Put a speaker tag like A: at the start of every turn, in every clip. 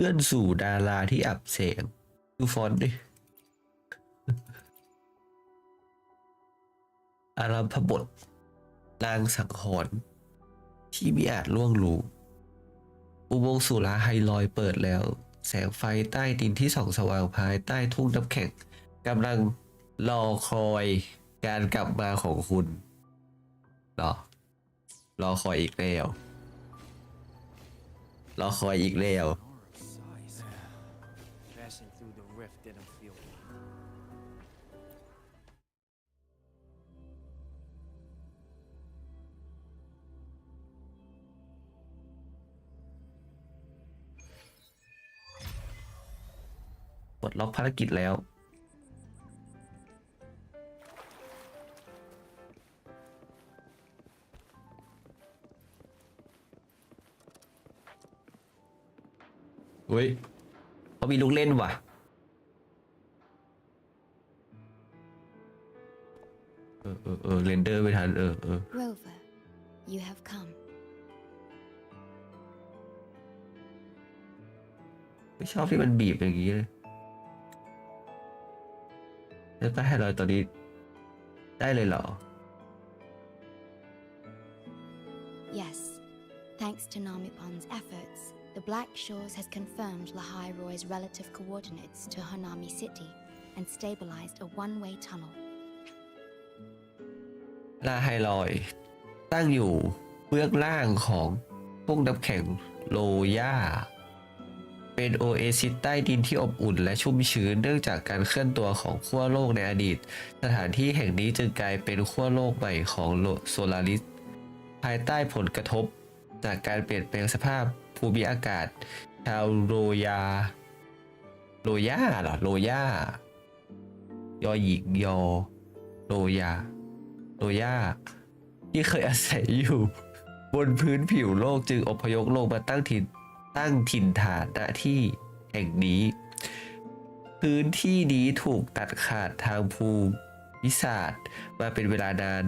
A: เลื่อนสู่ดาราที่อับแสงดูฟอนต์ดิอารัมพบทลางสังหรณ์ที่มิอาจล่วงรู้อุโมงค์สุราไฮลอยเปิดแล้วแสงไฟใต้ดินที่ส่องสว่างภายใต้ทุ่งน้ำแข็งกำลังรอคอยการกลับมาของคุณรอรอคอยอีกแล้วรอคอยอีกแล้วปลดล็อกภารกิจแล้วเฮ้ยเขามีลูกเล่นว่ะเรนเดอร์ไม่ทัน
B: Rover, you have come.
A: ไม่ชอบที่มันบีบอย่างนี้เลยแล้วก็ให้เราตอนนี้ได้เลยเหรอ
B: Yes, thanks to Namipon's efforts, the Black Shores has confirmed La Hai Roi's relative coordinates to Hanami City and stabilized a one-way tunnel.
A: ลาไฮลอยตั้งอยู่เบื้องล่างของทุ่งน้ำแข็งโลย่าเป็นโอเอซิสใต้ดินที่อบอุ่นและชุ่มชื้นเนื่องจากการเคลื่อนตัวของขั้วโลกในอดีตสถานที่แห่งนี้จึงกลายเป็นขั้วโลกใหม่ของโซลาริสภายใต้ผลกระทบจากการเปลี่ยนแปลงสภาพภูมิอากาศชาวโลย่าเหรอโลย่ายอหญิงยอโลย่าที่เคยอาศัยอยู่บนพื้นผิวโลกจึงอพยพลงมาตั้งถิ่นฐานณที่แห่งนี้พื้นที่นี้ถูกตัดขาดทางภูมิศาสตร์มาเป็นเวลานาน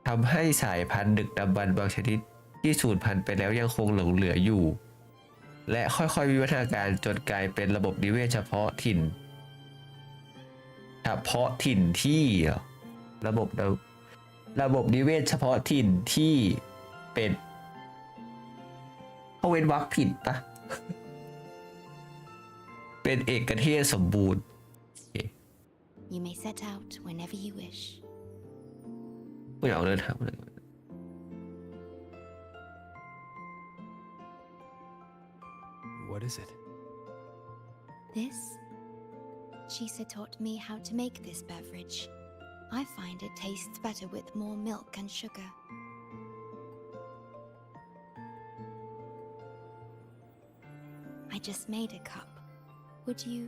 A: ทำให้สายพันธุ์ดึกดำบรรพ์บางชนิดที่สูญพันธุ์ไปแล้วยังคงหลงเหลืออยู่และค่อยๆวิวัฒนาการจนกลายเป็นระบบนิเวศเฉพาะถิ่นที่ระบบนิเวศเฉพาะถิ่นที่เป็นเขาเว้นวรรคผิดปะ เป็นเอกเทศสมบูรณ์
B: You may set out whenever you wish.
A: ไม่เอาเดินทางเลย
C: What is it?
B: This? Chisa taught me how to make this beverage. I find it tastes better with more milk and sugar. I just made a cup. Would you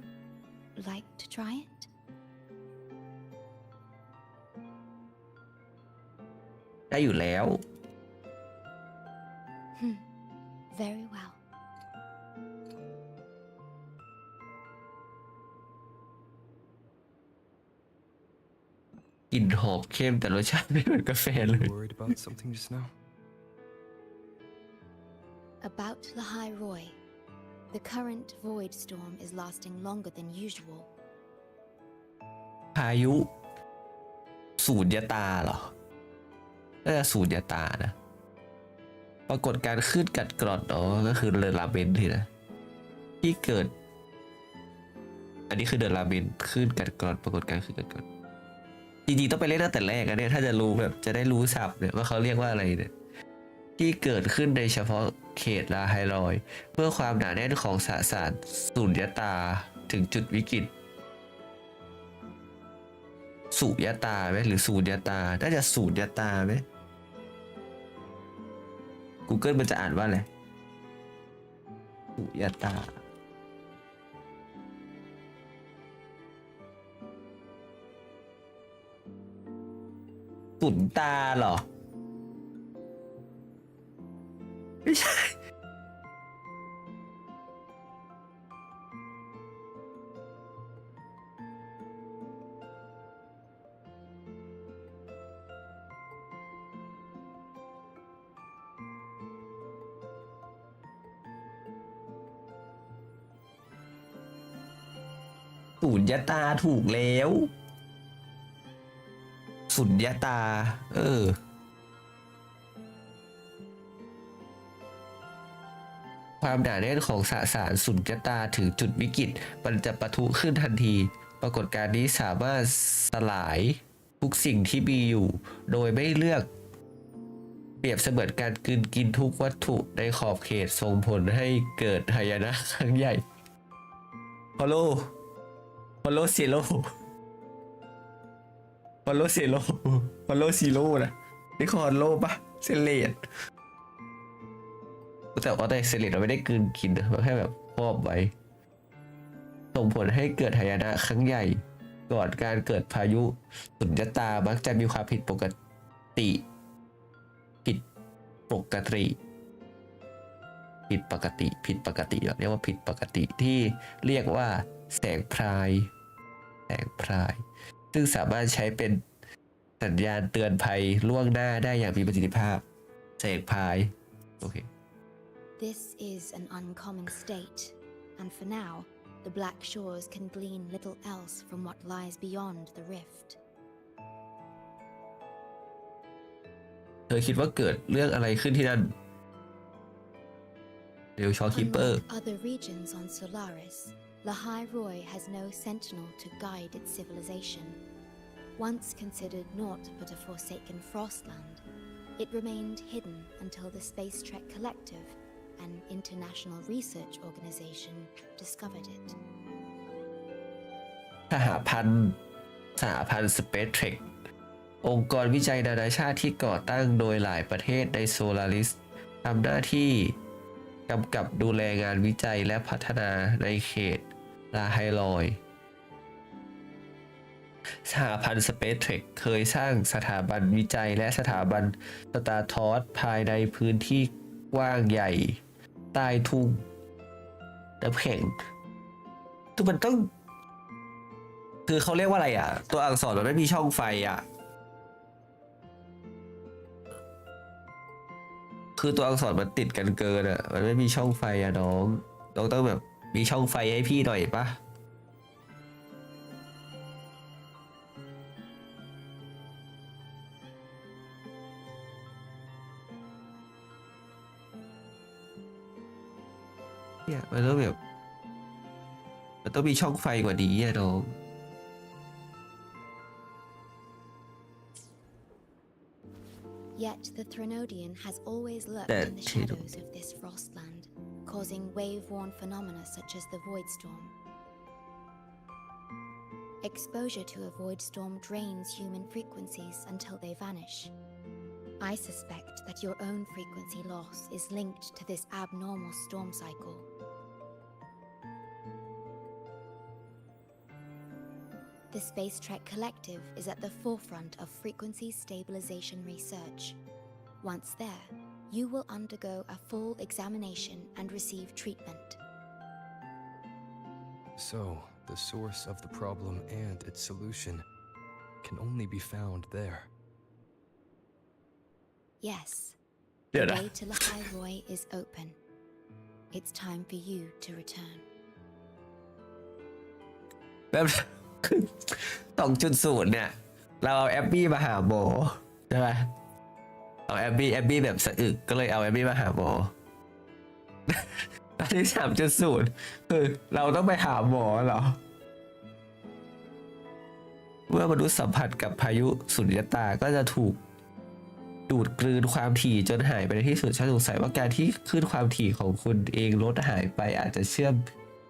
B: like to try it?
A: ได้อยู่แล้ว
B: Very well.
A: กลิ่นหอมเข้มแต่รสชาติไม่เหมือนกาแฟเลย
C: Worried about something just now?
B: About La Hai Roi. The current void storm is lasting longer than usual.
A: พายุสูญญตาเหรอน่าจะสูญญตานะปรากฏการณ์คลื่นกัดกร่อนก็คือเดอราเมนทีนะที่เกิดอันนี้คือเดอราเมนคลื่นกัดกร่อนปรากฏการณ์คลื่นกัดกร่อนจริงๆต้องไปเล่นตั้งแต่แรกนะเนี่ยถ้าจะรู้แบบจะได้รู้ศัพท์เนี่ยว่าเขาเรียกว่าอะไรเนี่ยที่เกิดขึ้นในเฉพาะเขตลาไฮรอยเมื่อความหนาแน่นของสสารสูญญตาถึงจุดวิกฤตสูญญตาไหมหรือสูญญตาน่าจะสูญญตาไหม Google มันจะอ่านว่าอะไรสูญญตาสุนตาเหรอไม่ใช่ สุญญตาถูกแล้วสุญญตาความหนาแน่นของสสารสุญญตาถึงจุดวิกฤตมันจะปะทุขึ้นทันทีปรากฏการณ์นี้สามารถสลายทุกสิ่งที่มีอยู่โดยไม่เลือกเปรียบเสมือนการกลืนกินทุกวัตถุในขอบเขตส่งผลให้เกิดหายนะครั้งใหญ่ฮอลโลซีโร่ฮอลโลซีโร่นะนี่คอนโลปะเซเลตแต่ว่าเซเลตเราไม่ได้กลืนกินนะมันแค่แบบครอบไว้ส่งผลให้เกิดหายนะครั้งใหญ่ก่อนการเกิดพายุสุญญตามักจะมีความผิดปกติเรียกว่าผิดปกติที่เรียกว่าแสงพรายซึ่งสามารถใช้เป็นสัญญาณเตือนภัยล่วงหน้าได้อย่างมีประสิทธิภาพแสงพรายโอเค
B: This is an uncommon state, and for now, the Black Shores can glean little else from what lies beyond the rift.
A: เธอคิดว่าเกิดเรื่องอะไรขึ้นที่นั่นเดี๋ยวชอคิปเปอร์
B: Unlike other regions on Solaris, Lahai Roi has no sentinel to guide its civilization. Once considered naught but a forsaken frostland, it remained hidden until the Space Trek Collective, an international research organization, discovered it.
A: สหพันธ์สเปซเทรคองค์กรวิจัยนานาชาติที่ก่อตั้งโดยหลายประเทศในโซลาริสทำหน้าที่กำกับดูแลงานวิจัยและพัฒนาในเขตลาไฮรอยสหพันธ์สเปซเทรคเคยสร้างสถาบันวิจัยและสถาบันสตาร์ทอสภายในพื้นที่กว้างใหญ่ใต้ทุ่งน้ำแข็งคือมันต้องคือเขาเรียกว่าอะไรตัวอักษรมันไม่มีช่องไฟคือตัวอักษรมันติดกันเกินมันไม่มีช่องไฟน้องต้องแบบมีช่องไฟให้พี่หน่อยปะเนี่ยมันต้องแบบมันต้องมีช่องไฟกว่านี้น้อง
B: Yet the Threnodian has always lurked in the shadows of this frostland, causing wave-worn phenomena such as the void storm. Exposure to a void storm drains human frequencies until they vanish. I suspect that your own frequency loss is linked to this abnormal storm cycle. The Space Trek Collective is at the forefront of frequency stabilization research. Once there, you will undergo a full examination and receive treatment.
C: So, the source of the problem and its solution can only be found there.
B: Yes, the way to Lahai Roi is open. It's time for you to return.
A: 2.0 เนี่ยเราเอาแอบบี้มาหาหมอใช่ไหมเอาแอบบี้แบบสะอึกก็เลยเอาแอบบี้มาหาหมออันที่ 3.0 คือเราต้องไปหาหมอเหรอเมื่อมนุษย์สัมผัสกับพายุสุญญตาก็จะถูกดูดกลืนความถี่จนหายไปในที่สุดฉันสงสัยว่าการที่คลื่นความถี่ของคุณเองลดหายไปอาจจะเชื่อม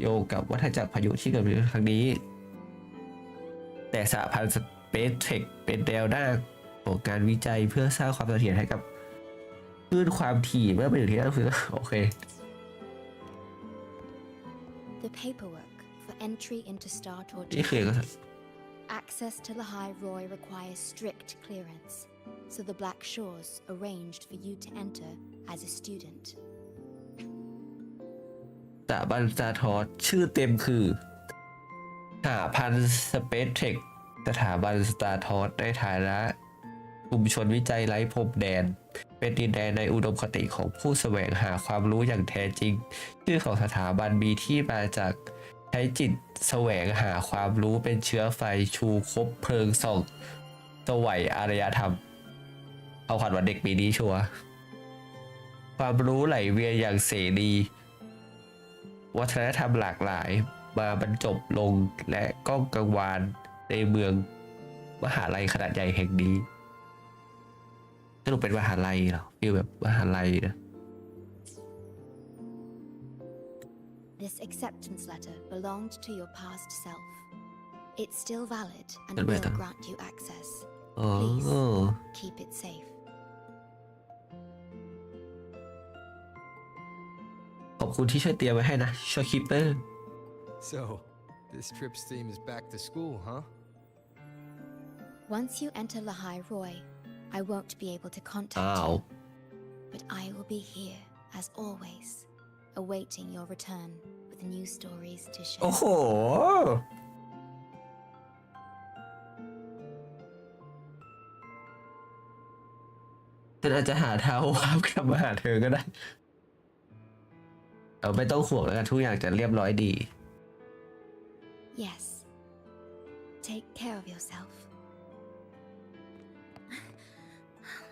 A: โยงกับวัฏจักรพายุที่เกิดขึ้นครั้งนี้แต่สหพันธ์สเปซเทคเป็นแนวหน้าของการวิจัยเพื่อสร้างความเสถียรให้กับคลื่นความถี่เมื่อไปถึงที่นั่นคือโอเค
B: The paperwork for entry into Star Torch.
A: นี่คือ
B: Access to Lahai Roi requires strict clearance, so the Black Shores arranged for you to enter as a student.
A: สถาบันสตาร์ทอสชื่อเต็มคือสหพันธ์สเปซเทคสถาบันสตาร์ทอสในฐานะชุมชนวิจัยไร้พรมแดนเป็นดินแดนในอุดมคติของผู้แสวงหาความรู้อย่างแท้จริงชื่อของสถาบันมีที่มาจาก ใช้จิตแสวงหาความรู้เป็นเชื้อไฟชูคบเพลิงส่องสวัยอารยธรรมเอาขวัญวันเด็กปีนี้ชัวร์ความรู้ไหลเวียนอย่างเสรีวัฒนธรรมหลากหลายมาบรรจบลงและก้องกังวานในเมืองมหาลัยขนาดใหญ่แห่งนี้สรุปเป็นมหาลัยเหรอฟีลแบบมหาลัยนะ
B: This acceptance letter belonged to your past self. It's still valid and
A: Then
B: will
A: wait,
B: grant you access.
A: อ๋อ
B: Please keep it safe.
A: ขอบคุณที่ช่วยเตรียมไว้ให้นะชอคิปเปอร์
C: So, this trip's theme is back to school, huh?
B: Once you enter Lahai Roy, I won't be able to contact
A: อ้าว
B: you, but I will be here as always, awaiting your return with new stories to
A: โอ้
B: share.
A: โหฉันอาจจะหาทางวาร์ปกลับมาหาเธอก็ได้เราไม่ต้องห่วงแล้วกันทุกอย่างจะเรียบร้อยดี
B: Yes. Take care of yourself.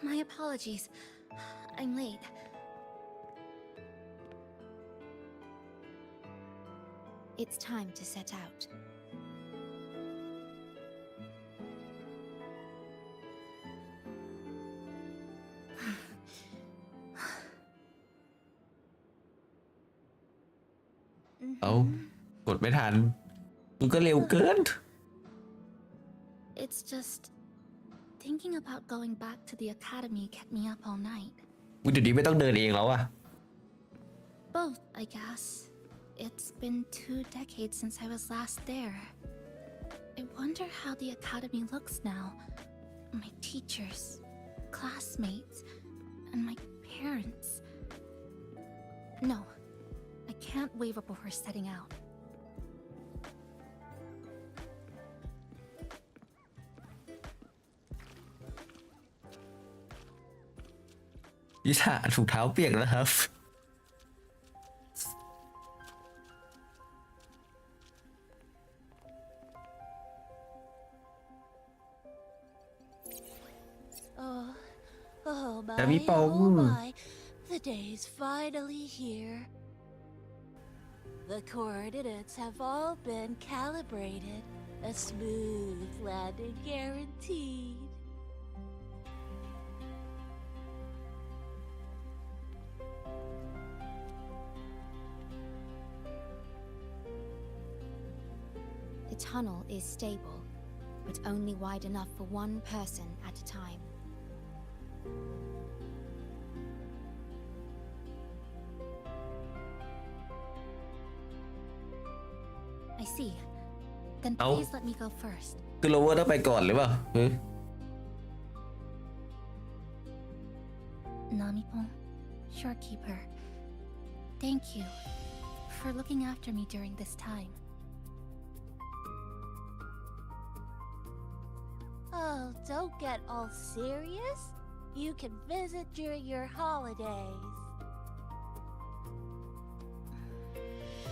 B: My apologies. I'm late. It's time to set out.
A: เอากดไม่ทันมันก็เร็วเกิน
D: It's just thinking about going back to the academy kept me up all night.
A: อุ๊ยเดี๋ยวนี้ไม่ต้องเดินเองแล้วอะ
D: Both, I guess. It's been 2 decades since I was last there. I wonder how the academy looks now. My teachers, classmates, and my parents. No, I can't waver before setting out.
A: ยิสาถุงเท้าเปียกแล้วครับ
E: Oh
A: แต่มี
E: my,
A: ปม
E: oh my, the day's finally here. The coordinates have all been calibrated. A smooth landing guaranteed.
B: The tunnel is stable, but only wide enough for one person at a time.
D: I see. Then
A: Oh.
D: please let me go first.
A: คือโรเวอร์ต้องไปก่อนหรือเปล่า
D: Namipon, shorekeeper. Thank you for looking after me during this time.
E: Oh, don't get all serious. You can visit during your holidays.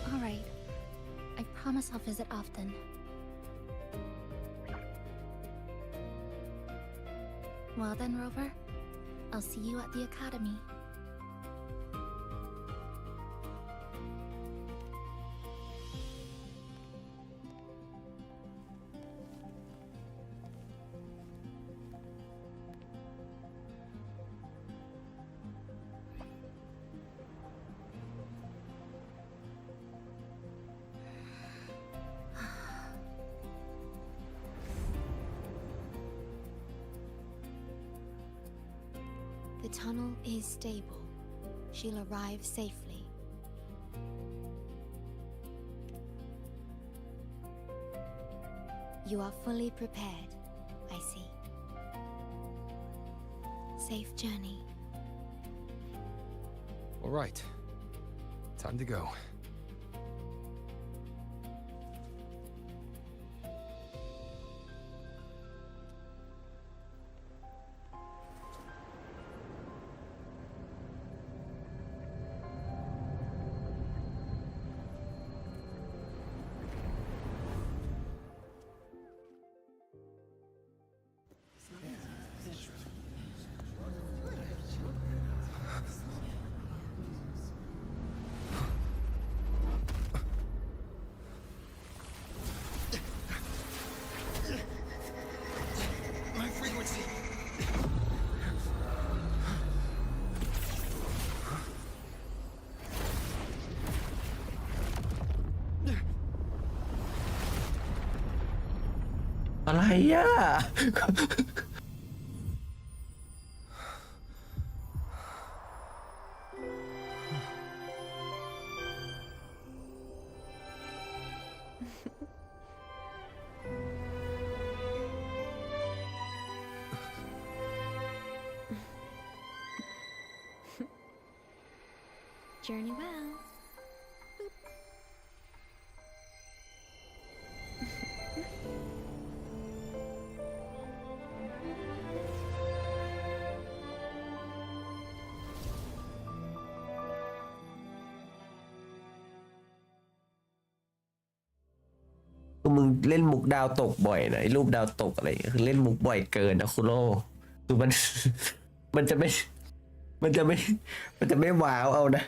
D: All right. I promise I'll visit often. Well then, Rover, I'll see you at the academy.
B: The tunnel is stable. She'll arrive safely. You are fully prepared, I see. Safe journey.
C: All right. Time to go.
A: อะไรอ่ะ
B: Journey well.
A: คือมึงเล่นมุกดาวตกบ่อยนะไอ้รูปดาวตกอะไรอย่างเงี้ยคือเล่นมุกบ่อยเกินนะคุโร่คือมัน มันจะไม่ มันจะไม่ มันจะไม่ว้าวเอานะ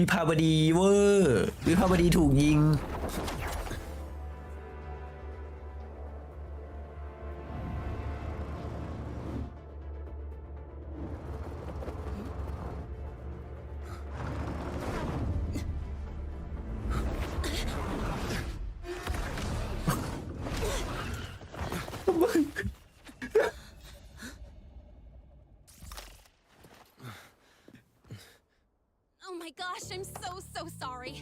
A: วิภาวดีเวอร์วิภาวดีถูกยิง
F: Oh my gosh, I'm so sorry.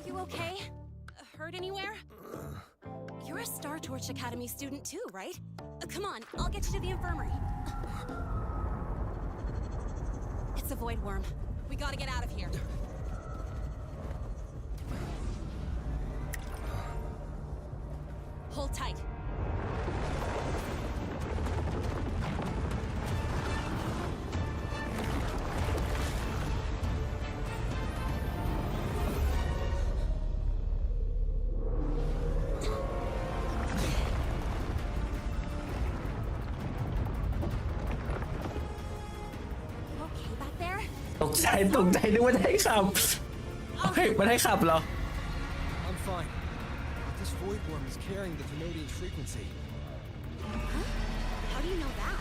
F: You okay? Hurt anywhere? You're a Star Torch Academy student too, right? Come on, I'll get you to the infirmary. It's a void worm. We gotta get out of here. Hold tight. Okay, back there?
A: ตกใจนึกว่าจะให้ขับเฮ้ยมันให้ขับเหรอ
C: I'm fine. This void worm is carrying the Venodian frequency.
F: How do you know that?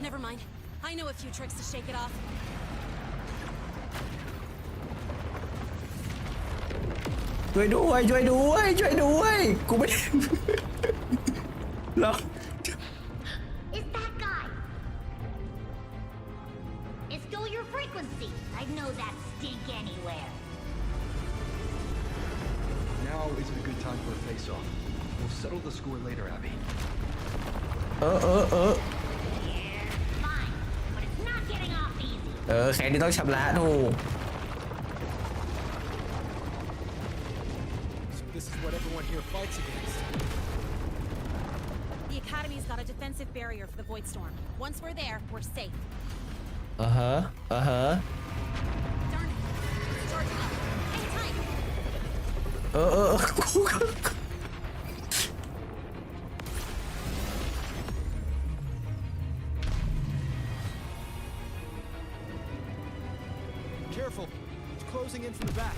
F: Never mind. I know a few tricks to shake it off.
A: ช่วยด้วยกูไม่ได้ หรอ
G: It's that guy. It's still your frequency. I'd know that stink anywhere.
C: Now isn't a good time for a face-off. We'll settle the score later, Abby.
G: Yeah, fine. But it's not getting off easy.
A: แค่นี้ต้องชำระถูก
C: So this is what everyone here fights against.
F: The Academy's got a defensive barrier for the Void Storm. Once we're there, we're safe.
A: ฮะ
F: Darn it. It's charging up. Hang tight.
A: กู
C: Careful. It's closing in from the back.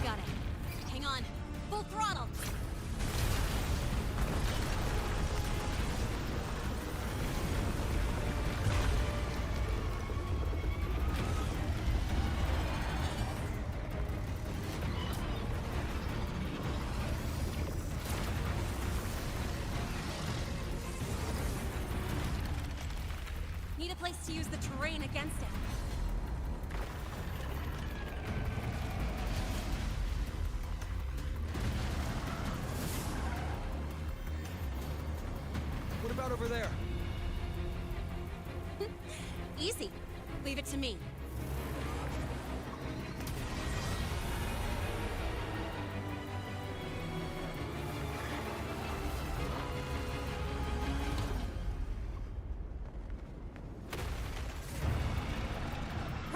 F: Got it. Hang on. Full throttle. Need a place to use the terrain against it.
C: What about over there?
F: Easy. Leave it to me.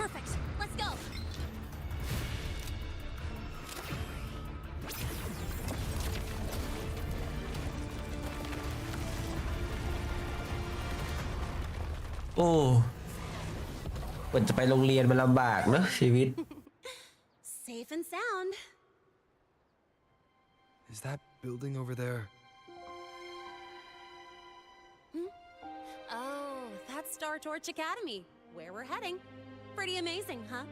F: Perfect. Let's go.
A: โอ้ กว่าจะไปโรงเรียนมันลำบากเนอะชีวิต
F: Safe and sound.
C: Is that building over there?
F: Oh, that's Star Torch Academy, where we're heading. Pretty amazing, huh?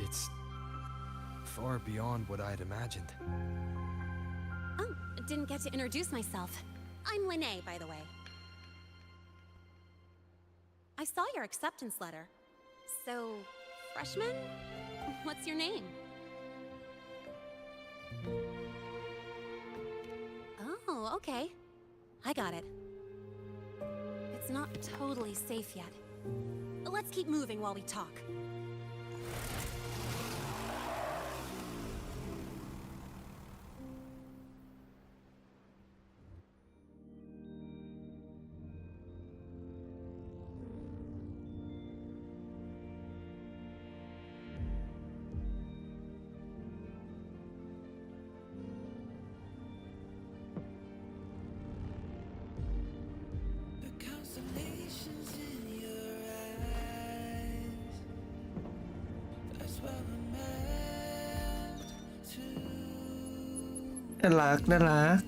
C: It's far beyond what I'd imagined.
F: Oh, didn't get to introduce myself. I'm Lene, by the way. I saw your acceptance letter. So, freshman? What's your name? Oh, okay. I got it. It's not totally safe yet. Let's keep moving while we talk.
A: น่ารักน่ารัก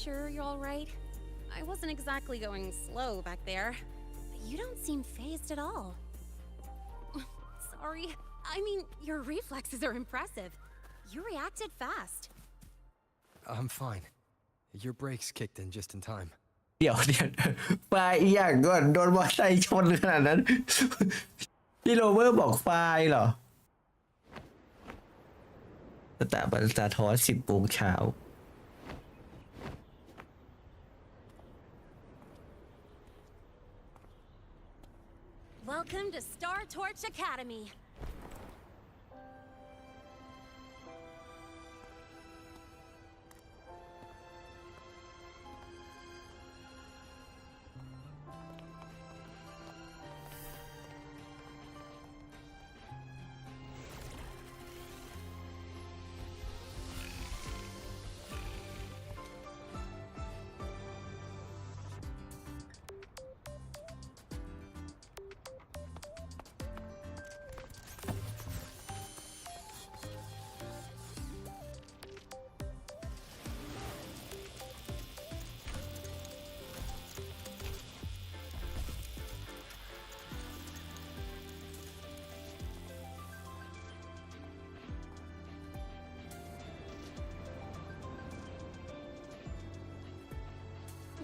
F: Sure you're all right? I wasn't exactly going slow back there. But you don't seem phased at all. Sorry. I mean, your reflexes are impressive. You reacted fast.
C: I'm fine. Your brakes kicked in just in time.
A: เดี๋ยวไฟอีกอย่างก่อนโดนมอเตอร์ไซค์ชนขนาดนั้น พี่โรเวอร์บอกไฟเหรอสตาร์บัคสตาร์ทอส10 โมงเช้า
F: Welcome to Star Torch Academy.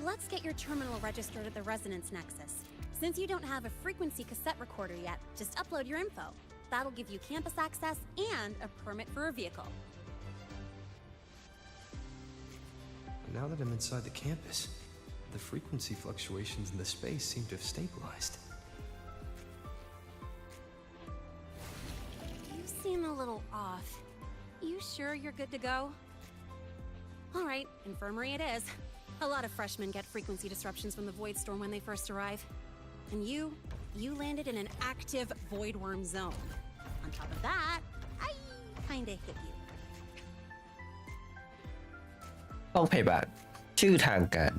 F: Let's get your terminal registered at the Resonance Nexus. Since you don't have a frequency cassette recorder yet, just upload your info. That'll give you campus access and a permit for a vehicle.
C: Now that I'm inside the campus, the frequency fluctuations in the space seem to have stabilized.
F: You seem a little off. You sure you're good to go? All right, infirmary it is. A lot of freshmen get frequency disruptions from the void storm when they first arrive. And you landed in an active void worm zone. On top of that, I kinda hit you.
A: ห้องพยาบาลชื่อทางการ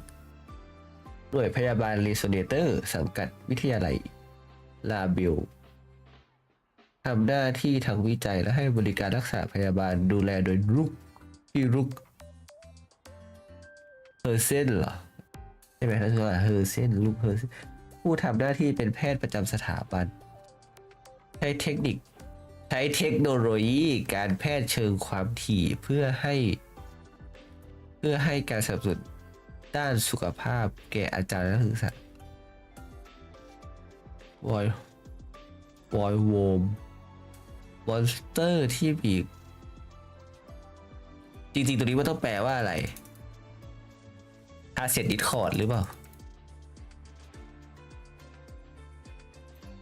A: หน่วยพยาบาลรีโซเนเตอร์สังกัดวิทยาลัยลาเบลทำหน้าที่ทางวิจัยและให้บริการรักษาพยาบาลดูแลโดยรุกเฮอร์เซนเหรอใช่ไหมท่านว่าเฮอร์เซนลูกเฮอร์เซนผู้ทำหน้าที่เป็นแพทย์ประจำสถาบันใช้เทคโนโลยีการแพทย์เชิงความถี่เพื่อให้การสนับสนุนด้านสุขภาพแก่อาจารย์และนักศึกษาวอยโวมมอนสเตอร์ที่มีจริงๆตัวนี้มันต้องแปลว่าอะไรอาเซียนดิสคอร์ดหรือเปล่า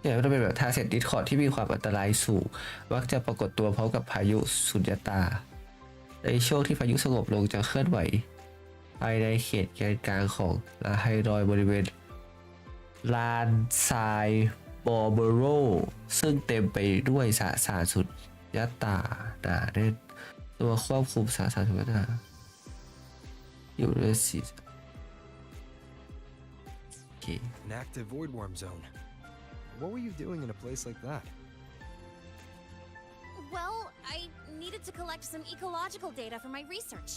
A: เนี่ยมันต้องเป็นแบบทาเซตดิสคอร์ดที่มีความอันตรายสูงมักจะปรากฏตัวพร้อมกับพายุสุญญตาในช่วงที่พายุสงบลงจะเคลื่อนไหวภายในเขตแกนกลางของลาไฮรอยบริเวณลานทรายบอร์เบโรซึ่งเต็มไปด้วยสสารสุญญตาหนาแน่นตัวควบคุมสสารสุญญตาอยู่ในสี
C: An active void worm zone. What were you doing in a place like that?
F: Well, I needed to collect some ecological data for my research.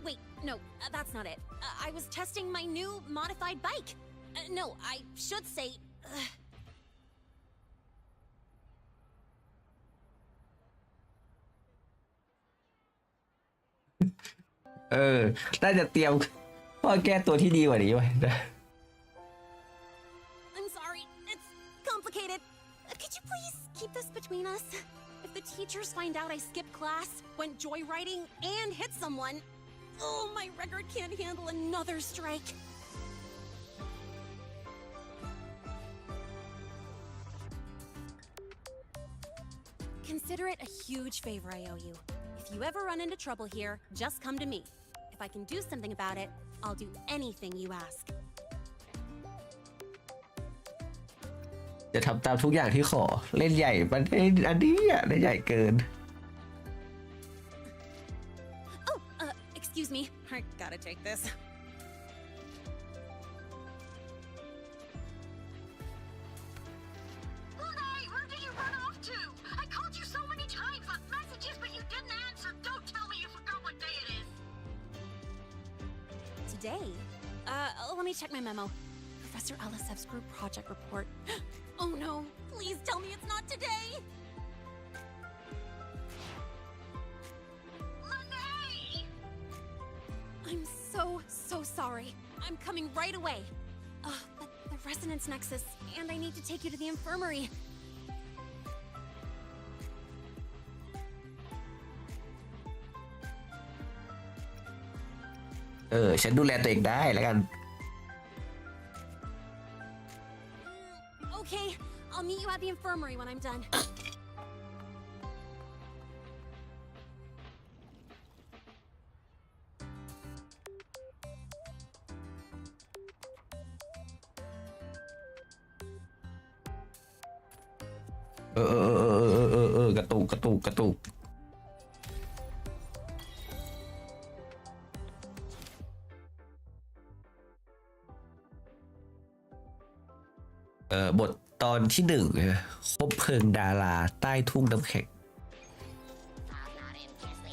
F: Wait, no, that's not it. I was testing my new modified bike. No, I should say.
A: น่าจะเตรียมข้อแก้ตัวที่ดีกว่านี้ไว้นะ
F: I'm sorry, it's complicated. Could you please keep this between us? If the teachers find out I skipped class, went joyriding, and hit someone, oh, my record can't handle another strike. Consider it a huge favor I owe you. If you ever run into trouble here, just come to me. If I can do something about it, I'll do anything you ask.
A: จะทำตามทุกอย่างที่ขอเล่นใหญ่มันอันนี้อ่ะเล่นใหญ่เกิน
F: Oh, excuse me. I gotta take this.
G: Hey, where did you run off to? I called you so many times, left messages, but you didn't answer. Don't tell me you forgot what day it is.
F: Today? Let me check my memo. Professor Alasev's group project report. Oh no, please tell me it's not today!
G: Monday!
F: I'm so sorry. I'm coming right away. But the resonance nexus, and I need to take you to the infirmary.
A: ฉันดูแลตัวเองได้แล้วกัน
F: Okay, I'll meet you at the infirmary when I'm done.
A: กระตุกบทตอนที่หนึ่งคบเพลิงดาราใต้ทุ่งน้ำแข็ง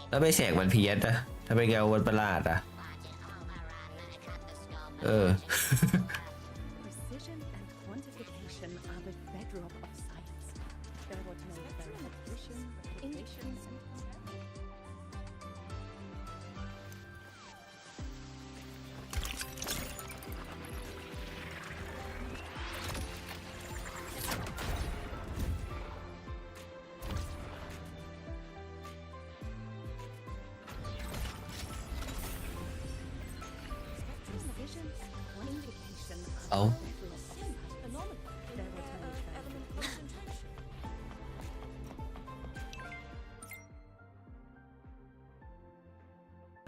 A: แล้วไม่แสงมันเพี้ยนนะทำไมเงามันประหลาดอ่ะ
H: Precision and quantification are the bedrock of science. There was no verification, replication, and
A: เอา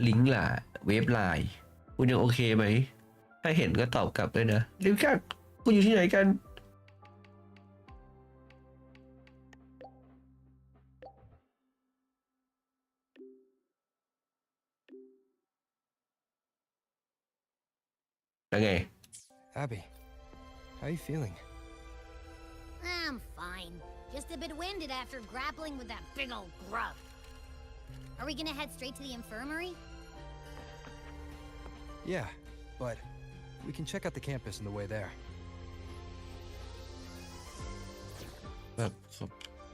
A: ลิงก์ล่ะเว็บไลน์ คุณยังโอเคไหมถ้าเห็นก็ตอบกลับด้วยนะลิมกัดคุณอยู่ที่ไหนกันยังไง
C: Abby, how are you feeling?
I: I'm fine. Just a bit winded after grappling with that big old grub. Are we gonna head straight to the infirmary?
C: Yeah, but we can check out the campus on the way there.
A: แบบ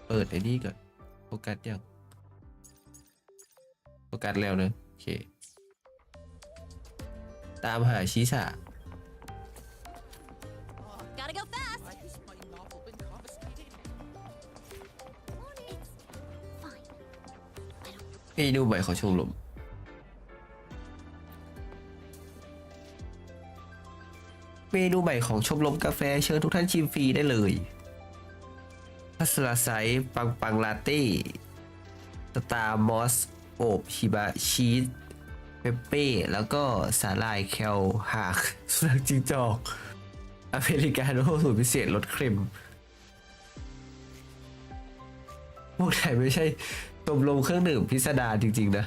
A: เปิดไอ้นี่ก่อนโฟกัสยังโฟกัสแล้วนะโอเคตามหาชิสะ
F: Gotta go fast.
I: It's fine.
A: เมนูใหม่ของชมรมเมนูใหม่ของชมรมกาแฟเชิญทุกท่านชิมฟรีได้เลยพัสลาไซปังลาเต้สตาร์มอสโอบชิบะชีสเปเป้แล้วก็สาลายแคลหากสุนัขจิ้งจอกอเมริกาโน่สูตรพิเศษรสเค็มพวกไหนไม่ใช่ชมรมเครื่องดื่มพิสดารจริงๆนะ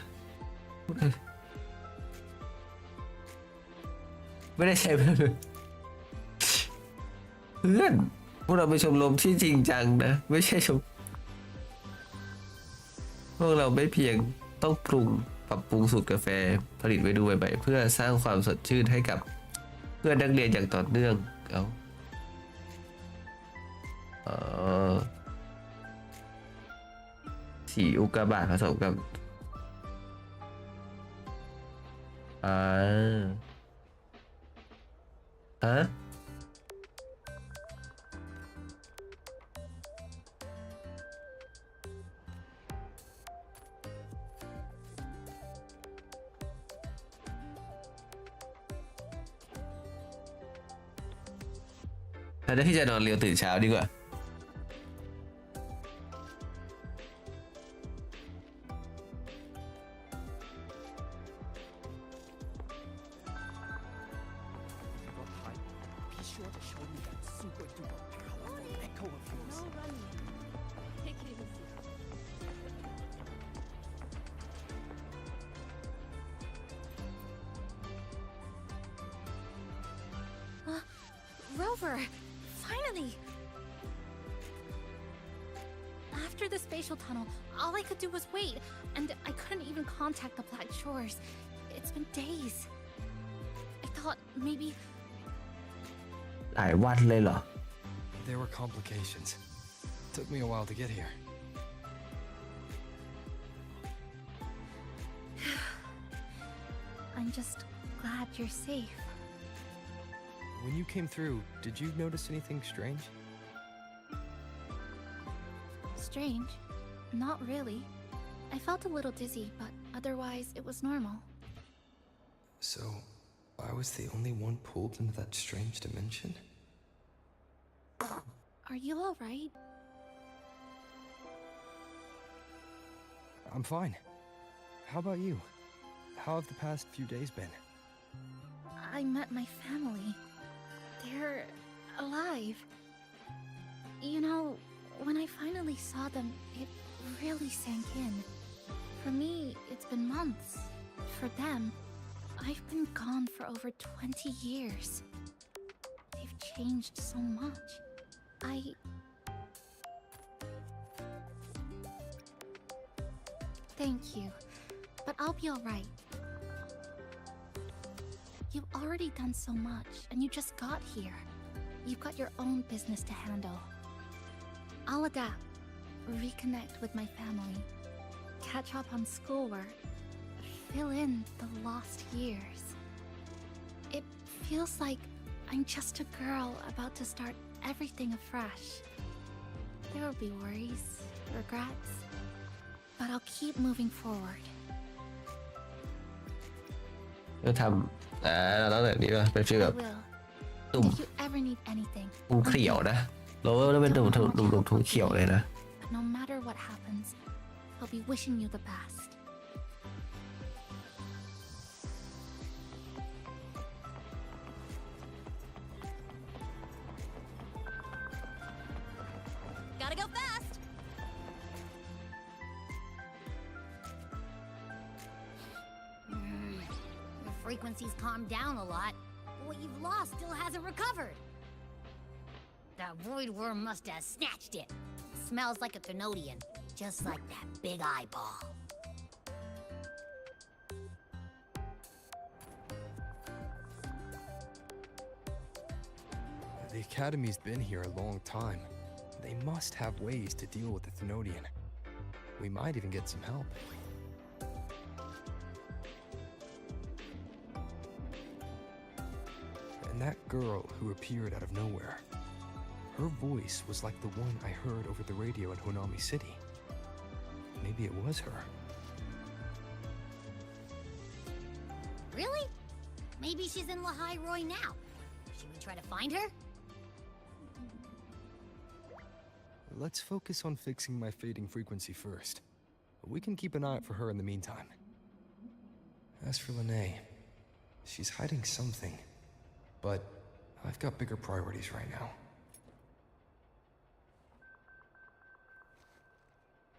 A: ไม่ได้ใช้เพื่อนพวกเราเป็นชมรมที่จริงจังนะไม่ใช่พวกเราไม่เพียงต้องปรับปรุงสูตรกาแฟผลิตเมนูใหม่ๆเพื่อสร้างความสดชื่นให้กับเพื่อนนักเรียนอย่างต่อเนื่องสีอุกกาบาตผสมกับฮะแล้วที่จะนอนเร็วตื่นเช้าดีกว่า
D: Rover! Finally! After the spatial tunnel, all I could do was wait, and I couldn't even contact the Black Shores. It's been days. I thought maybe...
A: หลายวันเลยเหรอ
C: There were complications. Took me a while to get here.
D: I'm just glad you're safe.
C: When you came through, did you notice anything strange?
D: Strange? Not really. I felt a little dizzy, but otherwise it was normal.
C: So, I was the only one pulled into that strange dimension?
D: Are you alright?
C: I'm fine. How about you? How have the past few days been?
D: I met my family. They're alive. You know, when I finally saw them, it really sank in. For me, it's been months. For them, I've been gone for over 20 years. They've changed so much. Thank you, but I'll be alright. You've already done so much, and you just got here. You've got your own business to handle. I'll adapt, reconnect with my family, catch up on schoolwork, fill in the lost years. It feels like I'm just a girl about to start everything afresh. There will be worries, regrets, but I'll keep moving forward.
A: เราทำเราต้องแบบนี้ป่ะเป็นฟีล
D: I
A: แบบ
D: will.
A: ตุ่ม
D: If you ever need anything,
A: ตุ่มเขียวนะเราต้องเป็นตุ่มถุงเขียวเลยนะ
D: but no matter what happens, I'll be wishing you the best.
I: frequency's calmed down a lot, but what you've lost still hasn't recovered. That void worm must have snatched it. Smells like a Thenodian, just like that big eyeball.
C: The Academy's been here a long time. They must have ways to deal with the Thenodian. We might even get some help. And that girl who appeared out of nowhere. Her voice was like the one I heard over the radio in Honami City. Maybe it was her.
I: Really? Maybe she's in La Hai Roi now. Should we try to find her?
C: Let's focus on fixing my fading frequency first. We can keep an eye out for her in the meantime. As for Lene, she's hiding something. But I've got bigger priorities right now.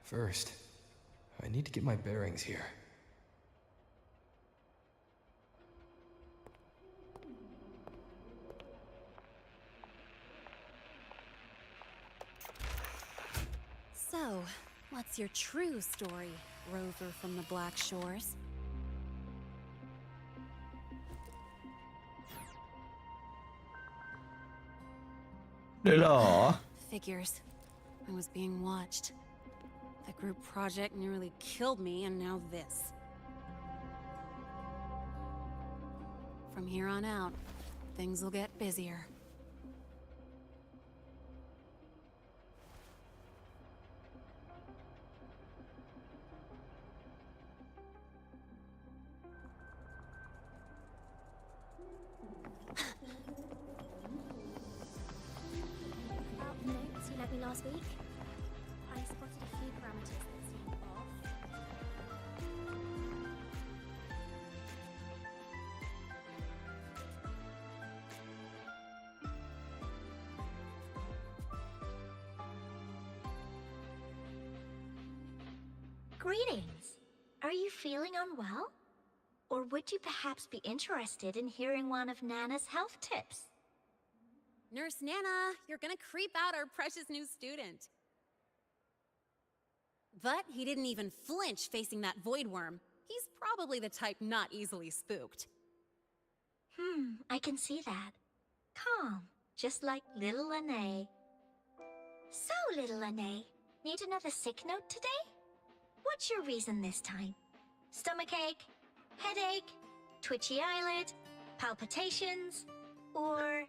C: First, I need to get my bearings here.
F: So, what's your true story, rover from the Black Shores? Figures. I was being watched. The group project nearly killed me, and now this. From here on out, things will get busier.
D: Notes you lent me last week. I spotted a few parameters that seemed off.
J: Greetings. Are you feeling unwell? Or would you perhaps be interested in hearing one of Nana's health tips?
F: Nurse Nana, you're gonna creep out our precious new student. But he didn't even flinch facing that void worm. He's probably the type not easily spooked.
J: I can see that. Calm, just like little Lene. So, little Lene, need another sick note today? What's your reason this time? Stomachache? Headache? Twitchy eyelid? Palpitations? Or...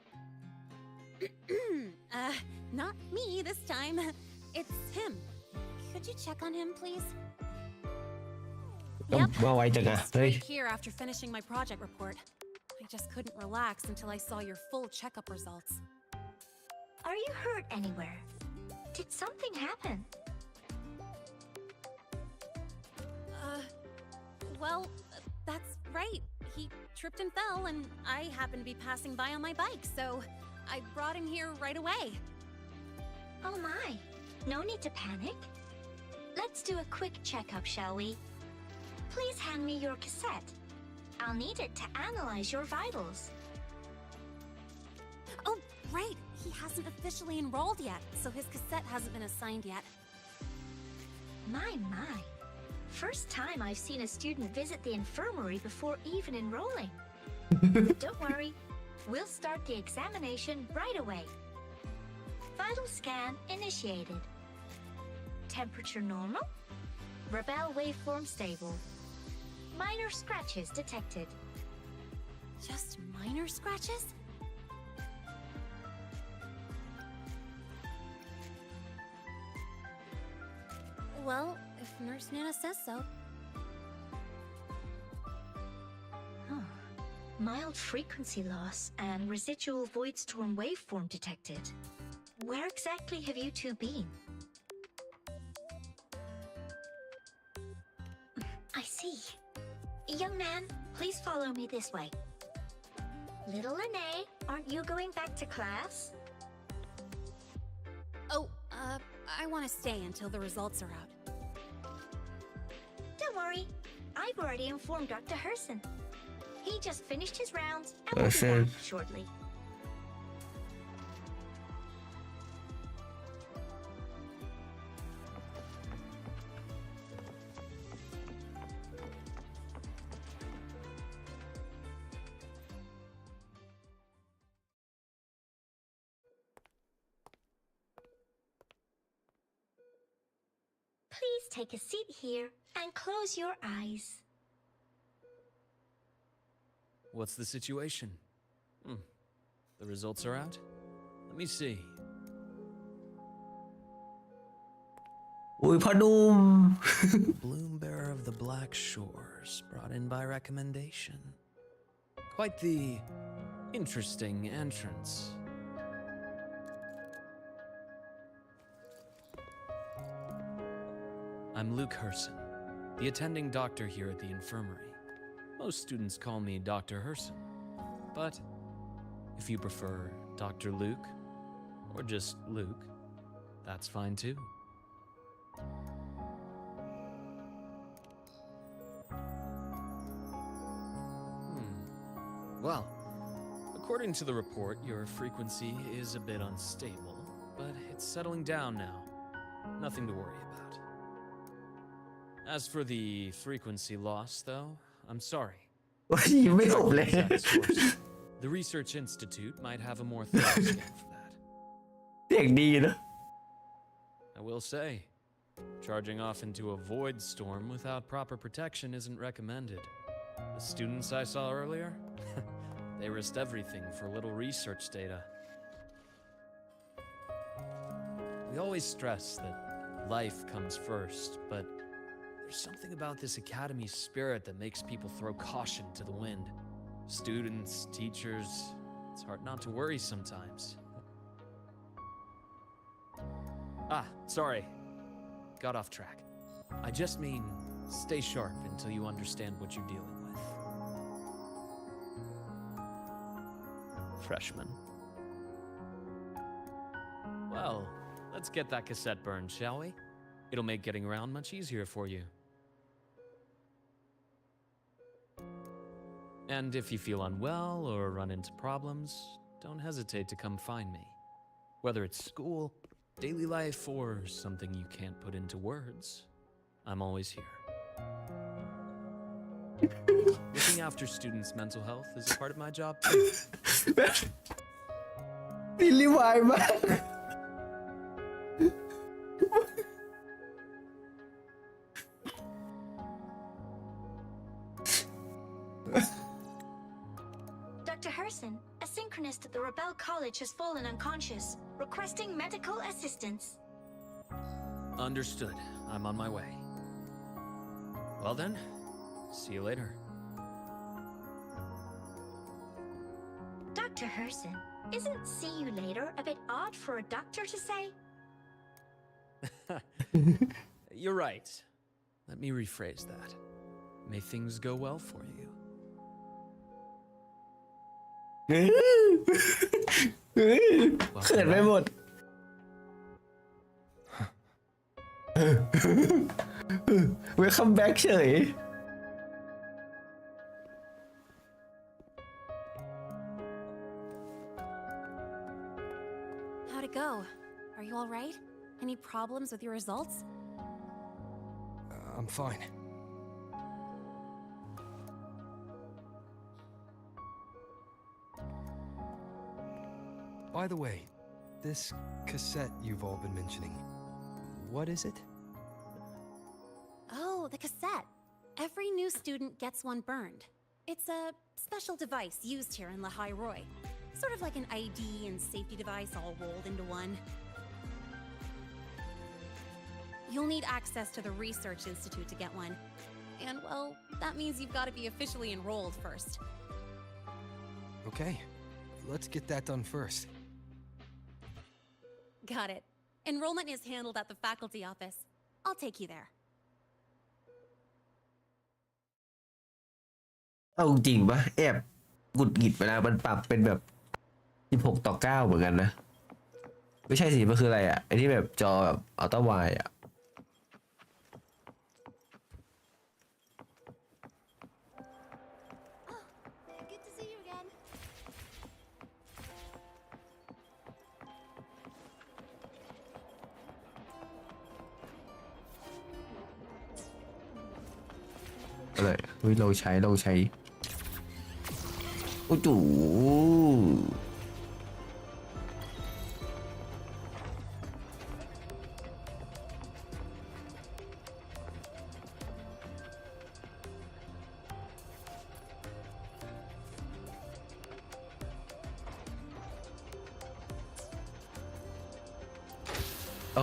F: Not me this time. It's him. Could you check on him, please?
A: มาไวจังอะเฮ้ย
F: Right here after finishing my project report. I just couldn't relax until I saw your full checkup results.
J: are you hurt anywhere? Did something happen?
F: Well, that's right. He tripped and fell, and I happened to be passing by on my bike, so I brought him here right away.
J: Oh my, no need to panic. Let's do a quick checkup, shall we? Please hand me your cassette. I'll need it to analyze your vitals.
F: Oh, right. He hasn't officially enrolled yet, so his cassette hasn't been assigned yet.
J: My. First time I've seen a student visit the infirmary before even enrolling. Don't worry, we'll start the examination right away. Vital scan initiated. Temperature normal. Rebel waveform stable. Minor scratches detected.
F: Just minor scratches? Well, if Nurse Nana says so.
J: Mild frequency loss and residual void storm waveform detected. Where exactly have you two been? I see. Young man, please follow me this way. Little Lene, aren't you going back to class?
F: Oh, I want to stay until the results are out.
J: Don't worry, I've already informed Dr. Herson. He just finished his rounds and will be back shortly. Please take a seat here and close your eyes.
K: What's the situation? The results are out? Let me see.
A: อุ้ยพ่อหนุ่ม
K: Bloom bearer of the Black Shores, brought in by recommendation. Quite the interesting entrance. I'm Luke Herson, the attending doctor here at the infirmary. Most students call me Dr. Herson, but if you prefer Dr. Luke, or just Luke, that's fine too. Well, according to the report, your frequency is a bit unstable, but it's settling down now. Nothing to worry about. As for the frequency loss, though, I'm sorry.
A: ยิ้มไม่จบเลย
K: The Research Institute might have a more thorough scan for that.
A: เสียงดีนะ
K: I will say, charging off into a void storm without proper protection isn't recommended. The students I saw earlier, they risked everything for a little research data. We always stress that life comes first, but there's something about this academy's spirit that makes people throw caution to the wind. Students, teachers, it's hard not to worry sometimes. Sorry. Got off track. I just mean, stay sharp until you understand what you're dealing with. Freshman. Well, let's get that cassette burned, shall we? It'll make getting around much easier for you. And if you feel unwell or run into problems, don't hesitate to come find me. Whether it's school, daily life, or something you can't put into words, I'm always here. Looking after students' mental health is a part of my job too.
A: ซีรีส์วายมาก
J: Dr. Herson, a synchronist at the Rebel College has fallen unconscious, requesting medical assistance.
K: Understood. I'm on my way. Well then, see you later.
J: Dr. Herson, isn't see you later a bit odd for a doctor to say?
K: You're right. Let me rephrase that. May things go well for you.
A: เขินไปหมด Welcome back เฉย
F: How'd it go? Are you all right? Any problems with your results?
C: I'm fine. By the way, this cassette you've all been mentioning, what is it?
F: Oh, the cassette. Every new student gets one burned. It's a special device used here in La Hi Roi. Sort of like an ID and safety device all rolled into one. You'll need access to the Research Institute to get one. And, well, that means you've got to be officially enrolled first.
C: Okay, let's get that done first.
F: Got it. Enrollment is handled at the faculty office. I'll take you there.
A: เอาจริงปะแอบหงุดหงิดเวลามันปรับเป็นแบบ16:9เหมือนกันนะไม่ใช่สิมันคืออะไรอ่ะไอ้ที่แบบจอแบบอัลตร้าไวด์อ่ะ
F: Oh,
A: อะไรลองใช้โอ้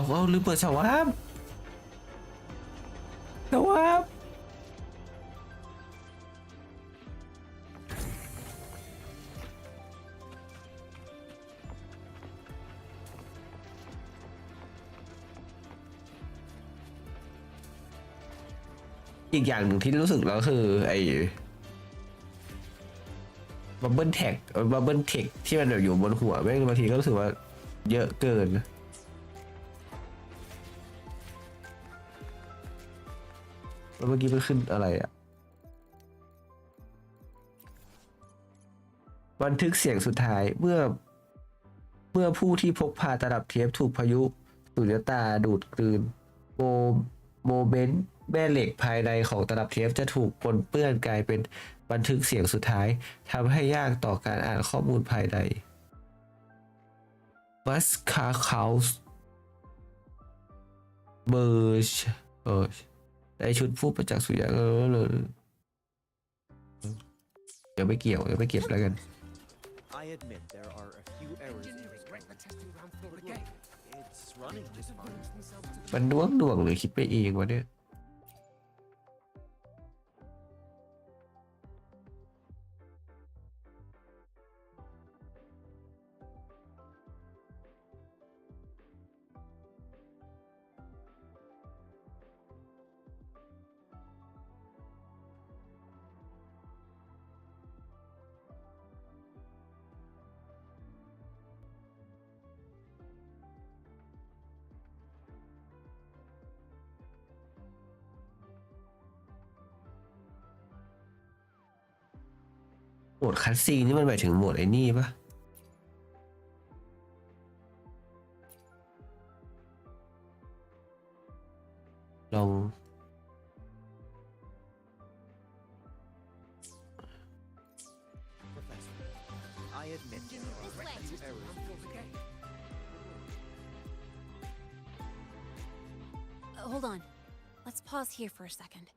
A: โหเอาลืมเปิดสวาปอีกอย่างหนึ่งที่รู้สึกแล้วคือไอ้บับเบิลแท็กที่มันแบบอยู่บนหัวแม่งบางทีก็รู้สึกว่าเยอะเกินแล้วเมื่อกี้มันขึ้นอะไรอ่ะบันทึกเสียงสุดท้ายเมื่อผู้ที่พกพาตลับเทปถูกพายุสุญญตาดูดกลืนโมเมนต์แม่เหล็กภายในของตลับเทปจะถูกปนเปื้อนกลายเป็นบันทึกเสียงสุดท้ายทำให้ยากต่อการอ่านข้อมูลภายในมัสคาเคาส์เบอร์ในชุดผู้ประจักษ์สุญญตาเดี๋ยวไม่เก็บแล้วกัน
L: I admit there are a few errors in this program. It's running just fine.
A: มันน่วงหรือคิดไปเองวะเนี่ยโหมดคัสซีนนี่มันหมายถึงโหมดไอ้นี่ปะลอง
L: Professor, I admit there are a few errors in this program.
F: Hold on. Let's pause here for a second.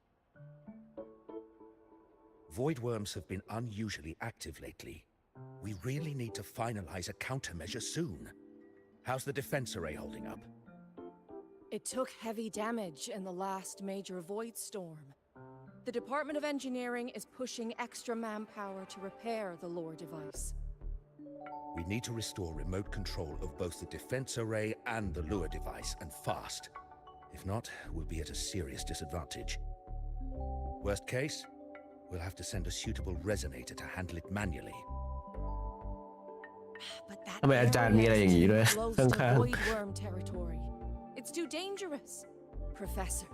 M: Void worms have been unusually active lately. We really need to finalize a countermeasure soon. How's the defense array holding up?
H: It took heavy damage in the last major void storm. The Department of Engineering is pushing extra manpower to repair the lure device.
M: We need to restore remote control of both the defense array and the lure device, and fast. If not, we'll be at a serious disadvantage. Worst case, we'll have to send a suitable resonator to handle it manually.
H: But that
A: ทำไมอาจารย์มีอะไรอย่างนี้ด้วย
H: close
A: ข้
H: to
A: าง
H: void worm territory. It's too dangerous. Professor,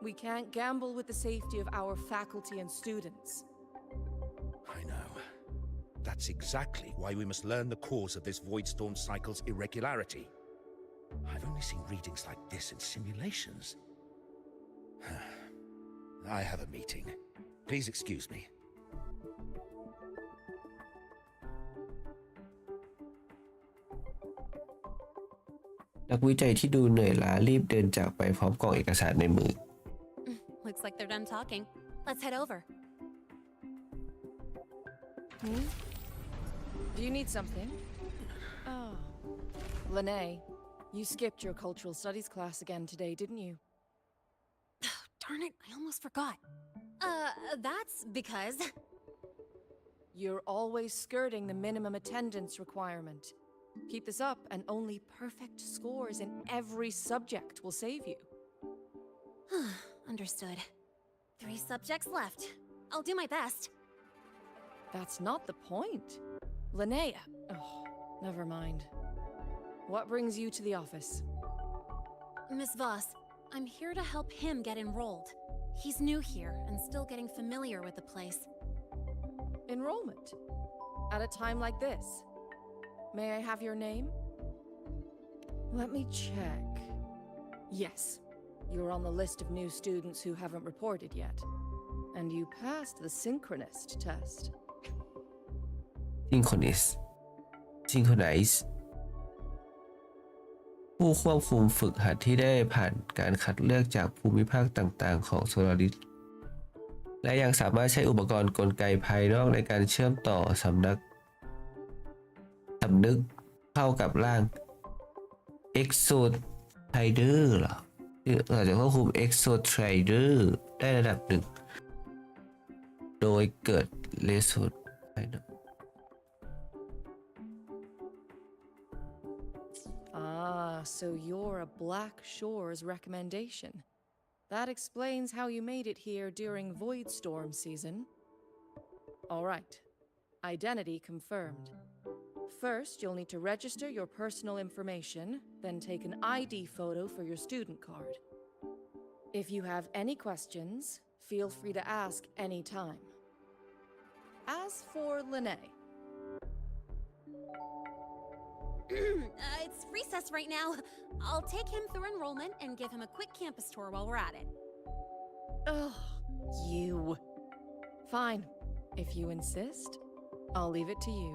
H: we can't gamble with the safety of our faculty and students.
M: I know. That's exactly why we must learn the cause of this void storm cycle's irregularity. I've only seen readings like this in simulations. I have a meeting. Please excuse me. นักวิจัยที่ดูเหนื่อยล้ารีบเดินจากไปพร้อมกล่องเอกสารในมือ
F: Looks like they're done talking. Let's head over.
H: Do you need something? Oh. Lene, you skipped your cultural studies class again today, didn't you?
F: Darn it, I almost forgot. That's because...
H: You're always skirting the minimum attendance requirement. Keep this up and only perfect scores in every subject will save you.
F: Understood. 3 subjects left. I'll do my best.
H: That's not the point. Linnea. Oh, never mind. What brings you to the office?
F: Miss Voss, I'm here to help him get enrolled. He's new here and still getting familiar with the place.
H: Enrollment? At a time like this? May I have your name? Let me check. Yes, you're on the list of new students who haven't reported yet. And you passed the synchronist test.
A: synchronize ผู้ควบคุมฝึกหัดที่ได้ผ่านการคัดเลือกจากภูมิภาคต่างๆของโซลาริสและยังสามารถใช้อุปกรณ์กลไกภายนอกในการเชื่อมต่อสำนึกเข้ากับร่าง Exotrader เหรอเราจะควบคุม Exotrader ได้ระดับหนึ่งโดยเกิดเลสโซดภายนอก
H: So you're a Black Shores recommendation. That explains how you made it here during Void Storm season. All right. Identity confirmed. First, you'll need to register your personal information, then take an ID photo for your student card. If you have any questions, feel free to ask anytime. As for Lene.
F: It's recess right now. I'll take him through enrollment and give him a quick campus tour while we're at it.
H: Ugh, you. Fine. If you insist, I'll leave it to you.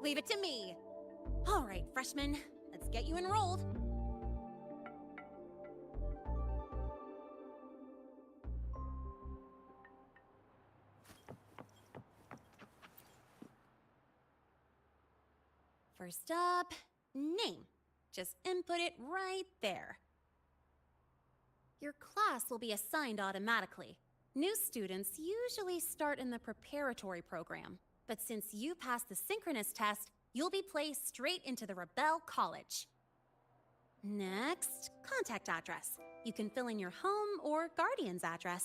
F: Leave it to me. All right, freshman, let's get you enrolled. First up, name. Just input it right there. Your class will be assigned automatically. New students usually start in the preparatory program, but since you passed the synchronous test, you'll be placed straight into the Rebel College. Next, contact address. You can fill in your home or guardian's address.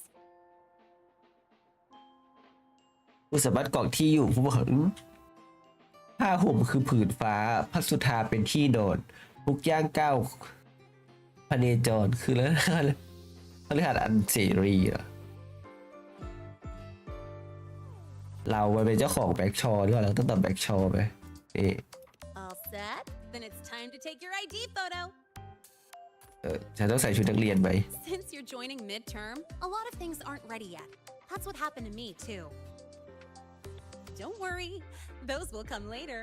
A: ผู้สามารถกรอกที่อยู่ผู้หวังผ้าห่มคือผืนฟ้าพัสุธาเป็นที่นอนทุกย่างก้าวพเนจรคือแล้วพฤหัสอันเสรีเหรอเราเป็นเจ้าของแบ็กชอหรือเปล่าเราต้องตอบแบ็กชอไหม
F: All set? Then it's time to take your ID photo.
A: ฉันต้องใส่ชุดนักเรียนไหม
F: Since you're joining midterm, a lot of things aren't ready yet. That's what happened to me too. Don't worry, those will come later.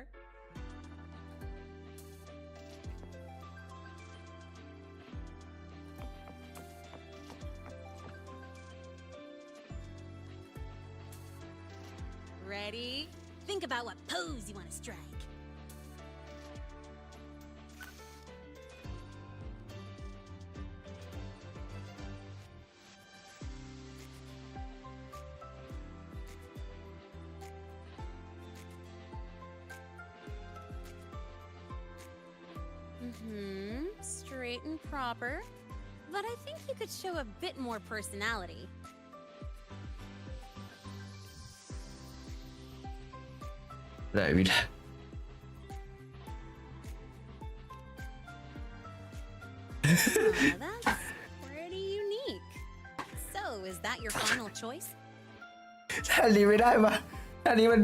F: Ready? Think about what pose you want to strike. Straight and proper. But I think you could show a bit more personality.
A: David.
F: That's pretty unique. So, is that your final choice?
A: ท่านี้ไม่ได้ปะท่านี้มัน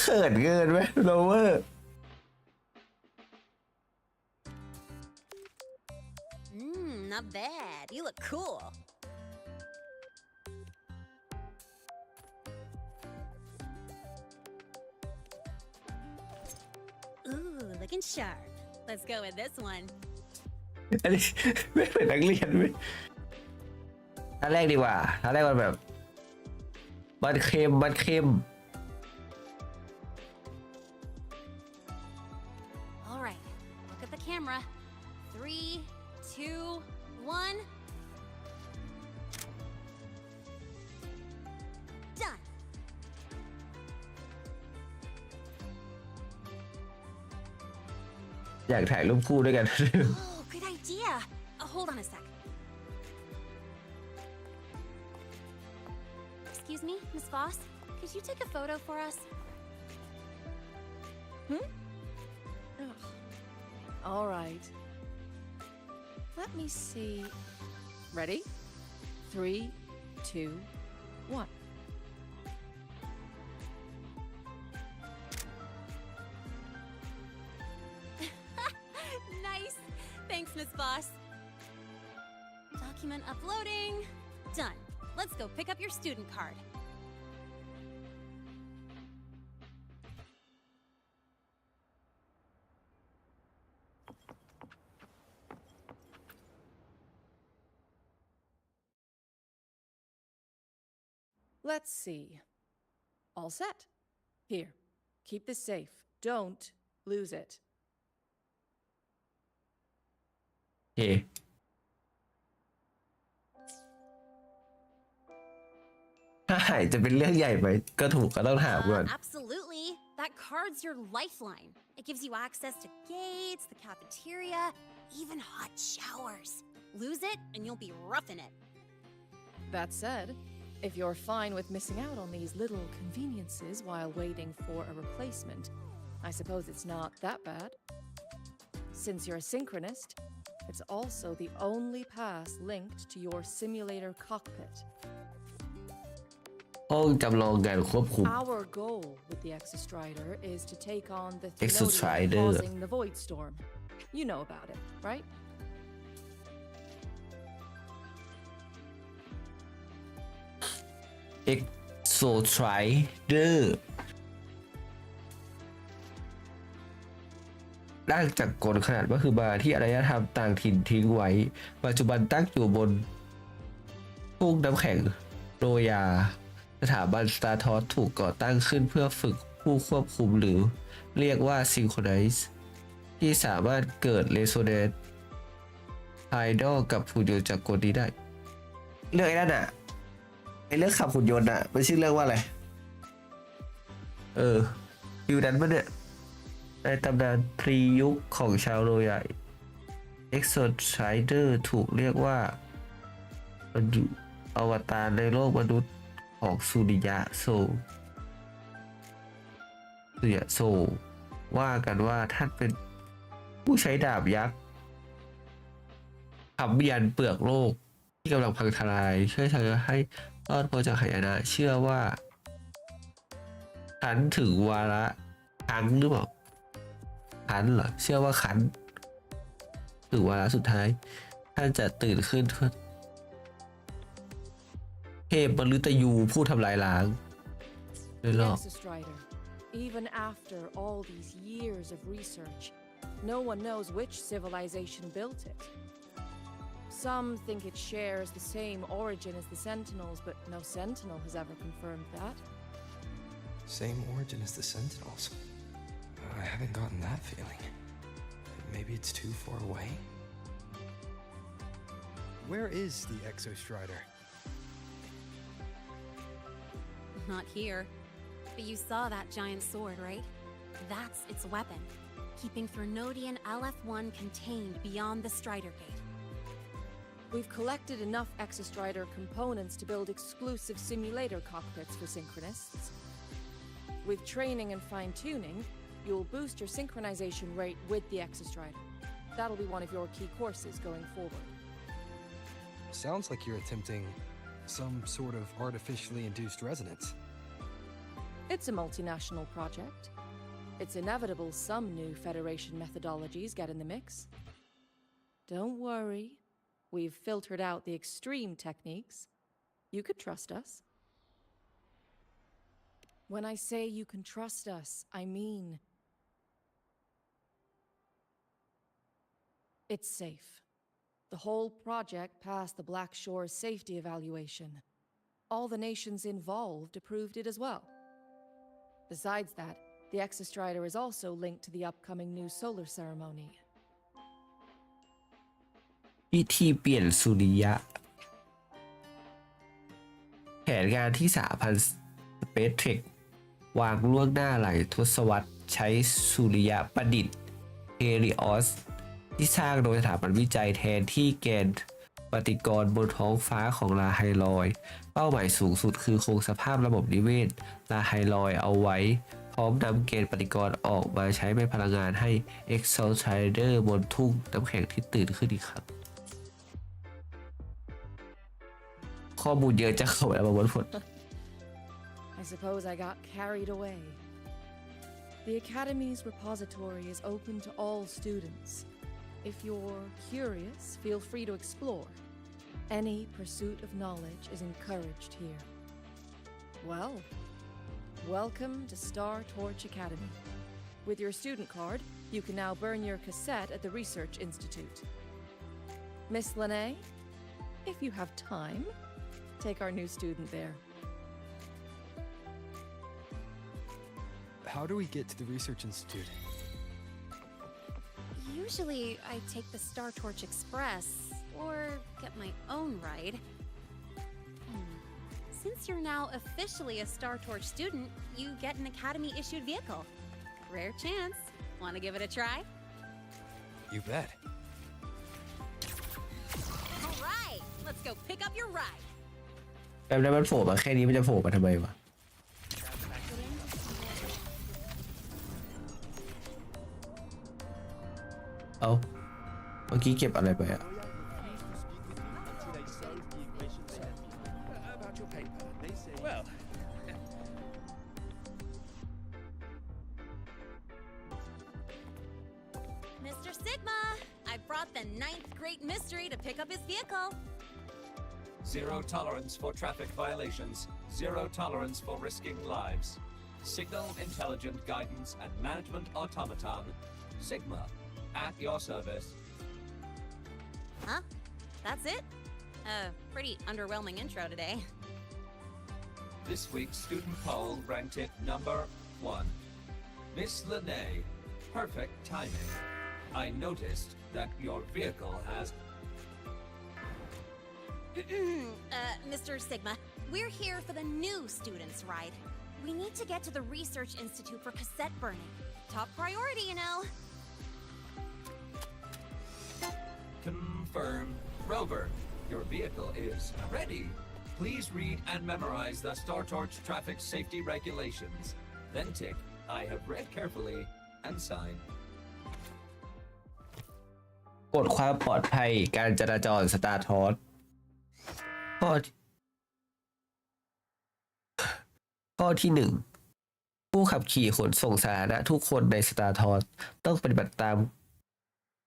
A: เขินเกินไหมโรเวอร์
F: Not bad. You look cool. Ooh, looking sharp. Let's go with this one.
A: อันนี้ไม่เป็นนักเรียนไหมท่าแรกดีกว่าท่าแรกมันแบบมันเค็ม
F: All right, look at the camera. 3, 2, 1. Done.
A: อยากถ่ายรูปคู่ด้วยกัน
F: Oh, good idea. Hold on a sec. Excuse me, Miss Voss. Could you take a photo for us?
H: All right. Let me see. Ready? 3, 2, 1.
F: Nice. Thanks, Miss Voss. Document uploading. Done. Let's go pick up your student card.
H: Let's see. All set. Here, keep this safe. Don't lose it.
A: โอเคถ้าหายจะเป็นเรื่องใหญ่ไหมก็ถูกก็ต้องถามก่อน
F: Absolutely. That card's your lifeline. It gives you access to gates, the cafeteria, even hot showers. Lose it, and you'll be roughing it.
H: That said, if you're fine with missing out on these little conveniences while waiting for a replacement, I suppose it's not that bad. Since you're a synchronist, it's also the only pass linked to your simulator cockpit.
A: ห้องจำลองการควบคุม
H: Our goal with the Exostrider is to take on the
A: Exostrider.
H: Thenodian causing the Void Storm. You know about it, right?
A: Exostrider ร่างจักรกลขนาดมหึมาที่อารยธรรมต่างถิ่นทิ้งไว้ปัจจุบันตั้งอยู่บนทุ่งน้ำแข็งโรยาสถาบันสตาร์ทอสถูกก่อตั้งขึ้นเพื่อฝึกผู้ควบคุมหรือเรียกว่าซิงโครไนซ์ที่สามารถเกิดเรโซเนนซ์ไฮดอลกับหุ่นยนต์จักรกลนี้ได้เรื่องไอ้นั่นอะไอ้เรื่องขับหุ่นยนต์อะมันชื่อเรื่องว่าอะไรฟิวนั้นมันเนี่ยในตำนานทรียุคของชาวโรยาเอ็กโซไทรเดอร์ถูกเรียกว่ามันอยู่อวตารในโลกมนุษย์ของสุริยะโซว่ากันว่าท่านเป็นผู้ใช้ดาบยักษ์ขับยันเปลือกโลกที่กำลังพังทลายช่วยทำให้รอดพ้นจากหายนะเชื่อว่าขันถึงวาระขันหรือเปล่าขันเหรอเชื่อว่าขันถึงวาระสุดท้ายท่านจะตื่นขึ้นเทพมฤตยูผู้ทำลายล้างเลยหรอก
H: Even after all these years of research, no one knows which civilization built it. Some think it shares the same origin as the Sentinels, but no Sentinel has ever confirmed that.
C: Same origin as the Sentinels? I haven't gotten that feeling. Maybe it's too far away? Where is the Exostrider?
F: Not here. But you saw that giant sword, right? That's its weapon, keeping Thenodian LF1 contained beyond the Strider Gate.
H: We've collected enough Exostrider components to build exclusive simulator cockpits for synchronists. With training and fine-tuning, you'll boost your synchronization rate with the Exostrider. That'll be one of your key courses going forward.
C: Sounds like you're attempting some sort of artificially induced resonance.
H: It's a multinational project. It's inevitable some new Federation methodologies get in the mix. Don't worry. We've filtered out the extreme techniques. You could trust us. When I say you can trust us, I mean it's safe. The whole project passed the Black Shore safety evaluation. All the nations involved approved it as well. Besides that, the Exostrider is also linked to the upcoming new solar ceremony.
A: พิธีเปลี่ยนสุริยะแผนงานที่สหพันธ์สเปซเทควางล่วงหน้าหลายทศวรรษใช้สุริยะประดิษฐ์เฮลิออสที่สร้างโดยสถาบันวิจัยแทนที่แกนปฏิกรณ์บนท้องฟ้าของลาไฮรอยเป้าหมายสูงสุดคือคงสภาพระบบนิเวศลาไฮรอยเอาไว้พร้อมนำเกณฑ์ปฏิกรณ์ออกมาใช้เป็นพลังงานให้ Exostrider บนทุ่งน้ำแข็งที่ตื่นขึ้นอีกครั้งข้อมูลเยอะจะเข้าไปแล้วบนผล
H: I suppose I got carried away. The Academy's repository is open to all students. If you're curious, feel free to explore. Any pursuit of knowledge is encouraged here. Well, welcome to Star Torch Academy. With your student card, you can now burn your cassette at the Research Institute. Miss Lene, if you have time, take our new student there.
C: How do we get to the Research Institute?
F: Usually, I take the Star Torch Express or get my own ride. Since you're now officially a Star Torch student, you get an Academy-issued vehicle. Rare chance. Want to give it a try?
C: You bet.
F: All right, let's go pick up your ride.
A: แบบนั้นมันโผล่มาแค่นี้มันจะโผล่มาทำไมวะเอาเมื่อกี้เก็บอะไรไปอะ
K: Well,
F: Mr. Sigma, I brought the 9th Great Mystery to pick up his vehicle.
N: Zero tolerance for traffic violations. Zero tolerance for risking lives. Signal intelligent guidance and management automaton. Sigma, at your service.
F: Huh? That's it? Pretty underwhelming intro today.
N: This week's student poll ranked it number 1. Miss Lene, perfect timing. I noticed that your vehicle has...
F: Mr. Sigma, we're here for the new students' ride. We need to get to the Research Institute for cassette burning. Top priority, you know.
N: Confirm. Rover, your vehicle is ready. Please read and memorize the Star Torch traffic safety regulations. Then tick, I have read carefully, and sign.
A: กฎความปลอดภัยการจราจรสตาร์ทอสข้อที่ 1 ผู้ขับขี่ขนส่งสาธารณะทุกคนในสตาร์ทอสต้องปฏิบัติตาม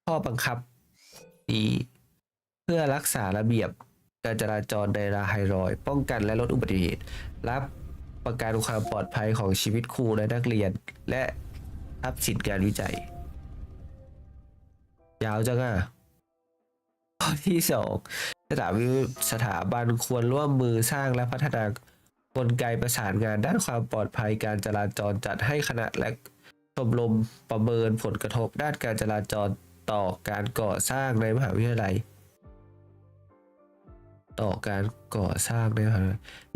A: ข้อบังคับนี้เพื่อรักษาระเบียบการจราจรในลาไฮรอยป้องกันและลดอุบัติเหตุรับประกันความปลอดภัยของชีวิตครูและนักเรียนและทรัพย์สินการวิจัยยาวจังอ่ะข้อที่ 2 สถาบันควรร่วมมือสร้างและพัฒนากลไกประสานงานด้านความปลอดภัยการจราจรจัดให้คณะและชมรมประเมินผลกระทบด้านการจราจรต่อการก่อสร้างในมหาวิทยาลัย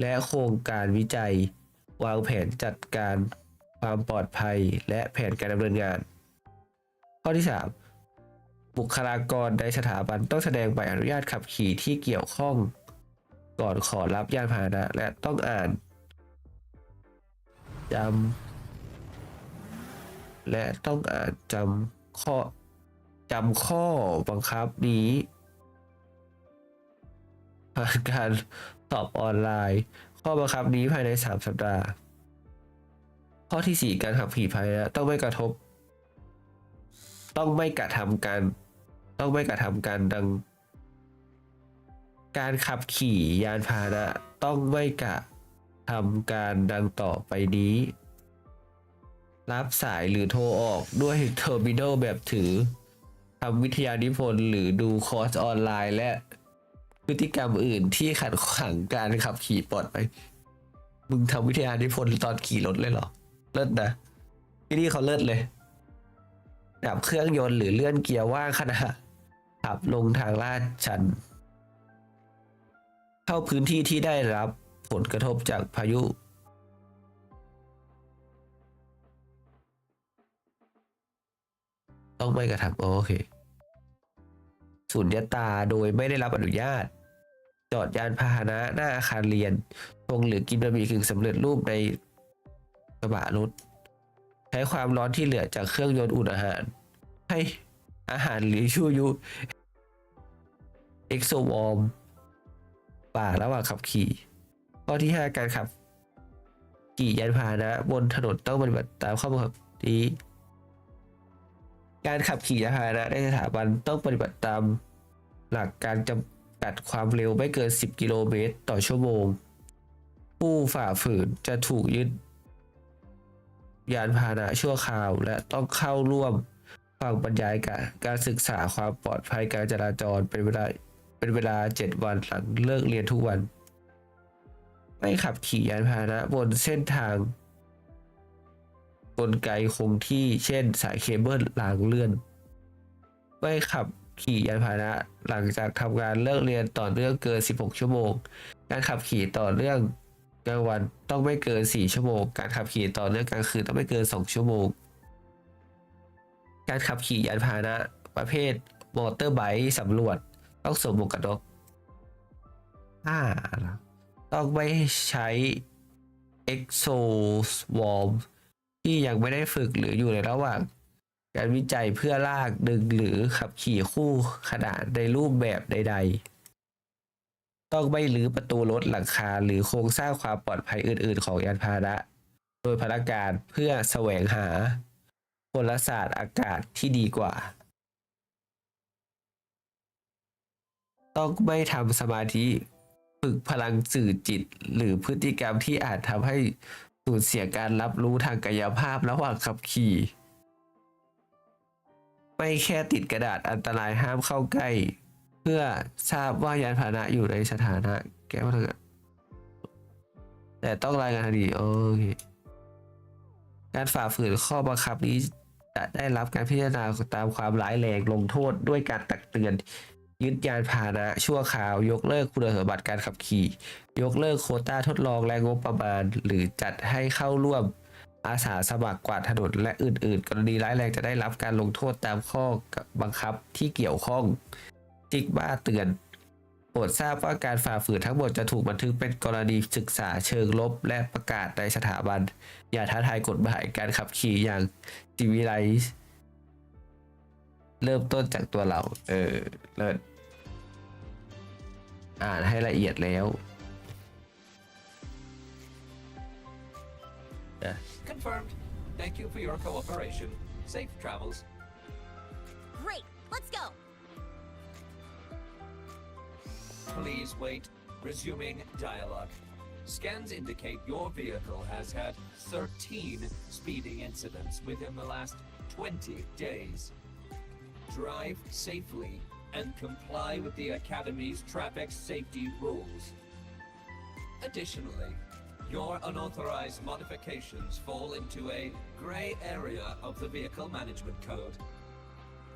A: และโครงการวิจัยวางแผนจัดการความปลอดภัยและแผนการดำเนินงานข้อที่ 3 บุคลากรในสถาบันต้องแสดงใบอนุญาตขับขี่ที่เกี่ยวข้องก่อนขอรับยานพาหนะและต้องอ่านจำข้อบังคับนี้ผ่านการสอบออนไลน์ข้อบังคับนี้ภายใน3 สัปดาห์ข้อที่ 4 การขับขี่ภายในต้องไม่กระทำการดังการขับขี่ยานพาหนะต้องไม่กระทำการดังต่อไปนี้รับสายหรือโทรออกด้วยเทอร์มินอลแบบถือทำวิทยานิพนธ์หรือดูคอร์สออนไลน์และพฤติกรรมอื่นที่ขัดขวางการขับขี่ปลอดภัยมึงทำวิทยานิพนธ์ตอนขี่รถเลยเหรอเลิศนะที่นี่เขาเลิศเลยดับเครื่องยนต์หรือเลื่อนเกียร์ว่างขณะขับลงทางลาดชันเข้าพื้นที่ที่ได้รับผลกระทบจากพายุต้องไม่กระทำโอเคสุญญตาโดยไม่ได้รับอนุญาตจอดยานพาหนะหน้าอาคารเรียนชงหรือกินบะหมี่กึ่งสำเร็จรูปในกระบะรถใช้ความร้อนที่เหลือจากเครื่องยนต์อุ่นอาหารให้อาหารหรือชูยุเอ็กโซวอร์มป่าระหว่างขับขี่ข้อที่ 5 การขับขี่ยานพาหนะบนถนนต้องปฏิบัติตามข้อบังคับนี้การขับขี่ยานพาหนะในสถาบันต้องปฏิบัติตามหลักการ กัดความเร็วไม่เกิน 10 กิโลเมตรต่อชั่วโมงผู้ฝ่าฝืนจะถูกยึดยานพาหนะชั่วคราวและต้องเข้าร่วมฟังบรรยายการศึกษาความปลอดภัยการจราจรเป็นเวลา 7 วันหลังเลิกเรียนทุกวันไม่ขับขี่ยานพาหนะบนเส้นทางกลไกคงที่เช่นสายเคเบิลรางเลื่อนไม่ขับขี่ยานพาหนะหลังจากทำงานเลิกเรียนต่อเนื่องเกิน 16 ชั่วโมงการขับขี่ต่อเนื่องกลางวันต้องไม่เกิน 4 ชั่วโมงการขับขี่ต่อเนื่องกลางคืนต้องไม่เกิน 2 ชั่วโมงการขับขี่ยานพาหนะประเภทมอเตอร์ไบค์สำรวจต้องสวมหมวกกันน็อกต้องไม่ใช้ exoswarm ที่ยังไม่ได้ฝึกหรืออยู่ในระหว่างการวิจัยเพื่อลากดึงหรือขับขี่คู่ขนานในรูปแบบใดๆต้องไม่รื้อประตูรถหลังคาหรือโครงสร้างความปลอดภัยอื่นๆของยานพาหนะโดยพนักงานเพื่อแสวงหาพลศาสตร์อากาศที่ดีกว่าต้องไม่ทำสมาธิฝึกพลังสื่อจิตหรือพฤติกรรมที่อาจทำให้สูญเสียการรับรู้ทางกายภาพระหว่างขับขี่ไม่แค่ติดกระดาษอันตรายห้ามเข้าใกล้เพื่อทราบว่ายานพาหนะอยู่ในสถานะแก้ปัญหาแต่ต้องรายงานทันทีโอเคการฝ่าฝืนข้อบังคับนี้จะได้รับการพิจารณาตามความร้ายแรงลงโทษด้วยการตักเตือนยึดยานพาหนะชั่วคราวยกเลิกคุณสมบัติการขับขี่ยกเลิกโควต้าทดลองและงบประมาณหรือจัดให้เข้าร่วมอาสาสมัครกวาดถนนและอื่นๆกรณีร้ายแรงจะได้รับการลงโทษตามข้อบังคับที่เกี่ยวข้องซิกมาเตือนโปรดทราบว่าการฝ่าฝืนทั้งหมดจะถูกบันทึกเป็นกรณีศึกษาเชิงลบและประกาศในสถาบันอย่าท้าทายกฎหมายการขับขี่อย่างซีวิไลซ์เริ่มต้นจากตัวเราเลิศอ่านให้ละเอียดแล้ว
N: Confirmed. Thank you for your cooperation. Safe travels.
F: Great, let's go.
N: Please wait. Resuming dialogue. Scans indicate your vehicle has had 13 speeding incidents within the last 20 days. Drive safely and comply with the Academy's traffic safety rules. Additionally, your unauthorized modifications fall into a gray area of the Vehicle Management Code.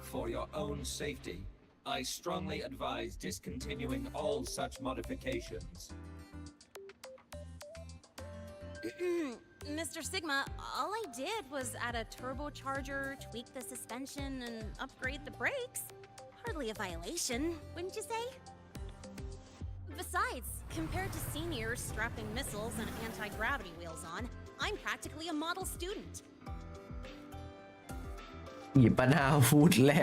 N: For your own safety, I strongly advise discontinuing all such modifications.
F: Mr. Sigma, all I did was add a turbocharger, tweak the suspension, and upgrade the brakes. Hardly a violation, wouldn't you say? Besides, compared to seniors strapping missiles and anti-gravity wheels on, I'm practically a model student.
A: หยิบปัญหาฟูดและ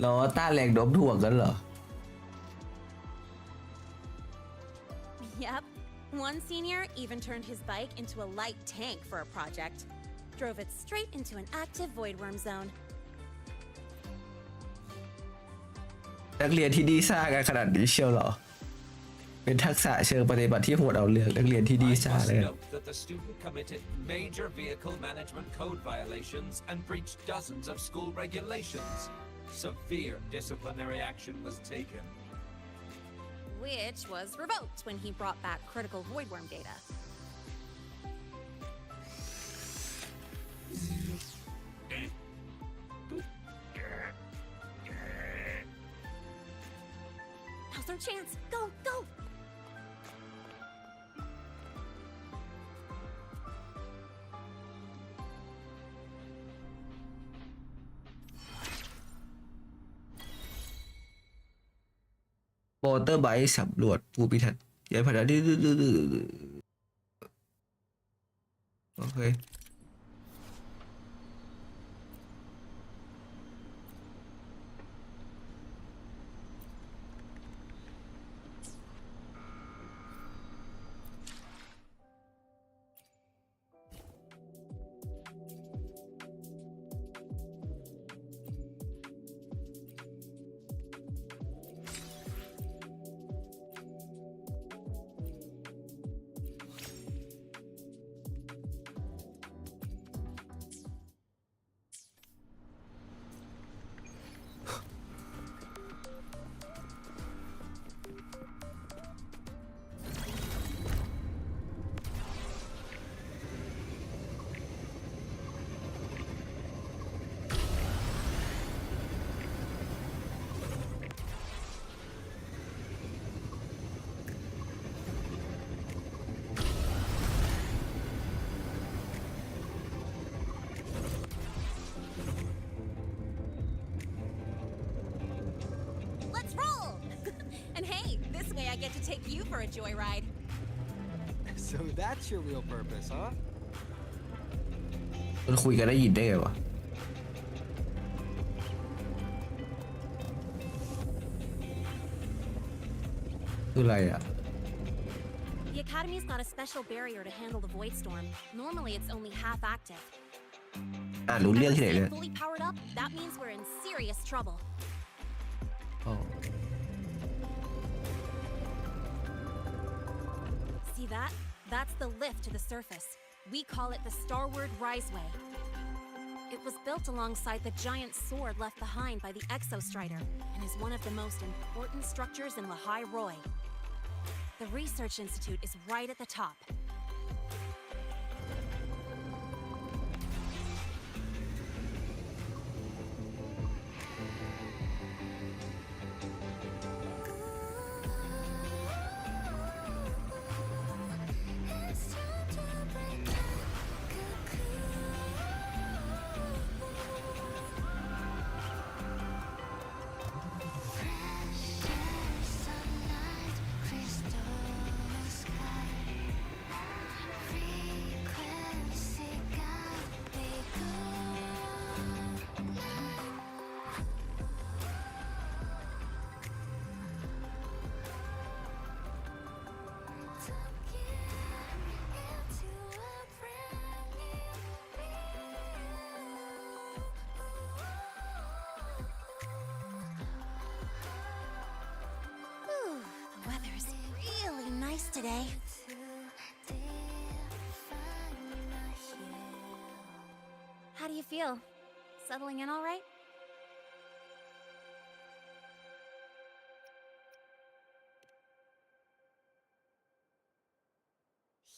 A: ล้อต้านแรงโน้มถ่วงกันเหรอ
F: Yep. One senior even turned his bike into a light tank for a project. Drove it straight into an active voidworm zone.
A: นักเรียนที่ดีซ่ากันขนาดนี้เชียวเหรอเป็นทักษะเชิงปฏิบัติที่โหดเอาเรื่องนักเรียนที่ดีซ่า
N: I
A: เลย
N: must note that the student committed major vehicle management code violations and breached dozens of school regulations. Severe disciplinary action was taken.
F: Which was revoked when he brought back critical voidworm data. Now's our chance. Go, go!
A: m อเตอร์ไบค์สำรวจภูมิทัศน์ยานพาหนะโอเค
F: joyride.
C: So that's your real purpose, huh?
A: มันคุยกันได้ยินได้ไงวะคืออะไรอ่ะ
F: The Academy's got a special barrier to handle the void storm. Normally, it's only half active.
A: อ่านรู้เรื่องที่ไหนเนี่ย
F: Fully powered up, that means we're in serious trouble.
A: อ๋อ
F: See that? That's the lift to the surface. We call it the Starward Riseway. It was built alongside the giant sword left behind by the Exostrider and is one of the most important structures in Lahai Roi. The Research Institute is right at the top. The weather's really nice today. How do you feel? Settling in all right?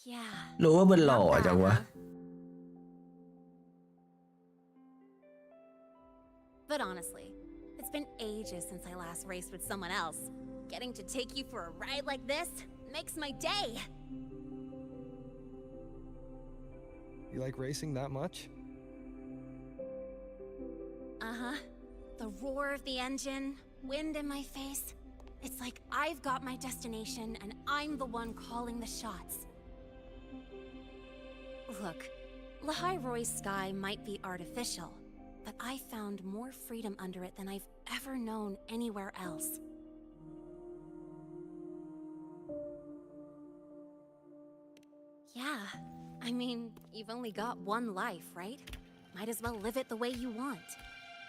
F: Yeah.
A: รู้ว่ามันหล่อ
F: not bad,
A: จังวะ
F: huh? But honestly, it's been ages since I last raced with someone else. Getting to take you for a ride like this makes my day.
C: You like racing that much?
F: Uh-huh. The roar of the engine, wind in my face. It's like I've got my destination and I'm the one calling the shots. Look, Lahai Roi's sky might be artificial, but I found more freedom under it than I've ever known anywhere else. Yeah, I mean, you've only got one life, right? Might as well live it the way you want.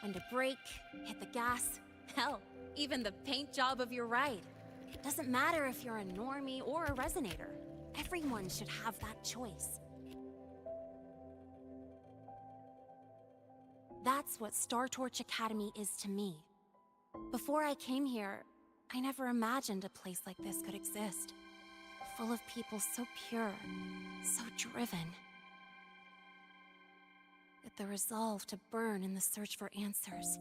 F: When to brake, hit the gas, hell, even the paint job of your ride. It doesn't matter if you're a normie or a resonator. Everyone should have that choice. That's what Star Torch Academy is to me. Before I came here, I never imagined a place like this could exist. Full of people so pure, so driven. With the resolve to burn in the search for answers.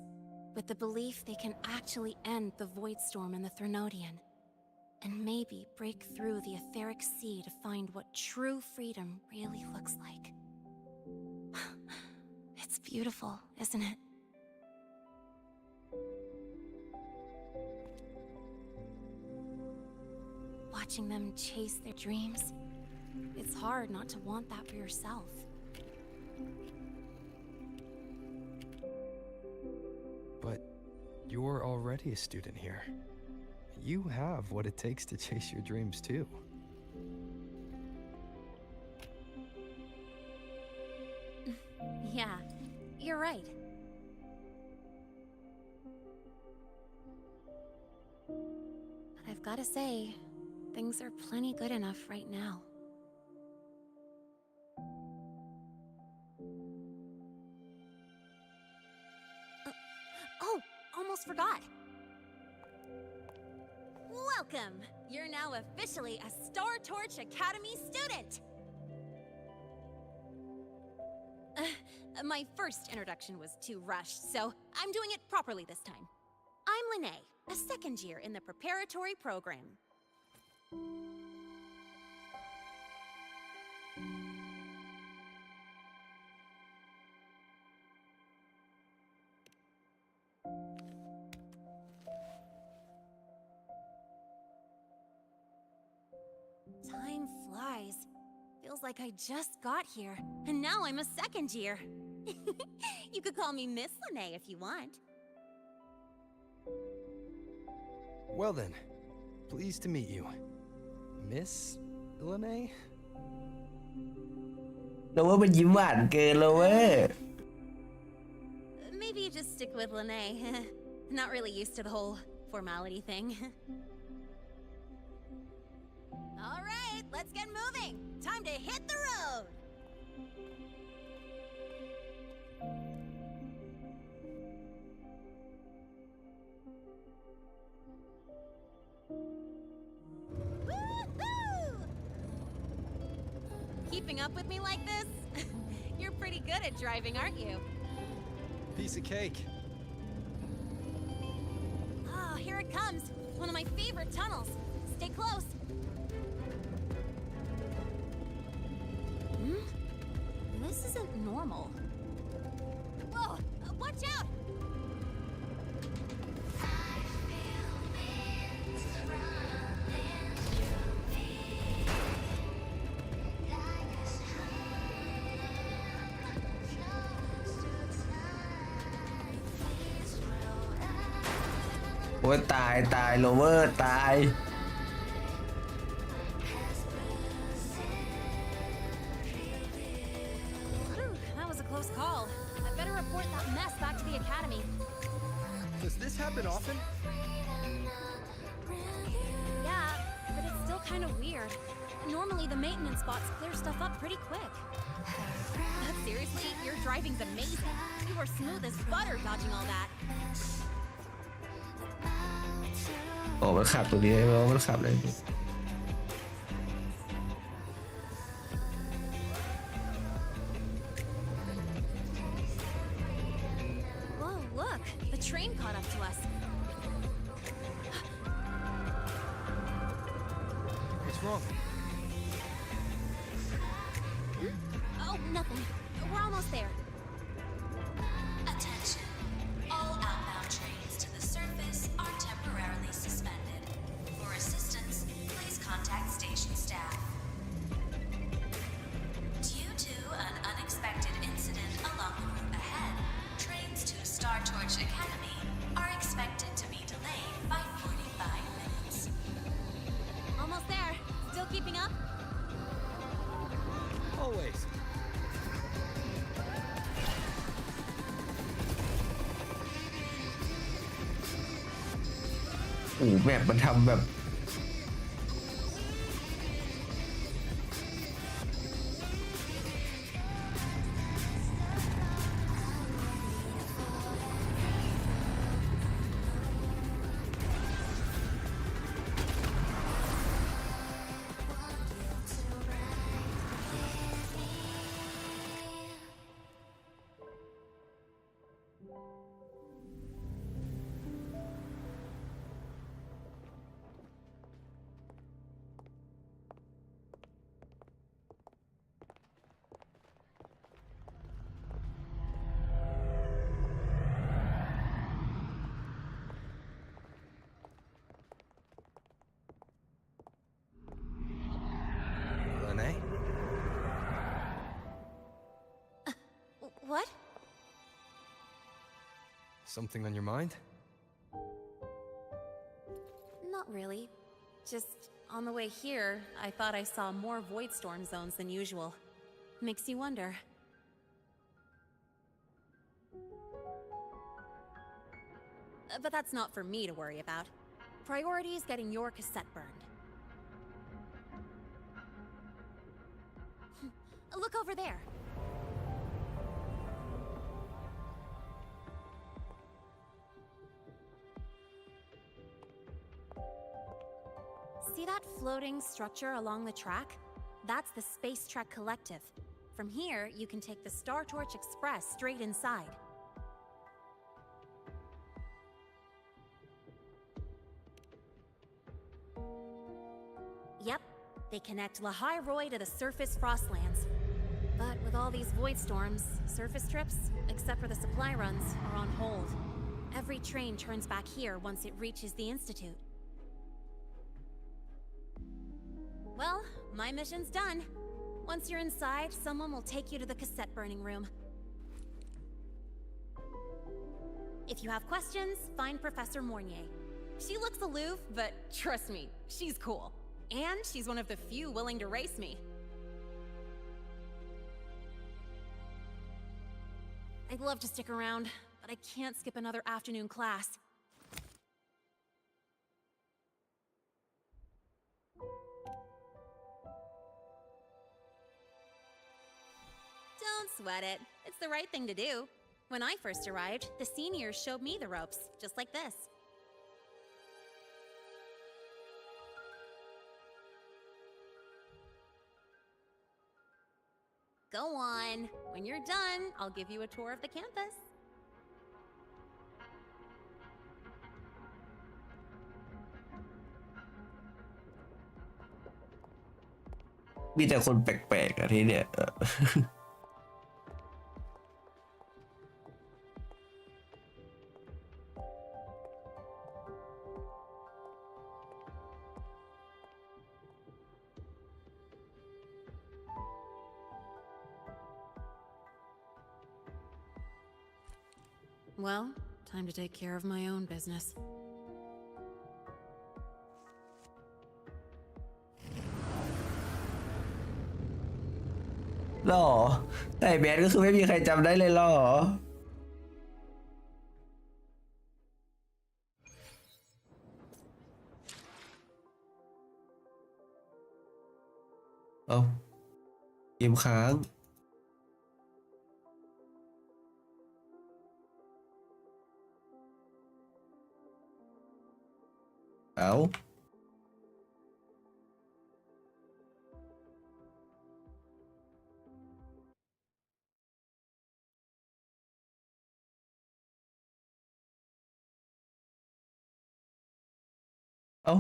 F: With the belief they can actually end the Void Storm and the Threnodian. And maybe break through the etheric sea to find what true freedom really looks like. It's beautiful, isn't it? Watching them chase their dreams, it's hard not to want that for yourself.
C: But you're already a student here. You have what it takes to chase your dreams too.
F: Yeah, you're right. But I've gotta say, things are plenty good enough right now. Oh, almost forgot. Welcome! You're now officially a Star Torch Academy student! My first introduction was too rushed, so I'm doing it properly this time. I'm Lene, a second year in the preparatory program. Time flies. Feels like I just got here, and now I'm a second year. You could call me Miss Lene if you want.
C: Well then, pleased to meet you. Miss Lene?
A: เราว่ามันยิ้มหวานเกินแล้วเว้ย
F: Maybe you just stick with Lene. Not really used to the whole formality thing. All right, let's get moving. Time to hit the road. Woohoo! Keeping up with me like this? You're pretty good at driving, aren't you?
C: Piece of cake.
F: Oh, here it comes. One of my favorite tunnels. Stay close. This isn't normal. Whoa! Watch out!
A: โอ้ยตายโรเวอร์ตาย
F: That was a close call. I better report that mess back to the academy.
C: Does this happen often?
F: Yeah, but it's still kind of weird. Normally the maintenance bots clear stuff up pretty quick. But seriously, your driving's amazing. You were smooth as butter dodging all that.
A: โอ้มันขับตัวนี้ได้ไหมว่ามันขับอะไร
F: Whoa, look! The train caught up to us.
C: What's wrong?
F: Oh, nothing. We're almost there.
O: Attention. All outbound trains to the surface are temporarily suspended. For assistance, please contact station staff. Due to an unexpected incident along the route ahead, trains to Star Torch Academy are expected to be delayed by 45 minutes.
F: Almost there. Still keeping up?
C: Always.
A: โอ้แบบมันทำแบบ
C: Lene?
F: What?
C: Something on your mind?
F: Not really. Just on the way here, I thought I saw more void storm zones than usual. Makes you wonder. But that's not for me to worry about. Priority is getting your cassette burned. Look over there. See that floating structure along the track? That's the Space Trek Collective. From here, you can take the Star Torch Express straight inside. Yep, they connect La High Roy to the surface Frostlands. But with all these void storms, surface trips, except for the supply runs, are on hold. Every train turns back here once it reaches the Institute. Well, my mission's done. Once you're inside, someone will take you to the cassette burning room. If you have questions, find Professor Mornier. She looks aloof, but trust me, she's cool. And she's one of the few willing to race me. I'd love to stick around, but I can't skip another afternoon class. Don't sweat it. It's the right thing to do. When I first arrived, the seniors showed me the ropes, just like this. Go on. When you're done, I'll give you a tour of the campus.
A: มีแต่คนแปลกๆอะที่เนี่ย
F: Well, time to take care of my own business.
A: หรอใส่แมสก็คือไม่มีใครจำได้เลยหรอเอาเกมค้างเอาเอา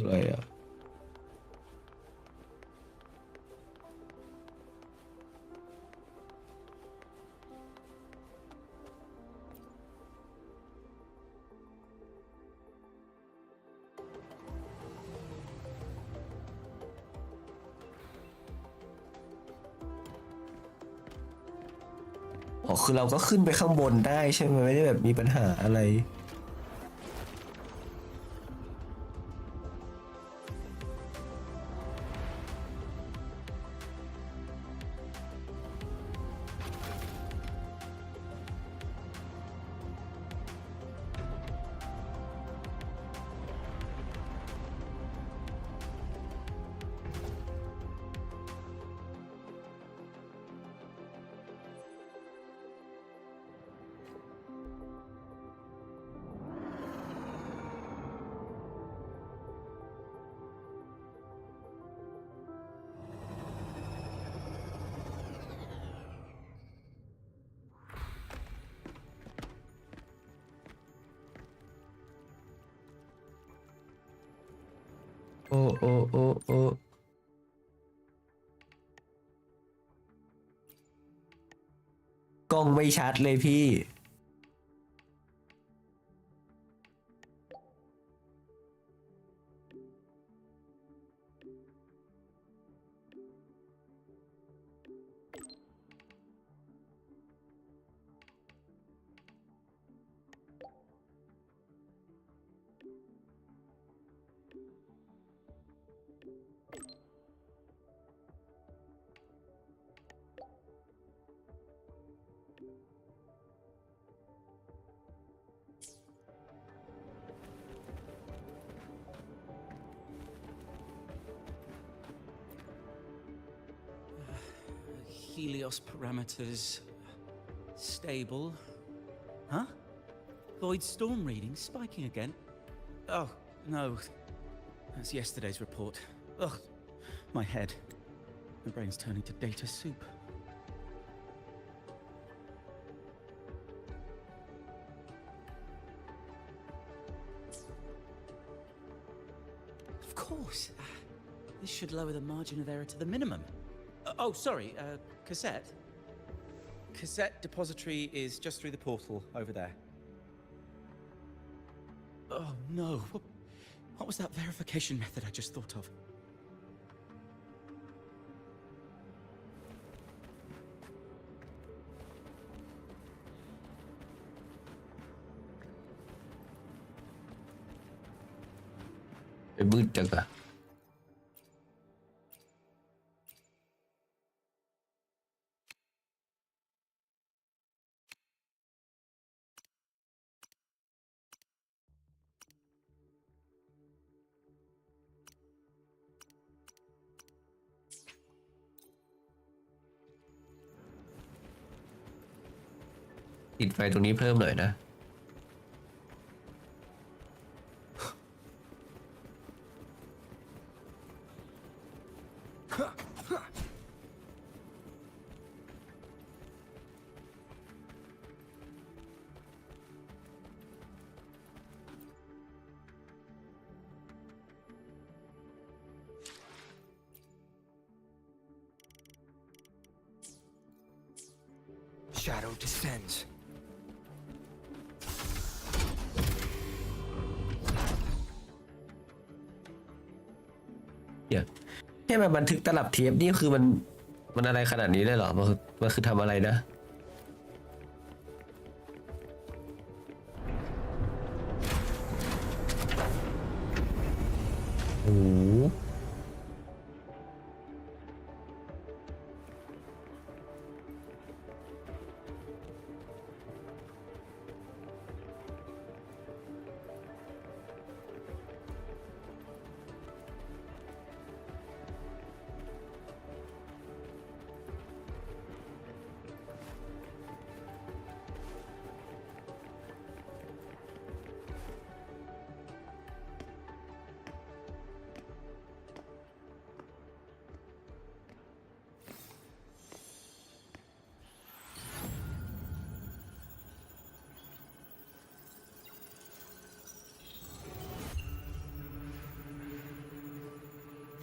A: อะไรอ่ะอ๋อคือเราก็ขึ้นไปข้างบนได้ใช่ไหมไม่ได้แบบมีปัญหาอะไร โอ้โอ้โอ้โอ้กล้องไม่ชัดเลยพี่
P: Helios parameters stable. Huh? Void storm readings spiking again? Oh, no. That's yesterday's report. Ugh, my head. My brain's turning to data soup. Of course. This should lower the margin of error to the minimum. Oh, sorry, cassette. Cassette depository is just through the portal over there. Oh, no. What was that verification method I just thought of?
A: มืดจังอะปิดไฟตรงนี้เพิ่มหน่อยนะ
C: Shadow descends.
A: Yeah. แค่มาบันทึกตลับเทปนี่คือมันอะไรขนาดนี้เลยเหรอมันคือทำอะไรนะโอ้โห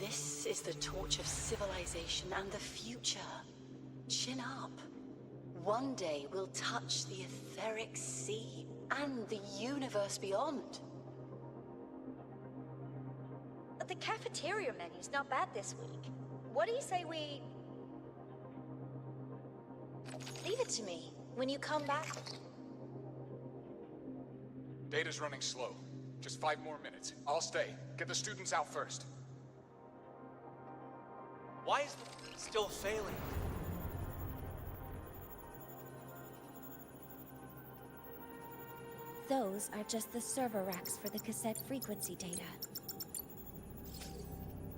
O: This is the torch of civilization and the future. Chin up. One day we'll touch the etheric sea and the universe beyond.
J: The cafeteria menu's not bad this week. What do you say we... Leave it to me. When you come back...
Q: Data's running slow. Just 5 more minutes. I'll stay. Get the students out first.
L: Why is it still failing?
B: Those are just the server racks for the cassette frequency data.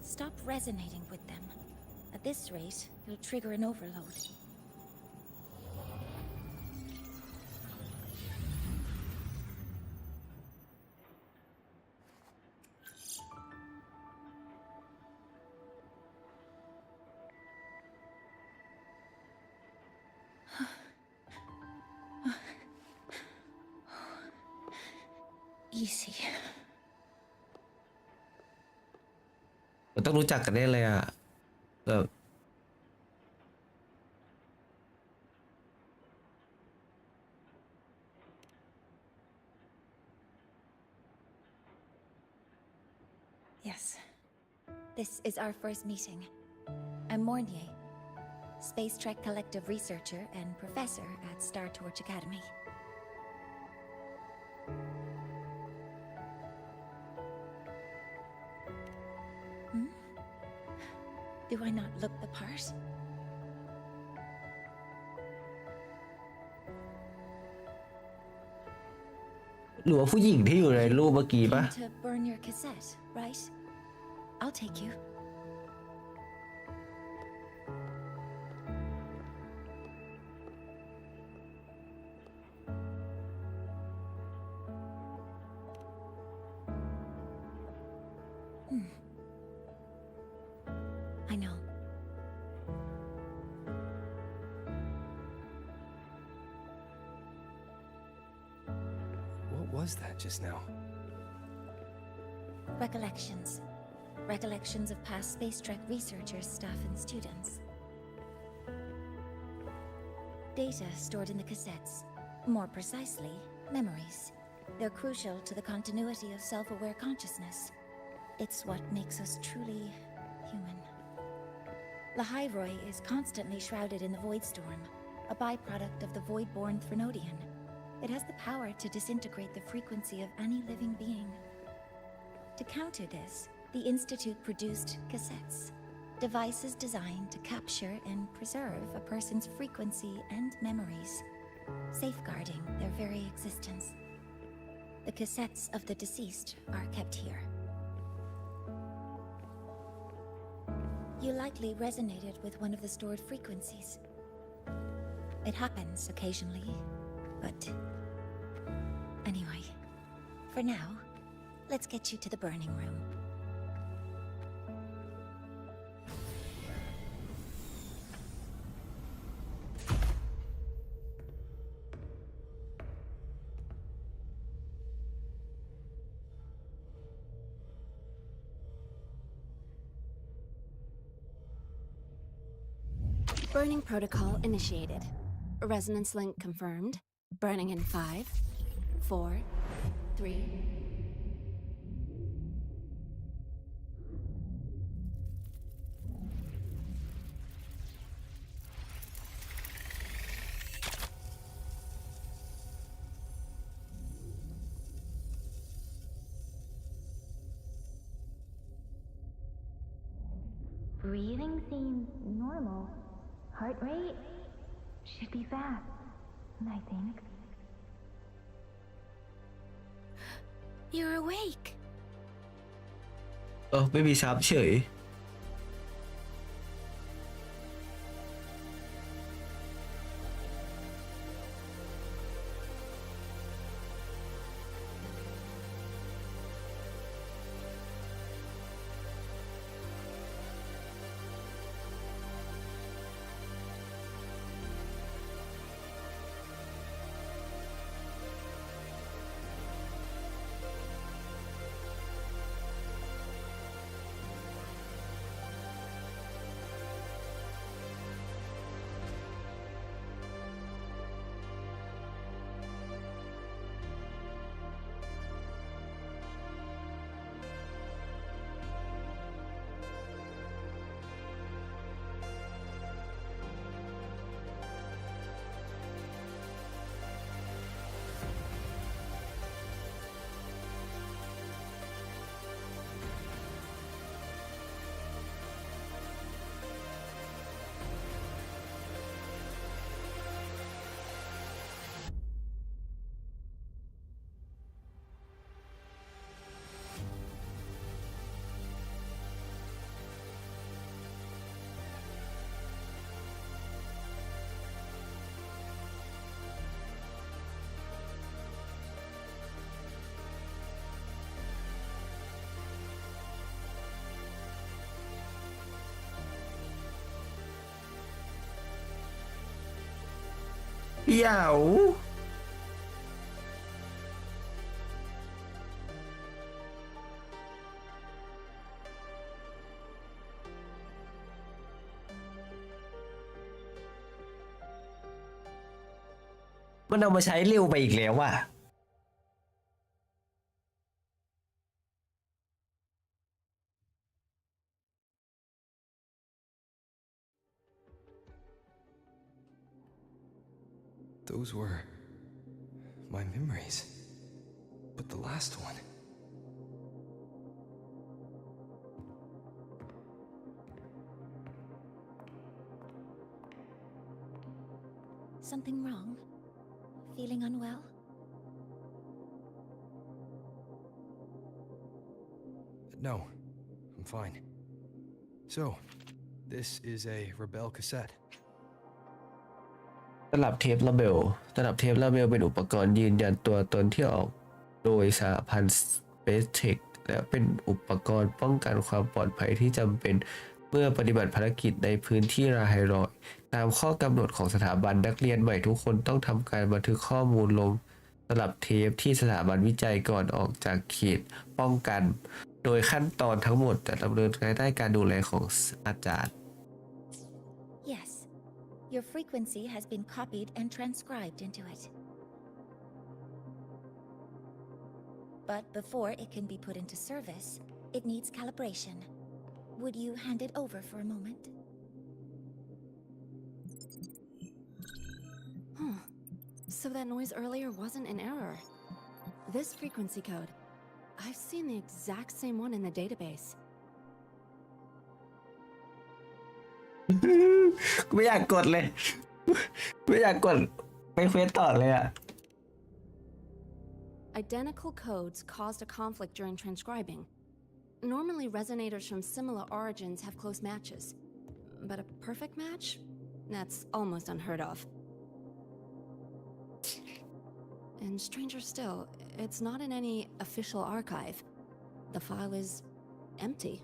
B: Stop resonating with them. At this rate, it'll trigger an overload. Easy.
A: มันต้องรู้จักกันแน่เลยอ่ะแบบ
B: Yes. This is our first meeting. I'm Mornier, Space Trek Collective researcher and professor at Star Torch Academy. Hmm? Do I not look the part?
A: หรือว่าผู้หญิงที่อยู่ในรูปเมื่อกี้ปะ
B: To burn your cassette, right? I'll take you. I know.
C: What was that just now?
B: Recollections. Recollections of past Space Trek researchers, staff, and students. Data stored in the cassettes. More precisely, memories. They're crucial to the continuity of self-aware consciousness. It's what makes us truly human. La Hai Roi is constantly shrouded in the Void Storm, a byproduct of the Void-born Threnodian. It has the power to disintegrate the frequency of any living being. To counter this, the Institute produced cassettes, devices designed to capture and preserve a person's frequency and memories, safeguarding their very existence. The cassettes of the deceased are kept here. You likely resonated with one of the stored frequencies. It happens occasionally, but anyway, for now, let's get you to the burning room.
F: Burning protocol initiated. Resonance link confirmed. Burning in 5, 4, 3.
J: Breathing seems normal. Heart rate should be fast, I think.
B: You're awake.
A: ไม่มีซับเฉย เหยา มันเอามาใช้เร็วไปอีกแล้วว่ะ
C: Those were my memories. But the last one.
J: Something wrong? Feeling unwell?
C: No, I'm fine. So, this is a Rebel cassette.
A: ตลับเทปลาเบลเป็นอุปกรณ์ยืนยันตัวตนที่ออกโดยสหพันธ์ Space Tech และเป็นอุปกรณ์ป้องกันความปลอดภัยที่จำเป็นเมื่อปฏิบัติภารกิจในพื้นที่ลาไฮรอยตามข้อกำหนดของสถาบันนักเรียนใหม่ทุกคนต้องทำการบันทึกข้อมูลลงตลับเทปที่สถาบันวิจัยก่อนออกจากเขตป้องกันโดยขั้นตอนทั้งหมดจะดำเนินภายใต้การดูแลของอาจารย์
J: Yes. Your frequency has been copied and transcribed into it. But before it can be put into service, it needs calibration. Would you hand it over for a moment?
F: Huh. So that noise earlier wasn't an error. This frequency code, I've seen the exact same one in the database.
A: ไม่อยากกดเลย ไม่อยากกดไปเควสต่อเลยอะ
F: Identical codes caused a conflict during transcribing. Normally, resonators from similar origins have close matches. But a perfect match? That's almost unheard of. And stranger still, it's not in any official archive. The file is empty.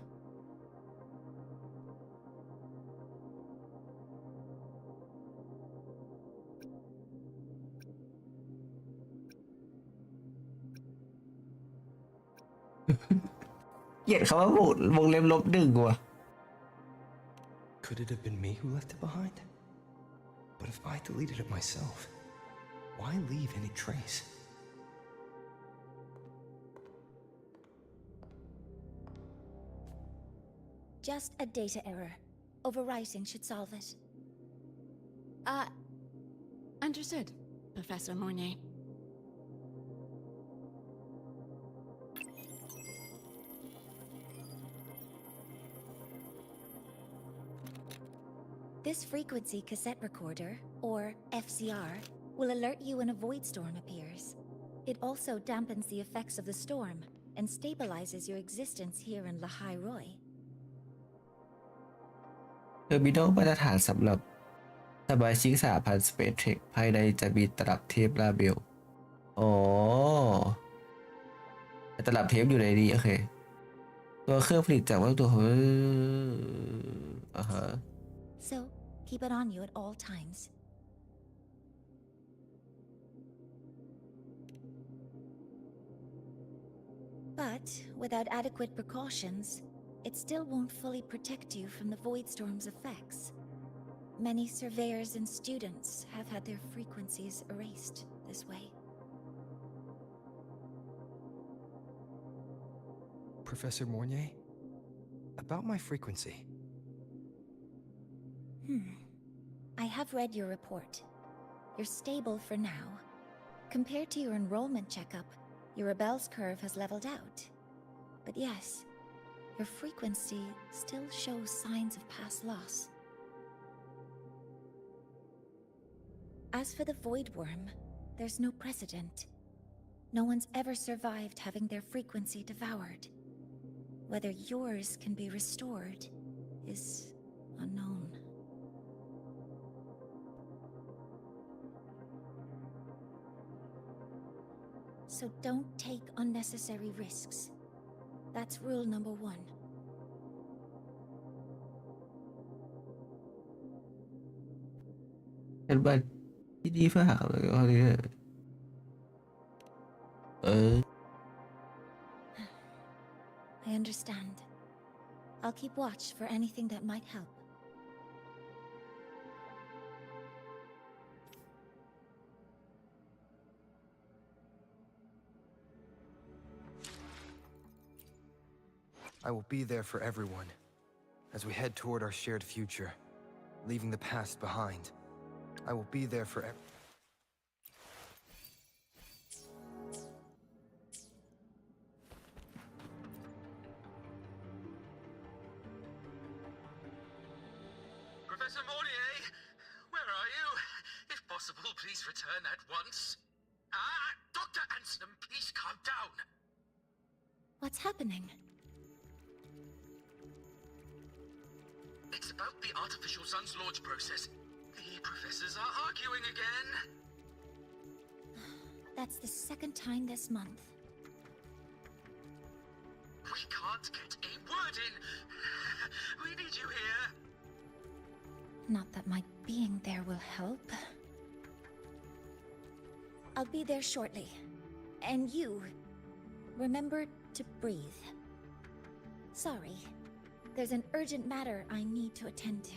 C: Could it have been me who left it behind? But if I deleted it myself, why leave any trace?
J: Just a data error. Overwriting should solve it.
F: Understood, Professor Mornay.
J: This frequency cassette recorder, or FCR, will alert you when a void storm appears. It also dampens the effects of the storm and stabilizes your existence here in Lahai Roy.
A: เทอร์มินอลมาตรฐานสำหรับสมาชิกสหพันธ์ Space Tech ภายในจะมีตลับเทปลาเบลอ๋อตลับเทปอยู่ในนี้โอเคตัวเครื่องผลิตจากวัตถุของ
J: So, keep it on you at all times. But without adequate precautions, it still won't fully protect you from the void storm's effects. Many surveyors and students have had their frequencies erased this way.
C: Professor Mornier, about my frequency.
J: I have read your report. You're stable for now. Compared to your enrollment checkup, your rebel's curve has leveled out. But yes, your frequency still shows signs of past loss. As for the void worm, there's no precedent. No one's ever survived having their frequency devoured. Whether yours can be restored is unknown. So don't take unnecessary risks. That's rule number 1.
A: เป็นบัตรที่ดีเพื่อหาอะไรก็ได้
J: I understand. I'll keep watch for anything that might help.
C: I will be there for everyone as we head toward our shared future, leaving the past behind. I will be there for
R: Professor Mornier, where are you? If possible, please return at once. Dr. Anselm, please calm down.
D: What's happening?
R: It's about the artificial sun's launch process. The professors are arguing again.
D: That's the second time this month.
R: We can't get a word in. We need you here.
D: Not that my being there will help. I'll be there shortly. And you, remember to breathe. Sorry. There's an urgent matter I need to attend to.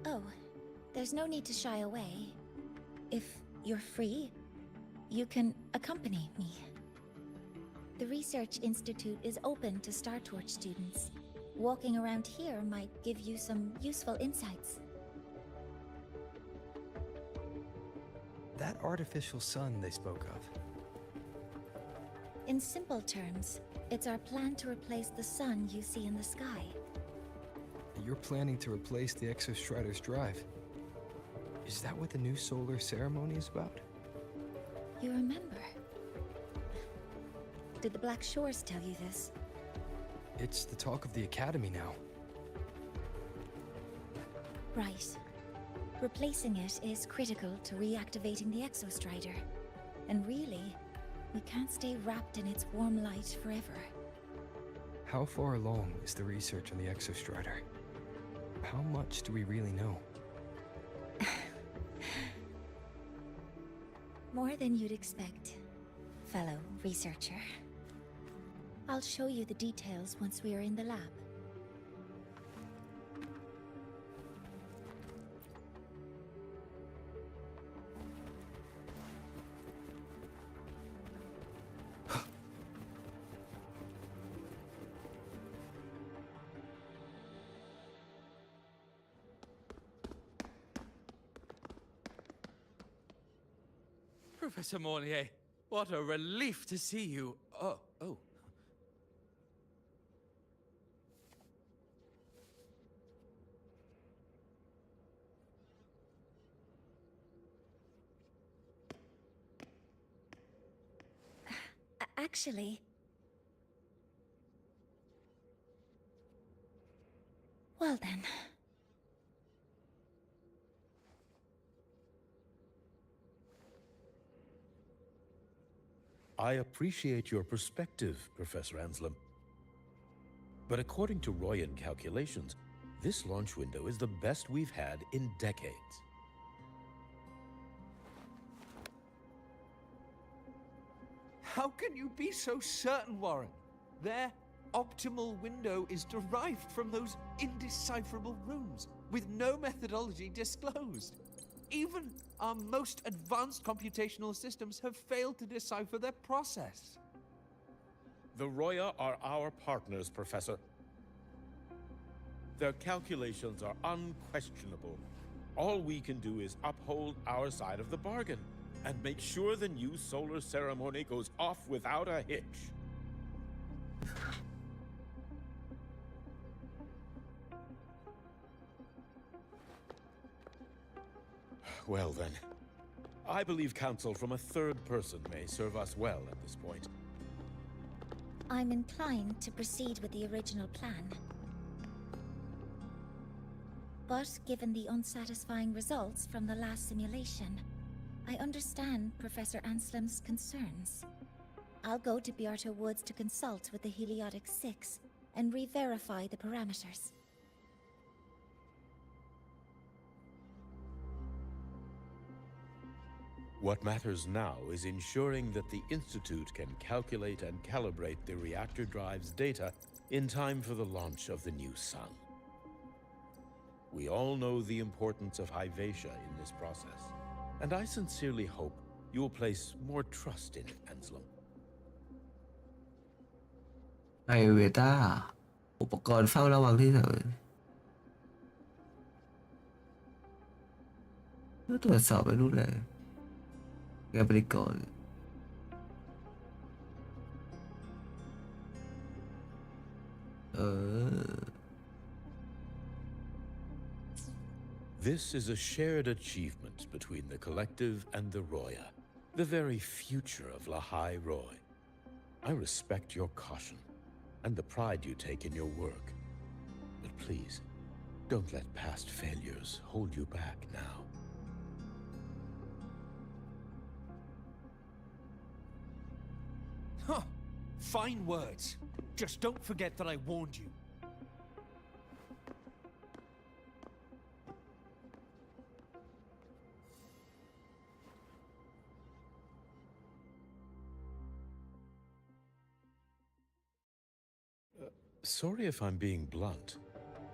D: Oh, there's no need to shy away. If you're free, you can accompany me. The Research Institute is open to Star Torch students. Walking around here might give you some useful insights.
C: that artificial sun they spoke of.
D: In simple terms, it's our plan to replace the sun you see in the sky.
C: You're planning to replace the Exostrider's drive. Is that what the new solar ceremony is about?
D: You remember? Did the Black Shores tell you this?
C: It's the talk of the Academy now.
D: Right. Replacing it is critical to reactivating the Exostrider. And really, we can't stay wrapped in its warm light forever.
C: How far along is the research on the Exostrider? How much do we really know?
D: More than you'd expect, fellow researcher. I'll show you the details once we are in the lab.
S: Professor Mornier, what a relief to see you. Oh.
D: Actually... Well then...
M: I appreciate your perspective, Professor Anselm. But according to Royan calculations, this launch window is the best we've had in decades.
T: How can you be so certain, Warren? Their optimal window is derived from those indecipherable runes, with no methodology disclosed. Even our most advanced computational systems have failed to decipher their process.
M: The Roya are our partners, Professor. Their calculations are unquestionable. All we can do is uphold our side of the bargain and make sure the new solar ceremony goes off without a hitch. Well then, I believe counsel from a third person may serve us well at this point.
D: I'm inclined to proceed with the original plan. But given the unsatisfying results from the last simulation, I understand Professor Anselm's concerns. I'll go to Beata Woods to consult with the Heliotic Six and re-verify the parameters.
M: What matters now is ensuring that the Institute can calculate and calibrate the reactor drive's data in time for the launch of the new sun. We all know the importance of Hyvatia in this process, and I sincerely hope you will place more trust in it, Anselm.
A: ไอเวต้าอุปกรณ์เฝ้าระวังที่สำคัญเพื่อตรวจสอบไปนู่นเลยงานบริกร
M: This is a shared achievement between the Collective and the Roya, the very future of La Hai Roy. I respect your caution and the pride you take in your work. But please, don't let past failures hold you back now.
T: Huh. Fine words. Just don't forget that I warned you.
M: Sorry if I'm being blunt.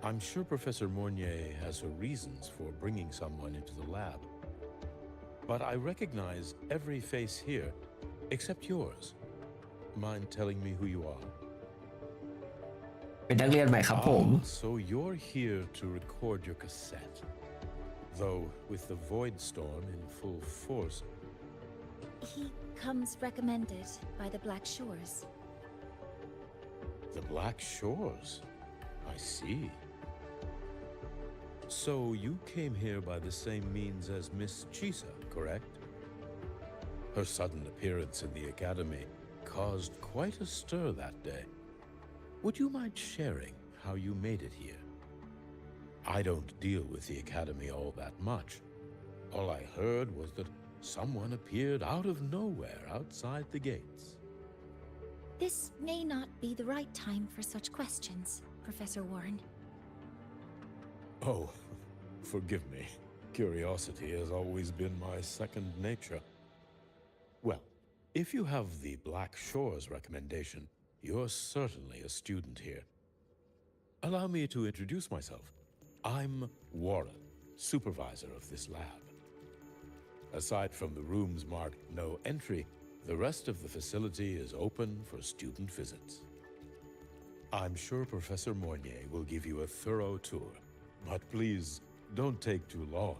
M: I'm sure Professor Mornier has her reasons for bringing someone into the lab. But I recognize every face here, except yours. Mind telling me who you are?
A: เป็นนักเรียนใหม่ครับผม
M: So you're here to record your cassette. Though with the void storm in full force.
D: He comes recommended by the Black Shores.
M: The Black Shores? I see. So you came here by the same means as Miss Chisa, correct? Her sudden appearance in the academy caused quite a stir that day. Would you mind sharing how you made it here? I don't deal with the academy all that much. All I heard was that someone appeared out of nowhere outside the gates.
D: This may not be the right time for such questions, Professor Warren.
M: Oh, forgive me. Curiosity has always been my second nature. Well, if you have the Black Shores recommendation, you're certainly a student here. Allow me to introduce myself. I'm Warren, supervisor of this lab. Aside from the rooms marked no entry, the rest of the facility is open for student visits. I'm sure Professor Mornier will give you a thorough tour, but please don't take too long.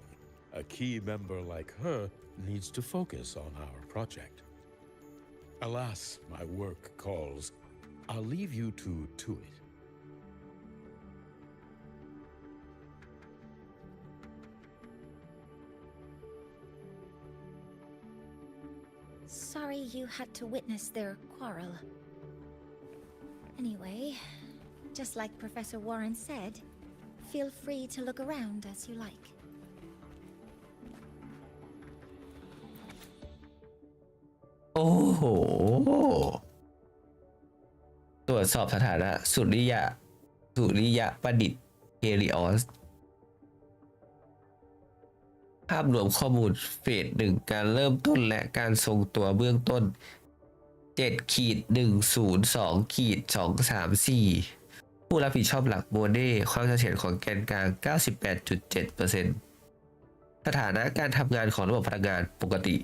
M: A key member like her needs to focus on our project. Alas, my work calls. I'll leave you to it.
D: Sorry you had to witness their quarrel. Anyway, just like Professor Warren said, feel free to look around as you like.
A: โอ้โหตรวจสอบสถานะสุริยะประดิษฐ์เฮลิออสภาพรวมข้อมูลเฟส1การเริ่มต้นและการทรงตัวเบื้องต้น 7-102-234 ผู้รับผิดชอบหลักโมเน่ความเสถียรของแกนกลาง 98.7% สถานะการทำงานของระบบพลังงานปกติ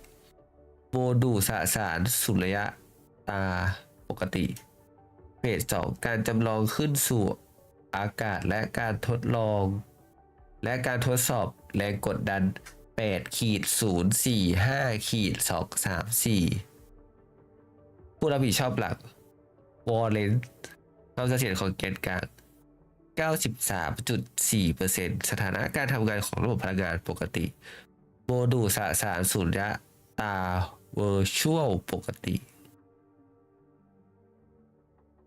A: โมดูลสสารสุริยะตาปกติเฟส2การจำลองขึ้นสู่อากาศและการทดลองและการทดสอบแรงกดดัน 8-045-234 ผู้รับผิดชอบหลักวอลเลนส์ความเสถียรของแกนกลาง 93.4% สถานะการทำงานของระบบพลังงานปกติโมดูลสสารสุริยะตาเวอร์ชวลปกติ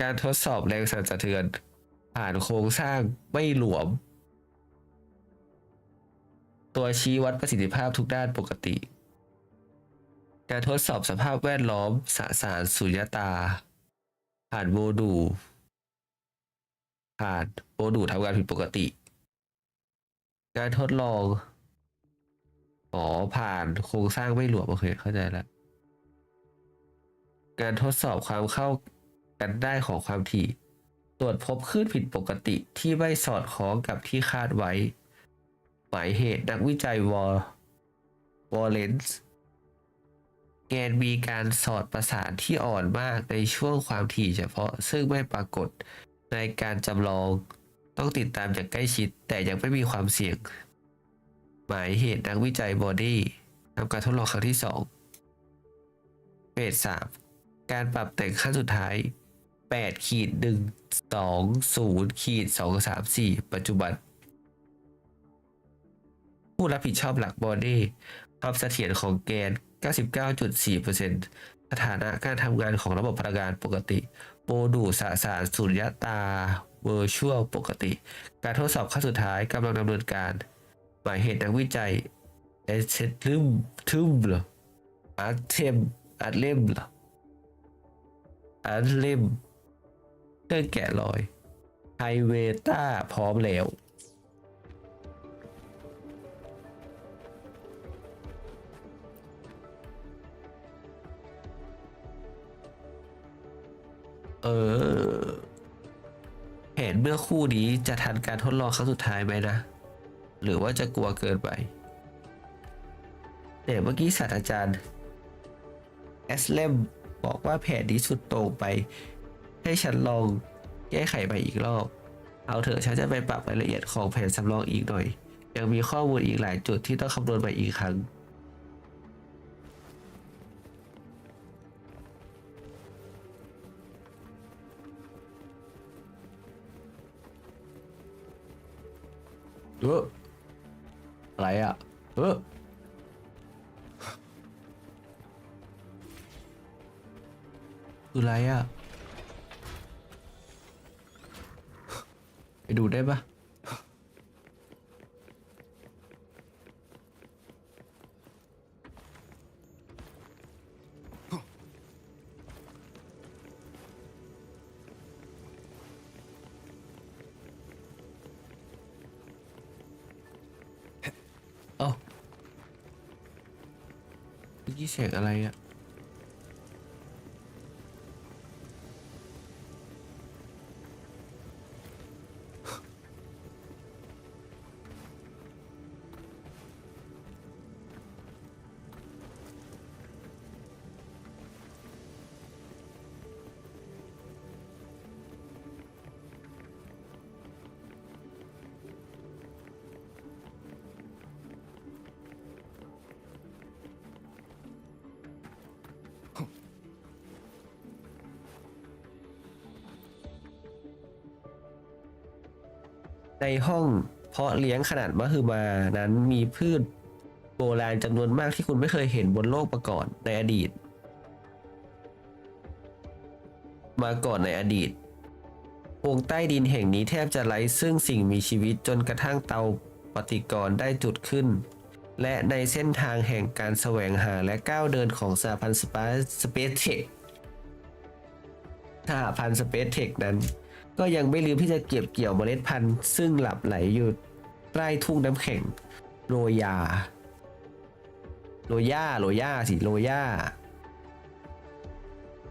A: การทดสอบแรงสั่นสะเทือนผ่านโครงสร้างไม่หลวมตัวชี้วัดประสิทธิภาพทุกด้านปกติการทดสอบสภาพแวดล้อมสสารสุริยะตาผ่านโมดูลทำงานผิดปกติการทดลองผ่านโครงสร้างไม่หลวมโอเคเข้าใจแล้วการทดสอบความเข้ากันได้ของความถี่ตรวจพบคลื่นผิดปกติที่ไม่สอดคล้องกับที่คาดไว้หมายเหตุนักวิจัยวอลเลนส์ แกนมีการสอดประสานที่อ่อนมากในช่วงความถี่เฉพาะซึ่งไม่ปรากฏในการจำลองต้องติดตามอย่างใกล้ชิดแต่ยังไม่มีความเสี่ยงหมายเหตุนักวิจัยบอดี้ทำการทดลองครั้งที่2เฟส3การปรับแต่งขั้นสุดท้าย8-120-234ปัจจุบันผู้รับผิดชอบหลักบอดี้ความเสถียรของแกน 99.4% สถานะการทำงานของระบบพลังงานปกติโมดูลสสารสุญญตาเวอร์ชวลปกติการทดสอบขั้นสุดท้ายกำลังดำเนินการหมายเหตุนักวิจัยเอเซทึมเหรออาร์เทมอาร์เลมเหรออาร์เลมเครื่องแกะรอยไฮเวต้าพร้อมแล้วเห็นเมื่อคู่นี้จะทันการทดลองครั้งสุดท้ายไหมนะหรือว่าจะกลัวเกินไปแต่เมื่อกี้ศาสตราจารย์แอสเลมบอกว่าแผนนี้สุดโต่งไปให้ฉันลองแก้ไขไปอีกรอบเอาเถอะฉันจะไปปรับรายละเอียดของแผนสำรองอีกหน่อยยังมีข้อมูลอีกหลายจุดที่ต้องคำนวณใหม่อีกครั้งอะไรอ่ะคืออะไรอ่ะไปดูได้ปะเอ้าเมื่อกี้เสียงอะไรอ่ะในห้องเพาะเลี้ยงขนาดมหึมานั้นมีพืชโบราณจำนวนมากที่คุณไม่เคยเห็นบนโลกมาก่อนในอดีตโพรงใต้ดินแห่งนี้แทบจะไร้ซึ่งสิ่งมีชีวิตจนกระทั่งเตาปฏิกรณ์ได้จุดขึ้นและในเส้นทางแห่งการแสวงหาและก้าวเดินของสหพันธ์สเปซเทคนั้นก็ยังไม่ลืมที่จะเก็บเกี่ยวเมล็ดพันธุ์ซึ่งหลับไหลอยู่ใต้ทุ่งน้ำแข็งโรยา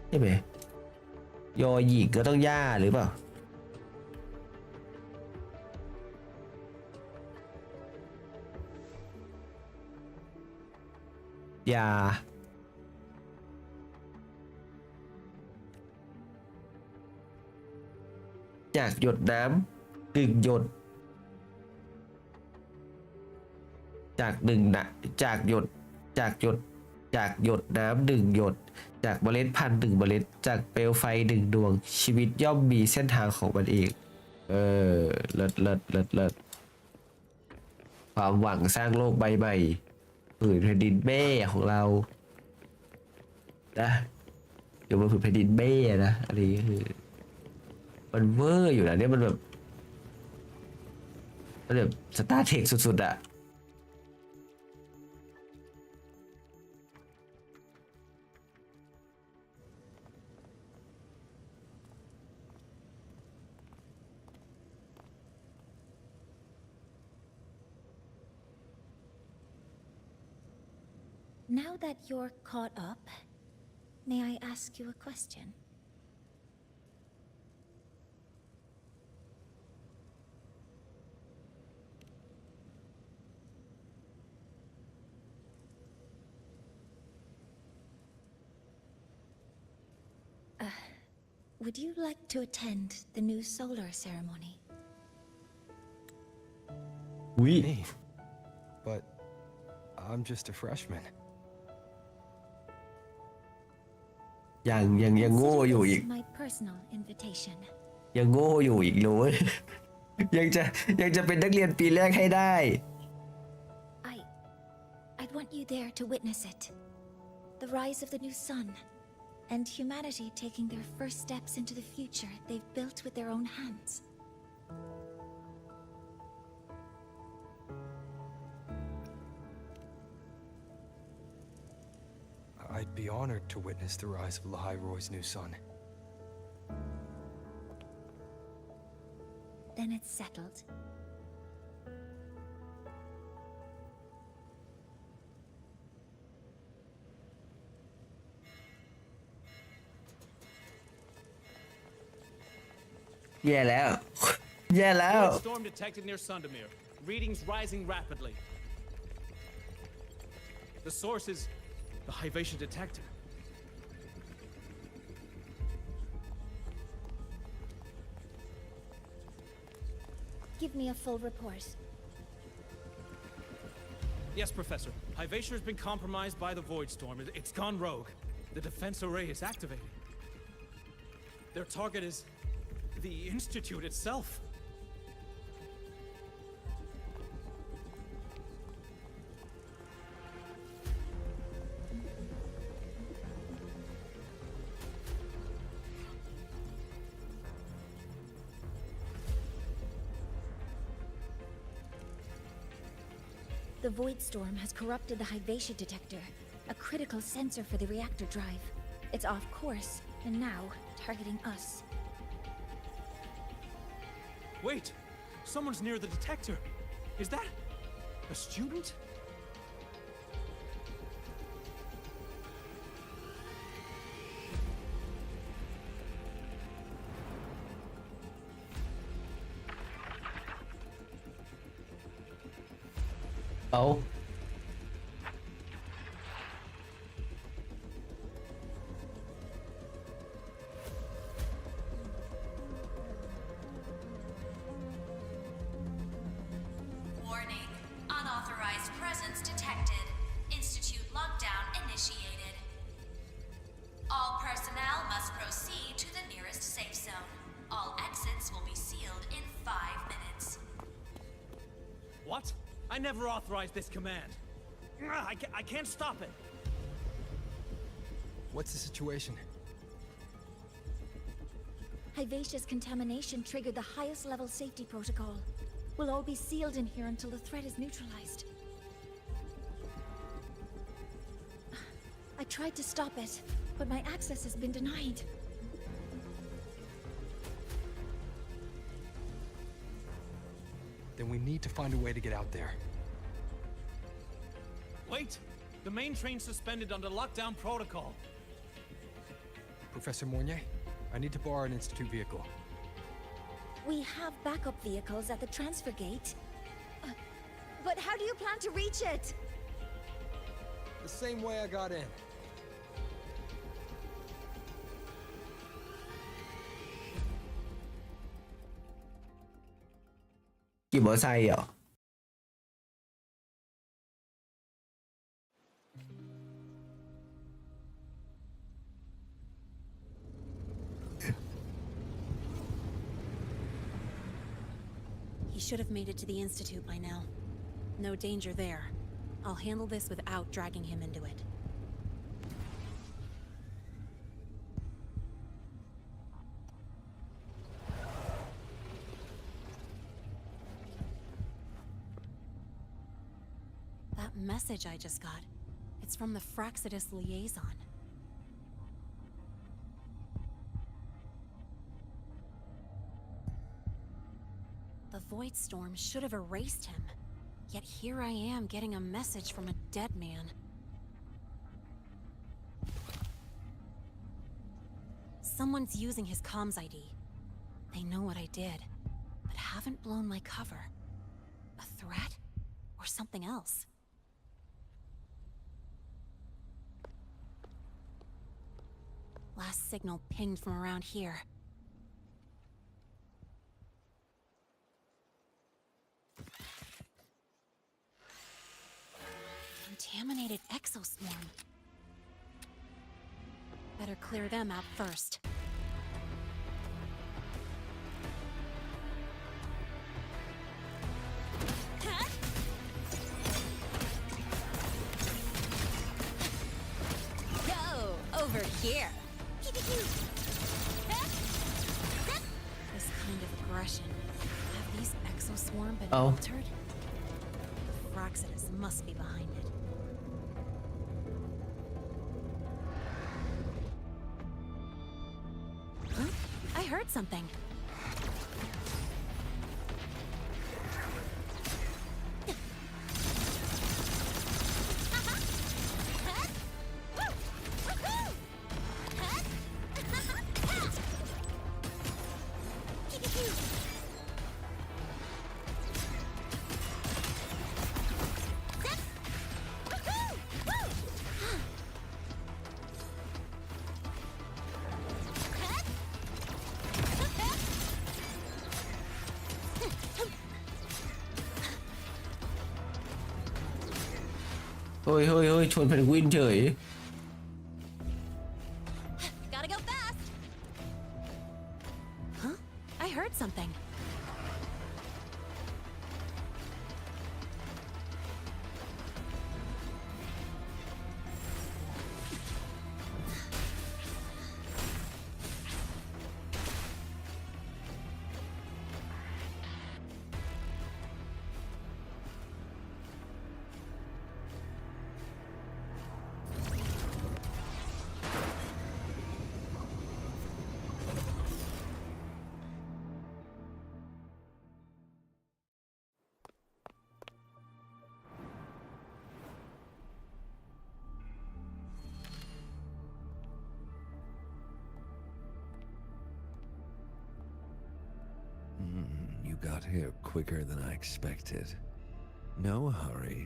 A: ใช่ไหมยอหญิงก็ต้องย่าหรือเปล่ายาจากหยดน้ำ1 หยดจากหยดน้ำ1 หยดจากเมล็ดพันธุ์1 เมล็ดจากเปลวไฟ1 ดวงชีวิตย่อมมีเส้นทางของมันเองเลิศความหวังสร้างโลกใบใหม่ผืนแผ่นดินแม่ของเรานะอยู่บนผืนแผ่นดินแม่นะอันนี้คือมันเวอร์อยู่นะเนี่ยมันแบบสตาร์เทคสุดๆอะ
J: Now that you're caught up, may I ask you a question? would you like to attend the new solar ceremony?
A: วิ
C: Me? But I'm just a freshman.
A: ยังโง่อยู่อีก
J: My personal invitation.
A: ยังโง่อยู่อีกรู้ ยังจะเป็นนักเรียนปีแรกให้ได้
J: I'd want you there to witness it. The rise of the new sun, and humanity taking their first steps into the future they've built with their own hands.
C: I'd be honored to witness the rise of La Roy's new sun.
J: Then it's settled.
A: Yeah, แล้ว
S: Storm detected near Sundermere. Readings rising rapidly. The source is the Hivation detector.
J: Give me a full report.
S: Yes, Professor. Hivation has been compromised by the Void Storm. It's gone rogue. The defense array is activated. Their target is the Institute itself.
J: The Void Storm has corrupted the Hivation detector, a critical sensor for the reactor drive. It's off course, and now targeting us.
S: Wait! Someone's near the detector. Is that a student?
A: Oh.
O: Warning. Unauthorized presence detected. Institute lockdown initiated. All personnel must proceed to the nearest safe zone. All exits will be sealed in 5 minutes.
S: What? I never authorized this command. I can't stop it.
C: What's the situation?
J: Hivation's contamination triggered the highest level safety protocol. We'll all be sealed in here until the threat is neutralized. I tried to stop it, but my access has been denied.
C: Then we need to find a way to get out there.
S: Wait! The main train's suspended under lockdown protocol.
C: Professor Mornier, I need to borrow an Institute vehicle.
J: We have backup vehicles at the transfer gate. But how do you plan to reach it?
C: The same way I got in.
A: ขี่มอไซค์เหรอ
F: He should have made it to the Institute by now. No danger there. I'll handle this without dragging him into it. That message I just got, it's from the Fraxidus liaison. The Void Storm should have erased him. Yet here I am getting a message from a dead man. Someone's using his comms ID. They know what I did, but haven't blown my cover. A threat? Or something else? Last signal pinged from around here. Contaminated exoswarm. Better clear them out first. Go over here. This kind of aggression. Have these exoswarm been altered? Fraxidus must be behind it. Huh? I heard something.
A: Ôi ôi ôi, ชวนเพนกวินเฉย
F: Gotta go fast. Huh? I heard something.
U: You got here quicker than I expected. No hurry.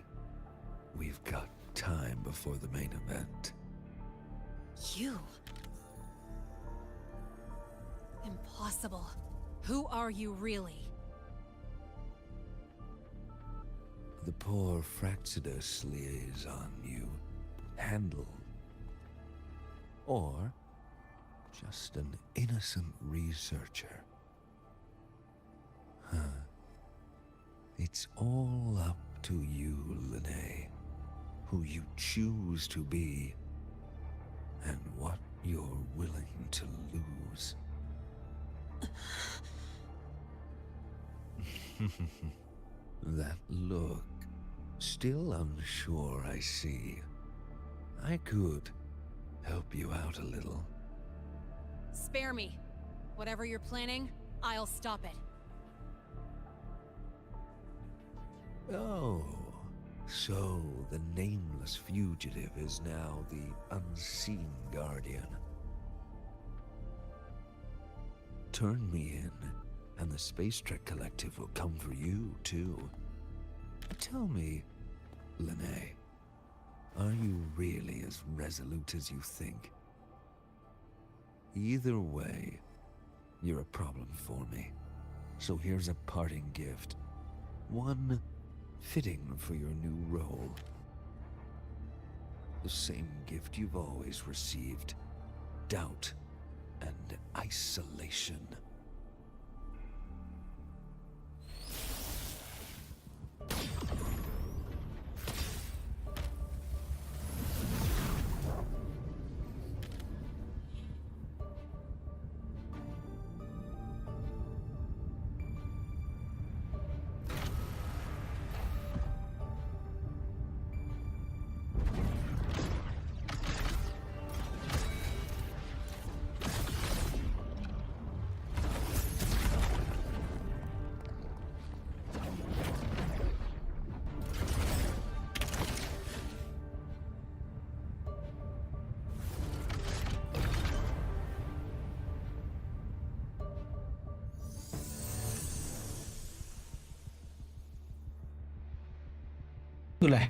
U: We've got time before the main event.
F: You? Impossible. Who are you really?
U: The poor Fraxidus liaison you handle. Or just an innocent researcher. Huh. It's all up to you, Lene, who you choose to be, and what you're willing to lose. That look, still unsure, I see. I could help you out a little.
F: Spare me. Whatever you're planning, I'll stop it.
U: Oh, so the nameless fugitive is now the unseen guardian. Turn me in, and the Space Trek Collective will come for you, too. Tell me, Lene, are you really as resolute as you think? Either way, you're a problem for me. So here's a parting gift. One fitting for your new role. The same gift you've always received. Doubt and isolation.
A: คืออะไร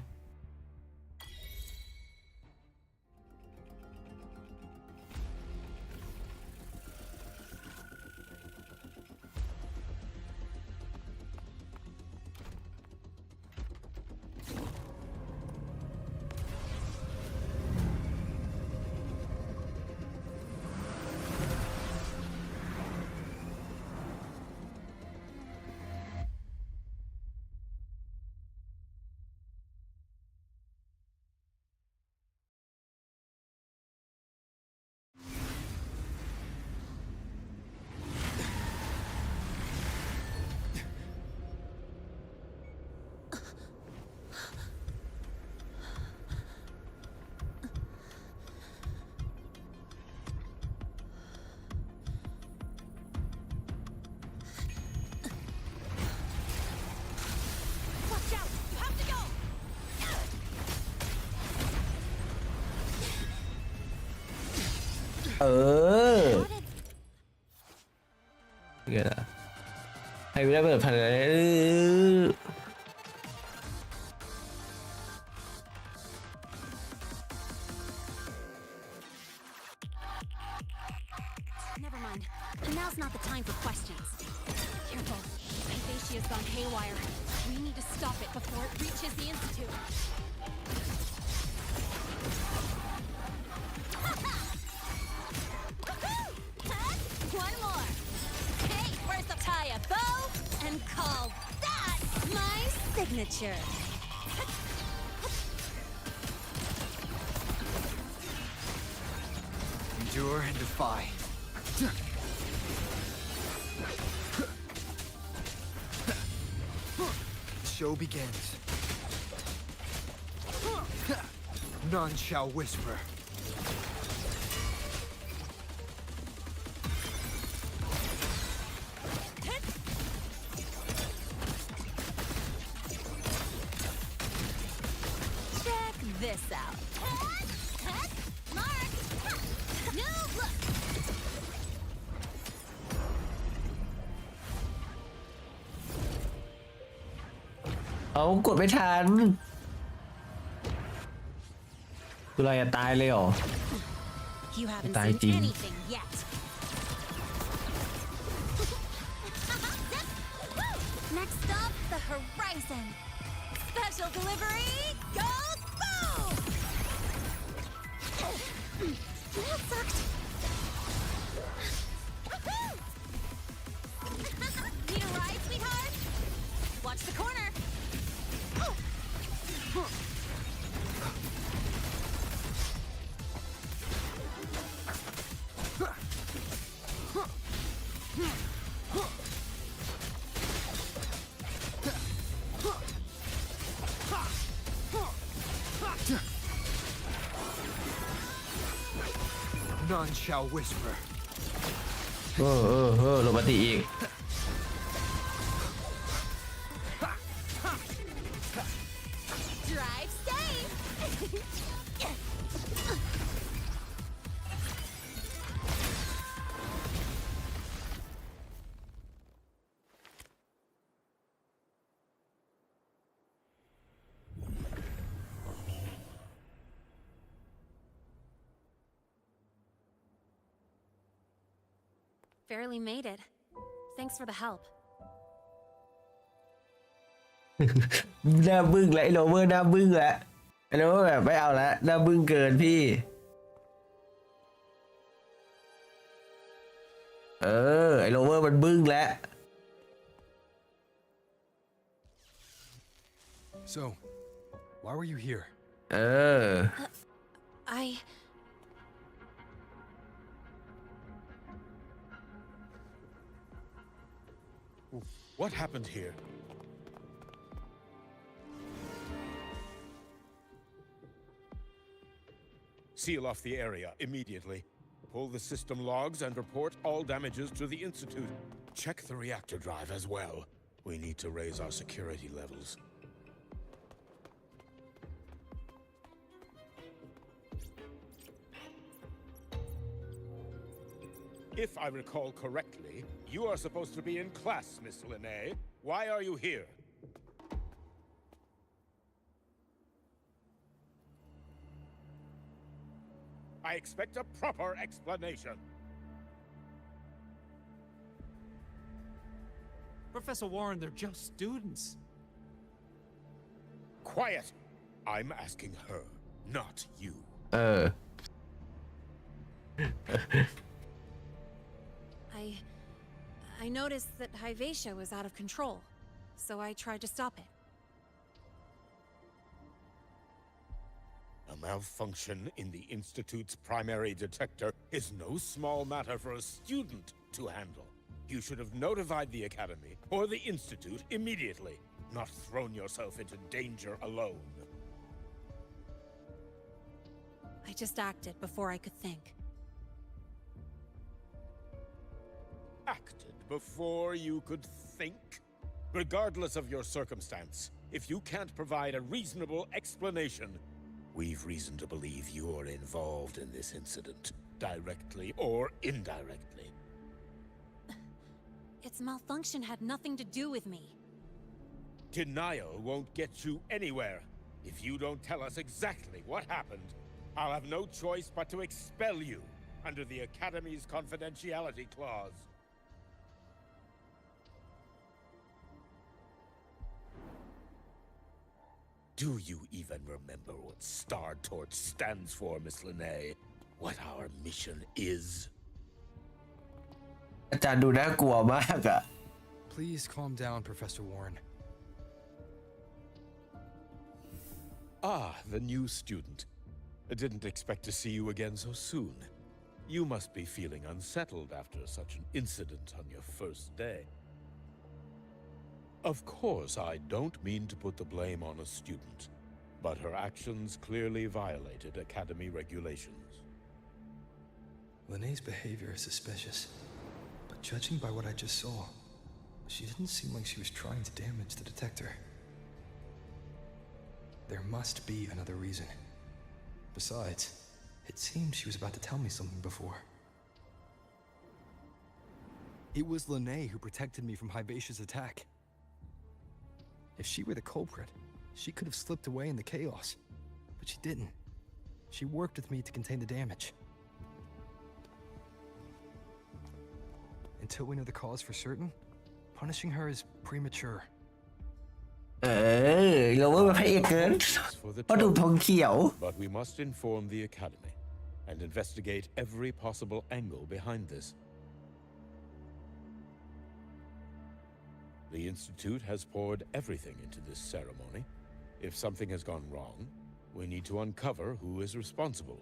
A: เออเงี้ยนะให้ไม่ได้เปิดพันเลย
F: Never mind. Now's not the time for questions. Careful. Hypatia's gone haywire. We need to stop it before it reaches the Institute. One more. Hey, where's the tie a bow and call that my signature?
T: Endure and defy. The show begins. None shall whisper.
F: Check this out. Mark! New look!
A: เอากดไม่ทันคืออะไรอะตายเลยเหรอ
F: You haven't
A: Die
F: seen
A: team.
F: anything yet. Next up, the horizon. Special delivery, go boom! That sucked. Need a ride, sweetheart? Watch the corner.
T: None shall whisper.
A: ลงมาตีอีก
F: Drive safe. Barely made it. Thanks for the help.
A: หน้าบึ้งแล้วไอ้โรเวอร์หน้าบึ้งแล้วไอ้โรเวอร์แบบไม่เอาแล้วหน้าบึ้งเกินพี่ไอ้โรเวอร์มันบึ้งแล้ว
C: So, why were you here?
F: I...
M: What happened here? Seal off the area immediately. Pull the system logs and report all damages to the Institute. Check the reactor drive as well. We need to raise our security levels. If I recall correctly, you are supposed to be in class, Miss Linnae. Why are you here? I expect a proper explanation.
S: Professor Warren, they're just students.
M: Quiet! I'm asking her, not you.
F: I noticed that Hyvatia was out of control, so I tried to stop it.
M: A malfunction in the Institute's primary detector is no small matter for a student to handle. You should have notified the Academy or the Institute immediately, not thrown yourself into danger alone.
F: I just acted before I could think.
M: Acted before you could think? Regardless of your circumstance, if you can't provide a reasonable explanation, we've reason to believe you're involved in this incident. directly or indirectly.
F: Its malfunction had nothing to do with me.
M: Denial won't get you anywhere. If you don't tell us exactly what happened, I'll have no choice but to expel you under the Academy's confidentiality clause. Do you even remember what Star Torch stands for, Miss Linnae? What our mission is?
A: อาจารย์ดูน่ากลัวมากอะ
C: Please calm down, Professor Warren.
M: Ah, the new student. I didn't expect to see you again so soon. You must be feeling unsettled after such an incident on your first day. Of course, I don't mean to put the blame on a student, but her actions clearly violated Academy regulations.
C: Linnae's behavior is suspicious, but judging by what I just saw, she didn't seem like she was trying to damage the detector. There must be another reason. Besides, it seemed she was about to tell me something before. It was Linnae who protected me from Hivatia's attack. If she were the culprit, she could have slipped away in the chaos. But she didn't. She worked with me to contain the damage. Until we know the cause for certain, punishing her is premature.
A: เราว่ามันพระเอกเกินเพราะดูธงเขียว
M: But we must inform the Academy and investigate every possible angle behind this. The Institute has poured everything into this ceremony. If something has gone wrong, we need to uncover who is responsible.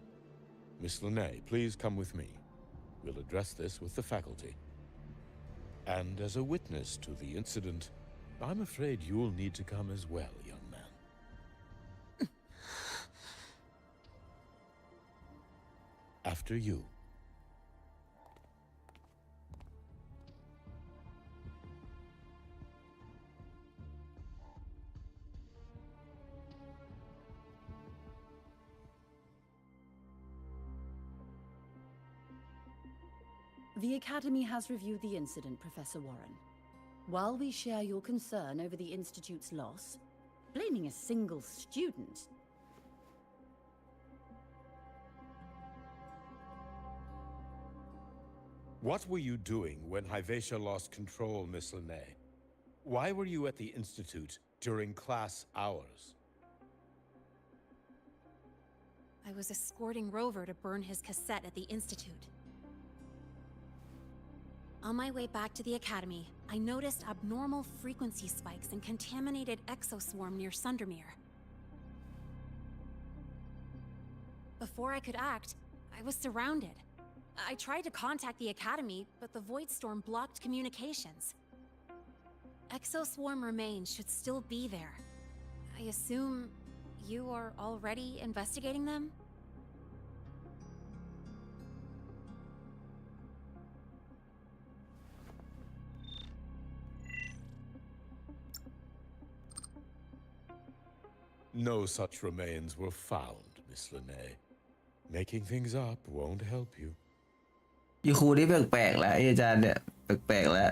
M: Miss Linnae, please come with me. We'll address this with the faculty. And as a witness to the incident, I'm afraid you'll need to come as well, young man. After you.
E: The Academy has reviewed the incident, Professor Warren. While we share your concern over the Institute's loss, blaming a single student...
M: What were you doing when Hivatia lost control, Miss Linnae? Why were you at the Institute during class hours?
F: I was escorting Rover to burn his cassette at the Institute. On my way back to the Academy, I noticed abnormal frequency spikes and contaminated exoswarm near Sundermere. Before I could act, I was surrounded. I tried to contact the Academy, but the Void Storm blocked communications. Exoswarm remains should still be there. I assume you are already investigating them?
M: No such remains were found, Miss Linnae. Making things up won't help you.
A: อีครูนี่แปลกๆแล้วอาจารย์เนี่ยแปลกๆแล้ว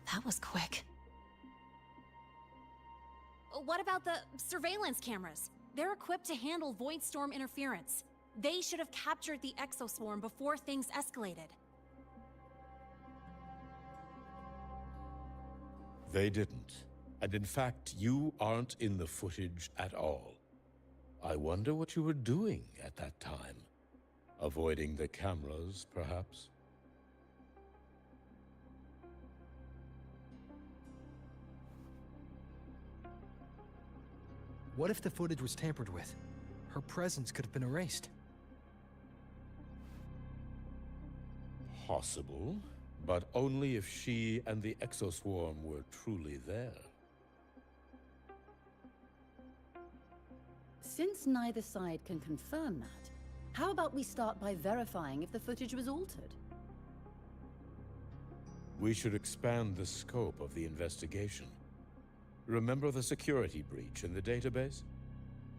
F: That was quick. What about the surveillance cameras? They're equipped to handle Void Storm interference. They should have captured the exoswarm before things escalated.
M: They didn't. And in fact, you aren't in the footage at all. I wonder what you were doing at that time. Avoiding the cameras, perhaps?
C: What if the footage was tampered with? Her presence could have been erased.
M: Possible, but only if she and the exoswarm were truly there.
E: Since neither side can confirm that, how about we start by verifying if the footage was altered?
M: We should expand the scope of the investigation. Remember the security breach in the database?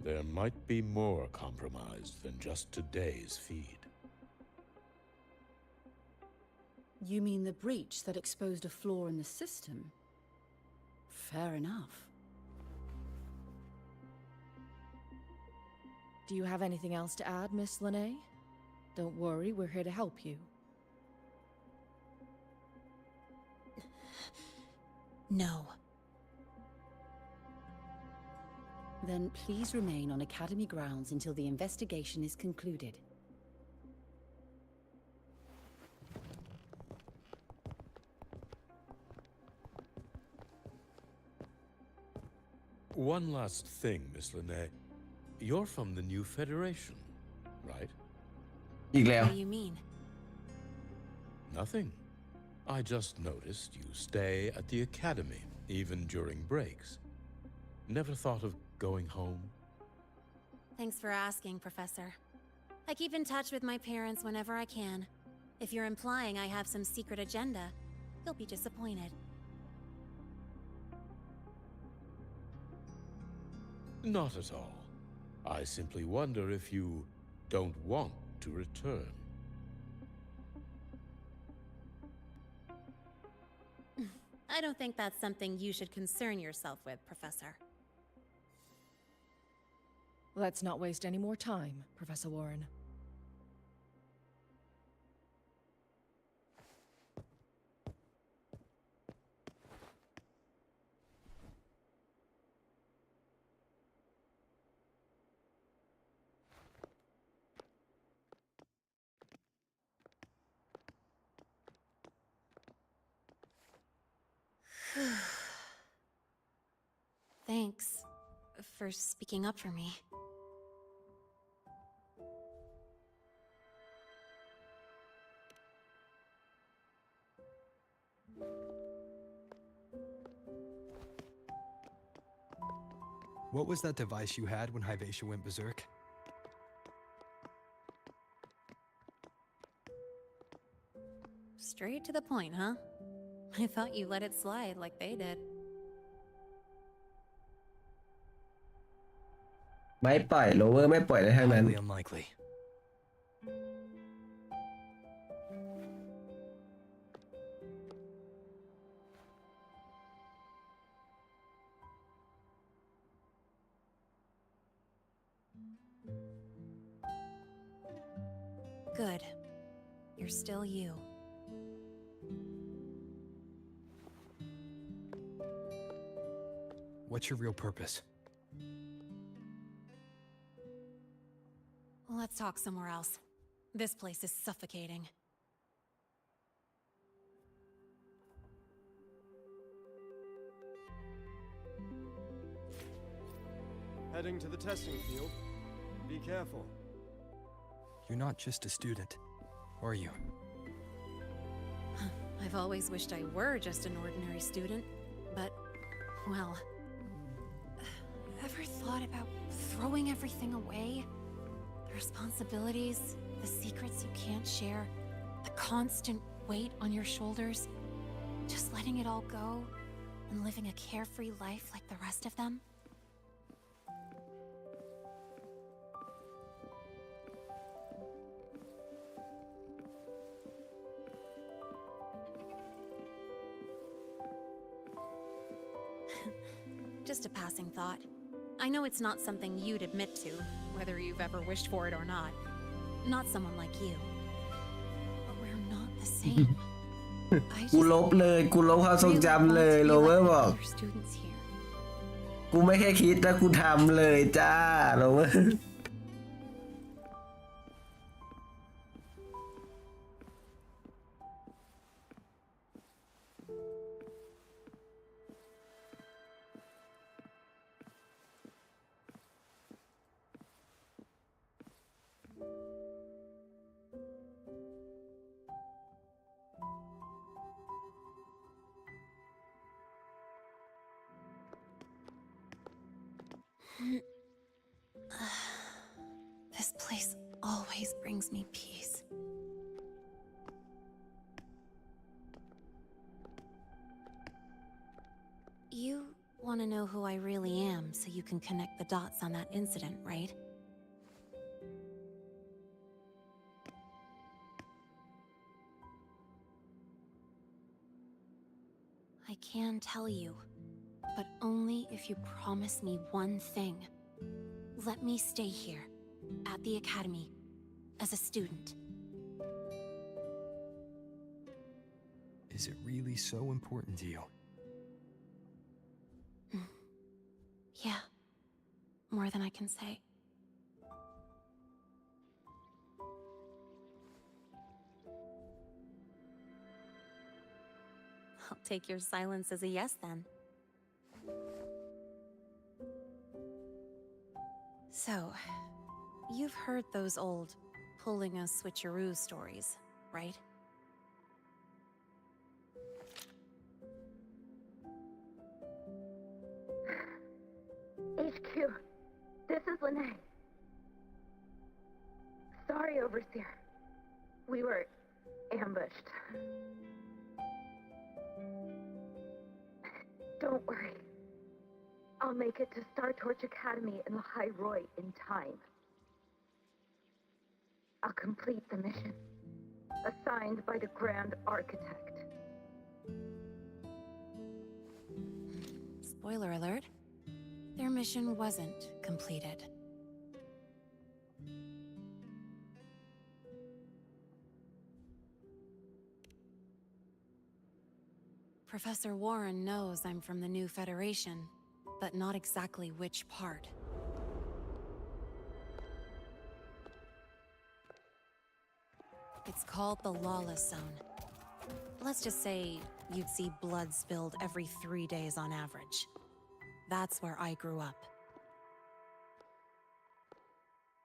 M: There might be more compromised than just today's feed.
E: You mean the breach that exposed a flaw in the system? Fair enough.
H: Do you have anything else to add, Miss Lene? Don't worry, we're here to help you.
F: No.
E: Then please remain on Academy grounds until the investigation is concluded.
U: One last thing, Miss Lene. You're from the new Federation, right?
A: อีกแล้ว
F: What do you mean?
U: Nothing. I just noticed you stay at the Academy, even during breaks. Never thought of going home?
F: Thanks for asking, Professor. I keep in touch with my parents whenever I can. If you're implying I have some secret agenda, you'll be disappointed.
U: Not at all. I simply wonder if you don't want to return.
F: I don't think that's something you should concern yourself with, Professor.
H: Let's not waste any more time, Professor Warren.
F: Thanks for speaking up for me.
C: What was that device you had when Hyvatia went berserk?
F: Straight to the point, huh? I thought you let it slide like they did.
A: ไม่ปล่อยโลเวอร์ไม่ปล่อยเลยทั้งนั้น
C: Highly unlikely.
F: Good. You're still you.
C: What's your real purpose?
F: Let's talk somewhere else. This place is suffocating.
G: Heading to the testing field. Be careful.
C: You're not just a student, are you?
F: I've always wished I were just an ordinary student, but, well... Ever thought about throwing everything away? The responsibilities, the secrets you can't share, the constant weight on your shoulders. Just letting it all go and living a carefree life like the rest of them? Just a passing thought. I know it's not something you'd admit to, whether you've ever wished for it or not. Not someone like you. But we're not the same.
A: กูลบเลยกูลบความทรงจำเลยโลเวอร์บอก
F: Your students here.
A: กูไม่แค่คิดนะกูทำเลยจ้าโลเวอร์
F: This place always brings me peace. You want to know who I really am so you can connect the dots on that incident, right?
B: I can tell you, but only if you promise me one thing. Let me stay here, at the academy, as a student.
C: Is it really so important to you?
B: Yeah, more than I can say.
F: I'll take your silence as a yes then. So, you've heard those old pulling a switcheroo stories, right?
I: HQ, this is Lene. Sorry, Overseer. We were ambushed. Don't worry. I'll make it to Star Torch Academy in Lahai Roi in time. I'll complete the mission, assigned by the Grand Architect.
B: Spoiler alert. Their mission wasn't completed. Professor Warren knows I'm from the new Federation, but not exactly which part. It's called the Lawless Zone. Let's just say you'd see blood spilled every 3 days on average. That's where I grew up.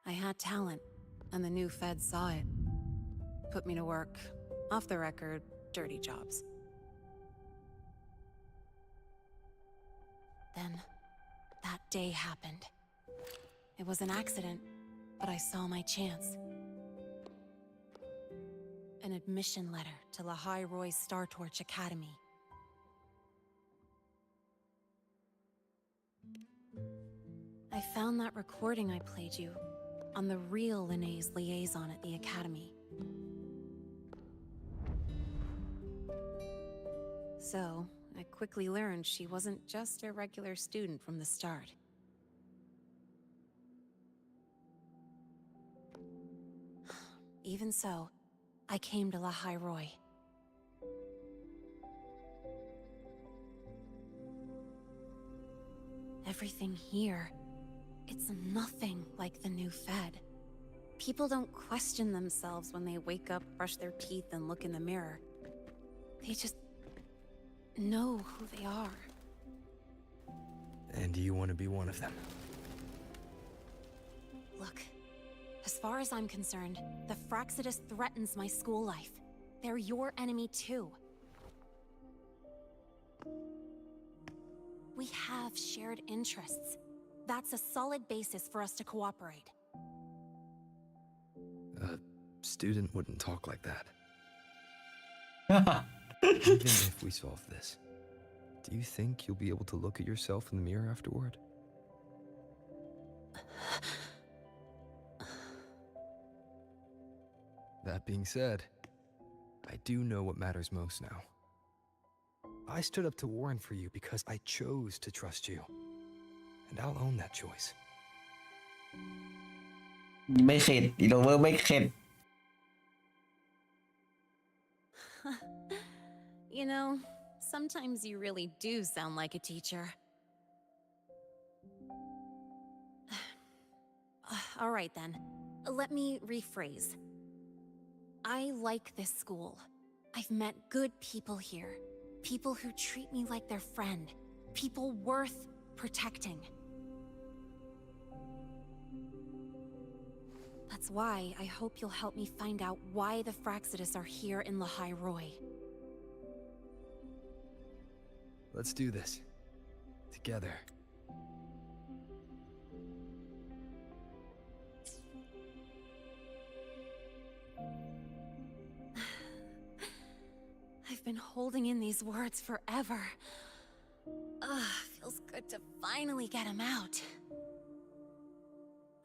B: I had talent, and the new feds saw it. Put me to work, off the record, dirty jobs. Then, that day happened. It was an accident, but I saw my chance. An admission letter to Lahai Roi's Star Torch Academy. I found that recording I played you on the real Lene's liaison at the Academy. So, I quickly learned she wasn't just a regular student from the start. Even so, I came to Lahai Roi. Everything here, it's nothing like the new Fed. People don't question themselves when they wake up, brush their teeth, and look in the mirror. They just know who they are.
C: And do you want to be one of them?
B: Look, as far as I'm concerned, the Fraxidus threatens my school life. They're your enemy too. We have shared interests. That's a solid basis for us to cooperate.
C: A student wouldn't talk like that. Even if we solve this, do you think you'll be able to look at yourself in the mirror afterward? That being said, I do know what matters most now. I stood up to Warren for you because I chose to trust you. And I'll own that choice.
A: ไม่เข็ดอีโรเวอร์ไม่เข็ด
B: You know, sometimes you really do sound like a teacher. All right then, let me rephrase. I like this school. I've met good people here. People who treat me like their friend. People worth protecting. That's why I hope you'll help me find out why the Fraxidus are here in Lahai Roi.
C: Let's do this. Together.
B: I've been holding in these words forever. Feels good to finally get them out.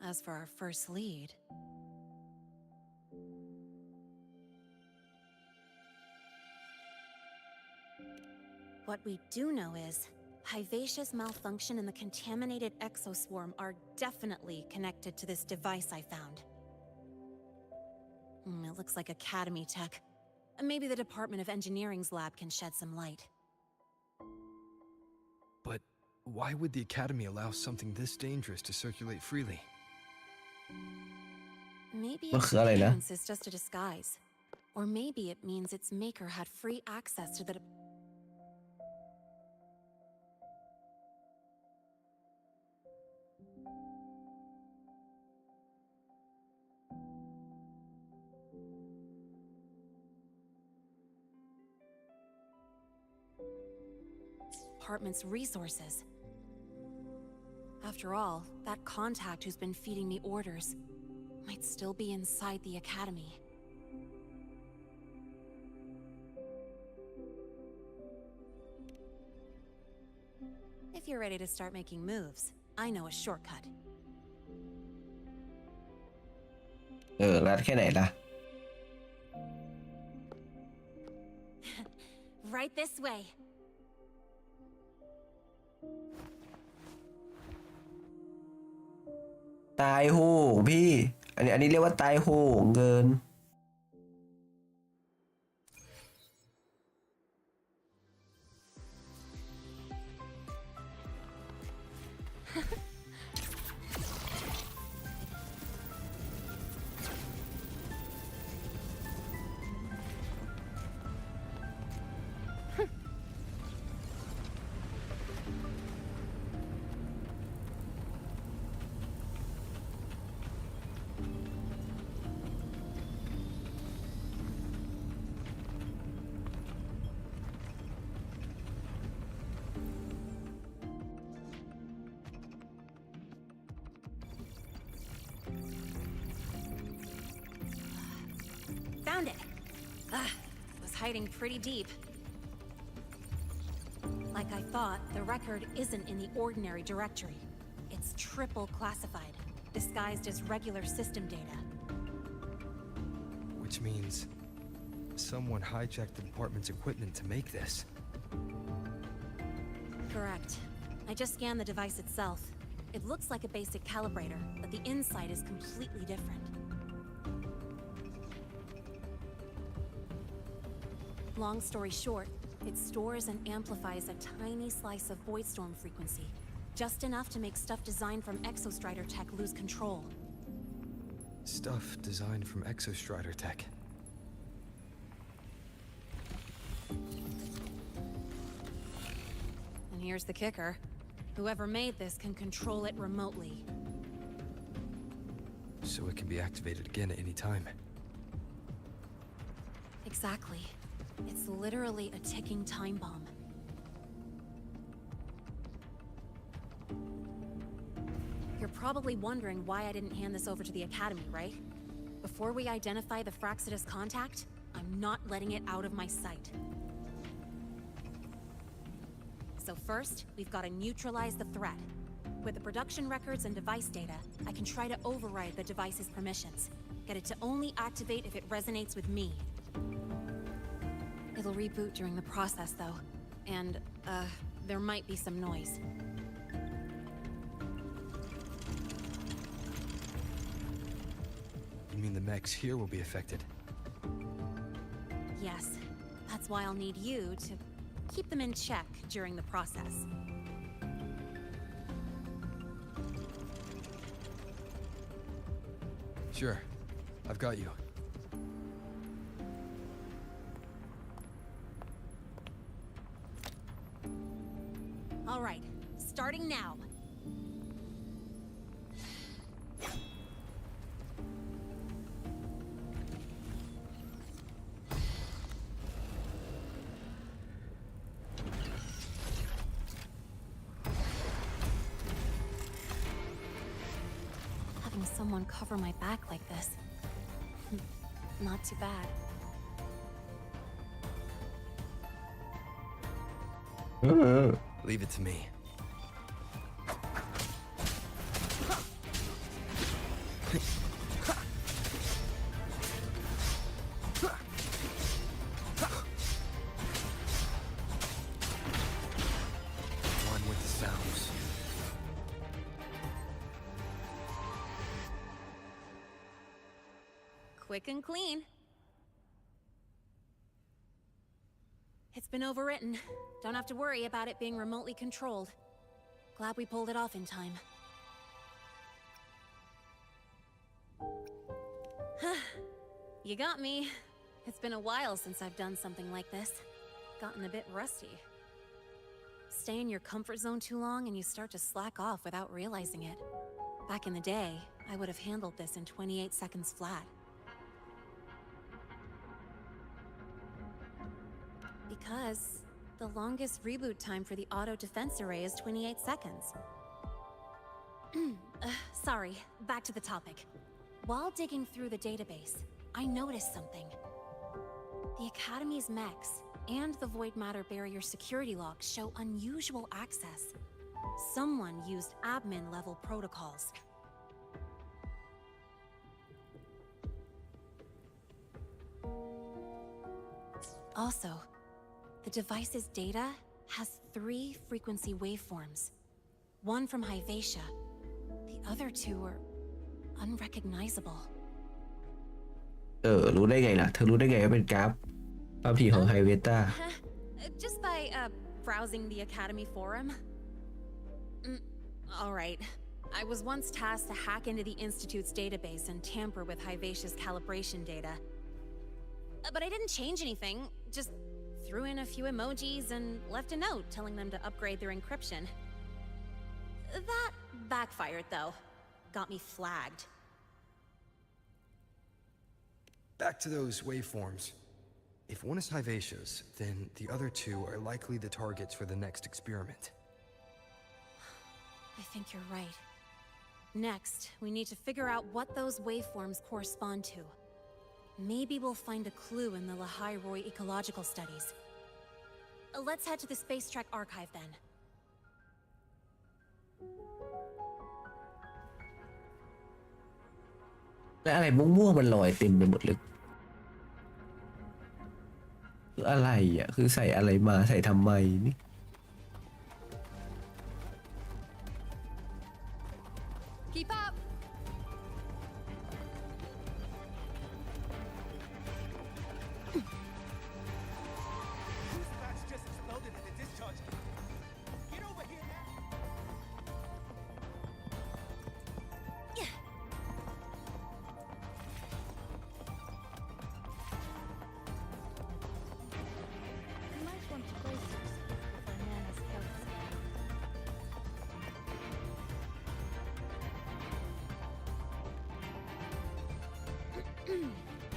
B: As for our first lead...
F: What we do know is, Hyvatia's malfunction and the contaminated exoswarm are definitely connected to this device I found. It looks like Academy tech. Maybe the Department of Engineering's lab can shed some light.
C: But why would the Academy allow something this dangerous to circulate freely?
F: Maybe
A: What
F: its
A: is that, Layla?
F: appearance is just a disguise. Or maybe it means its maker had free access to the department's resources. After all, that contact who's been feeding me orders might still be inside the Academy. If you're ready to start making moves, I know a shortcut.
A: รัดแค่ไหนล่ะ
F: Right this way.
A: ตายโหงพี่ อันนี้เรียกว่าตายโหงเกิน
F: Found it. Was hiding pretty deep. Like I thought, the record isn't in the ordinary directory. It's triple classified, disguised as regular system data.
C: Which means someone hijacked the department's equipment to make this.
F: Correct. I just scanned the device itself. It looks like a basic calibrator, but the inside is completely different. Long story short, it stores and amplifies a tiny slice of Voidstorm frequency, just enough to make stuff designed from Exostrider tech lose control.
C: Stuff designed from Exostrider tech.
F: And here's the kicker. Whoever made this can control it remotely.
C: So it can be activated again at any time.
F: Exactly. It's literally a ticking time bomb. You're probably wondering why I didn't hand this over to the Academy, right? Before we identify the Fraxidus contact, I'm not letting it out of my sight. So first, we've got to neutralize the threat. With the production records and device data, I can try to override the device's permissions. Get it to only activate if it resonates with me. It'll reboot during the process, though. And, there might be some noise.
C: You mean the mechs here will be affected?
F: Yes. That's why I'll need you to keep them in check during the process.
C: Sure. I've got you.
F: All right, starting now. Having someone cover my back like this, not too bad.
C: Leave it to me.
F: Quick and clean. It's been overwritten. Don't have to worry about it being remotely controlled. Glad we pulled it off in time. You got me. It's been a while since I've done something like this. Gotten a bit rusty. Stay in your comfort zone too long and you start to slack off without realizing it. Back in the day, I would have handled this in 28 seconds flat. Because the longest reboot time for the auto defense array is 28 seconds. Sorry, back to the topic. While digging through the database, I noticed something. The Academy's mechs and the Void Matter Barrier security logs show unusual access. Someone used admin-level protocols. Also, the device's data has 3 frequency waveforms. One from Hyvatia. The other 2 are unrecognizable.
A: รู้ได้ไงล่ะ เธอรู้ได้ไงว่าเป็นกราฟความถี่ของไฮเวต้า
F: Just by, browsing the Academy forum. Alright. I was once tasked to hack into the Institute's database and tamper with Hyvatia's calibration data. But I didn't change anything, just threw in a few emojis and left a note telling them to upgrade their encryption. That backfired, though. Got me flagged.
C: Back to those waveforms. If one is Hyvatia's, then the other 2 are likely the targets for the next experiment.
F: I think you're right. Next, we need to figure out what those waveforms correspond to. Maybe we'll find a clue in the La Hai Roi ecological studies. Let's head to the Space Trek archive then.
A: และอะไรม่วงๆมันลอยเต็มไปหมดเลยคืออะไรอ่ะคือใส่อะไรมาใส่ทำไมนี่
F: Keep up!
L: That's just exploded at the discharge. Get over here now.
B: You might want to brace yourself for Nana's health.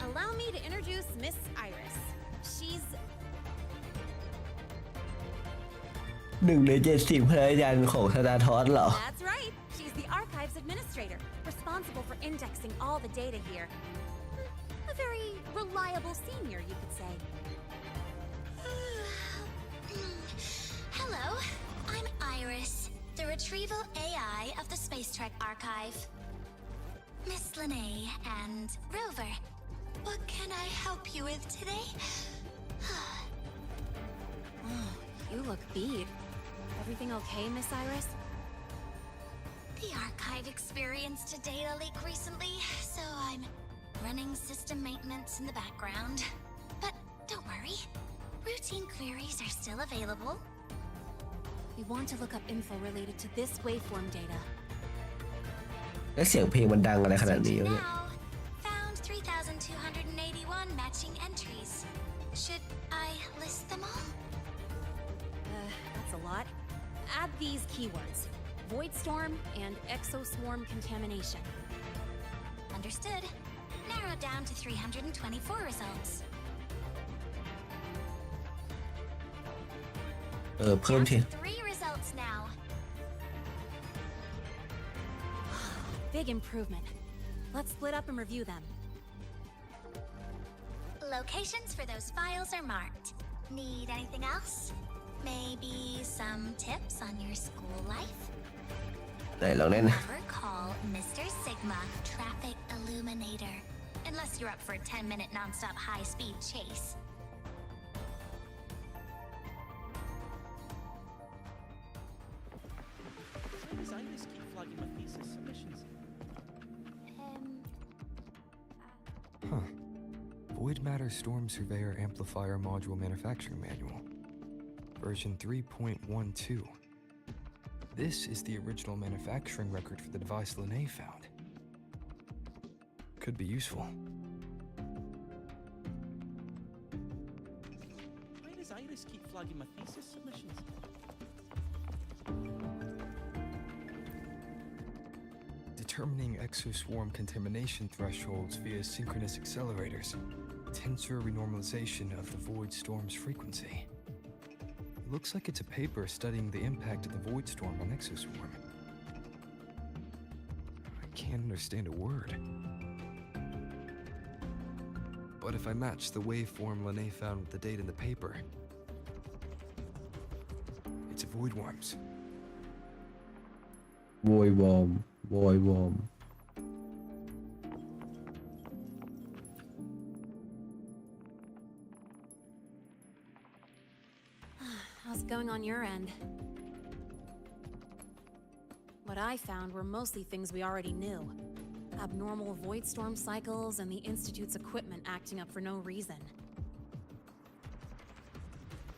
F: Allow me to introduce Miss Iris. She's
A: 1 ใน 70 พยานของธนาธรเหรอ
F: That's right. She's the archives administrator, responsible for indexing all the data here. A very reliable senior, you could say.
J: Hello, I'm Iris, the retrieval AI of the Space Trek archive. Miss Lene and Rover, what can I help you with today?
F: Oh, you look beat. Everything okay, Miss Iris?
J: The archive experienced a data leak recently, so I'm running system maintenance in the background. But don't worry, routine queries are still available.
F: We want to look up info related to this waveform data.
A: และเสียงเพลงมันดังอะไรขนาดนี้วะเนี่ย
J: Now, found 3,281 matching entries. Should I list them all?
F: That's a lot. Add these keywords: Void Storm and Exoswarm Contamination.
J: Understood. Narrowed down to 324 results.
A: เพิ่มที
J: 3 results now.
F: Big improvement. Let's split up and review them.
J: Locations for those files are marked. Need anything else? Maybe some tips on your school life?
A: ไหนลองเล่น
J: Never call Mr. Sigma Traffic Illuminator. Unless you're up for a 10-minute non-stop high-speed chase.
P: Why does Iris keep flagging my thesis submissions?
C: Huh. Void Matter Storm Surveyor Amplifier Module Manufacturing Manual, version 3.12. This is the original manufacturing record for the device Linnae found. Could be useful.
P: Why does Iris keep flagging my thesis submissions?
C: Determining exoswarm contamination thresholds via synchronous accelerators. Tensor renormalization of the void storm's frequency. It looks like it's a paper studying the impact of the void storm on exoswarm. I can't understand a word. But if I match the waveform Linnae found with the data in the paper, it's a void worms.
A: Void worm.
F: How's it going on your end? What I found were mostly things we already knew. Abnormal void storm cycles and the Institute's equipment acting up for no reason.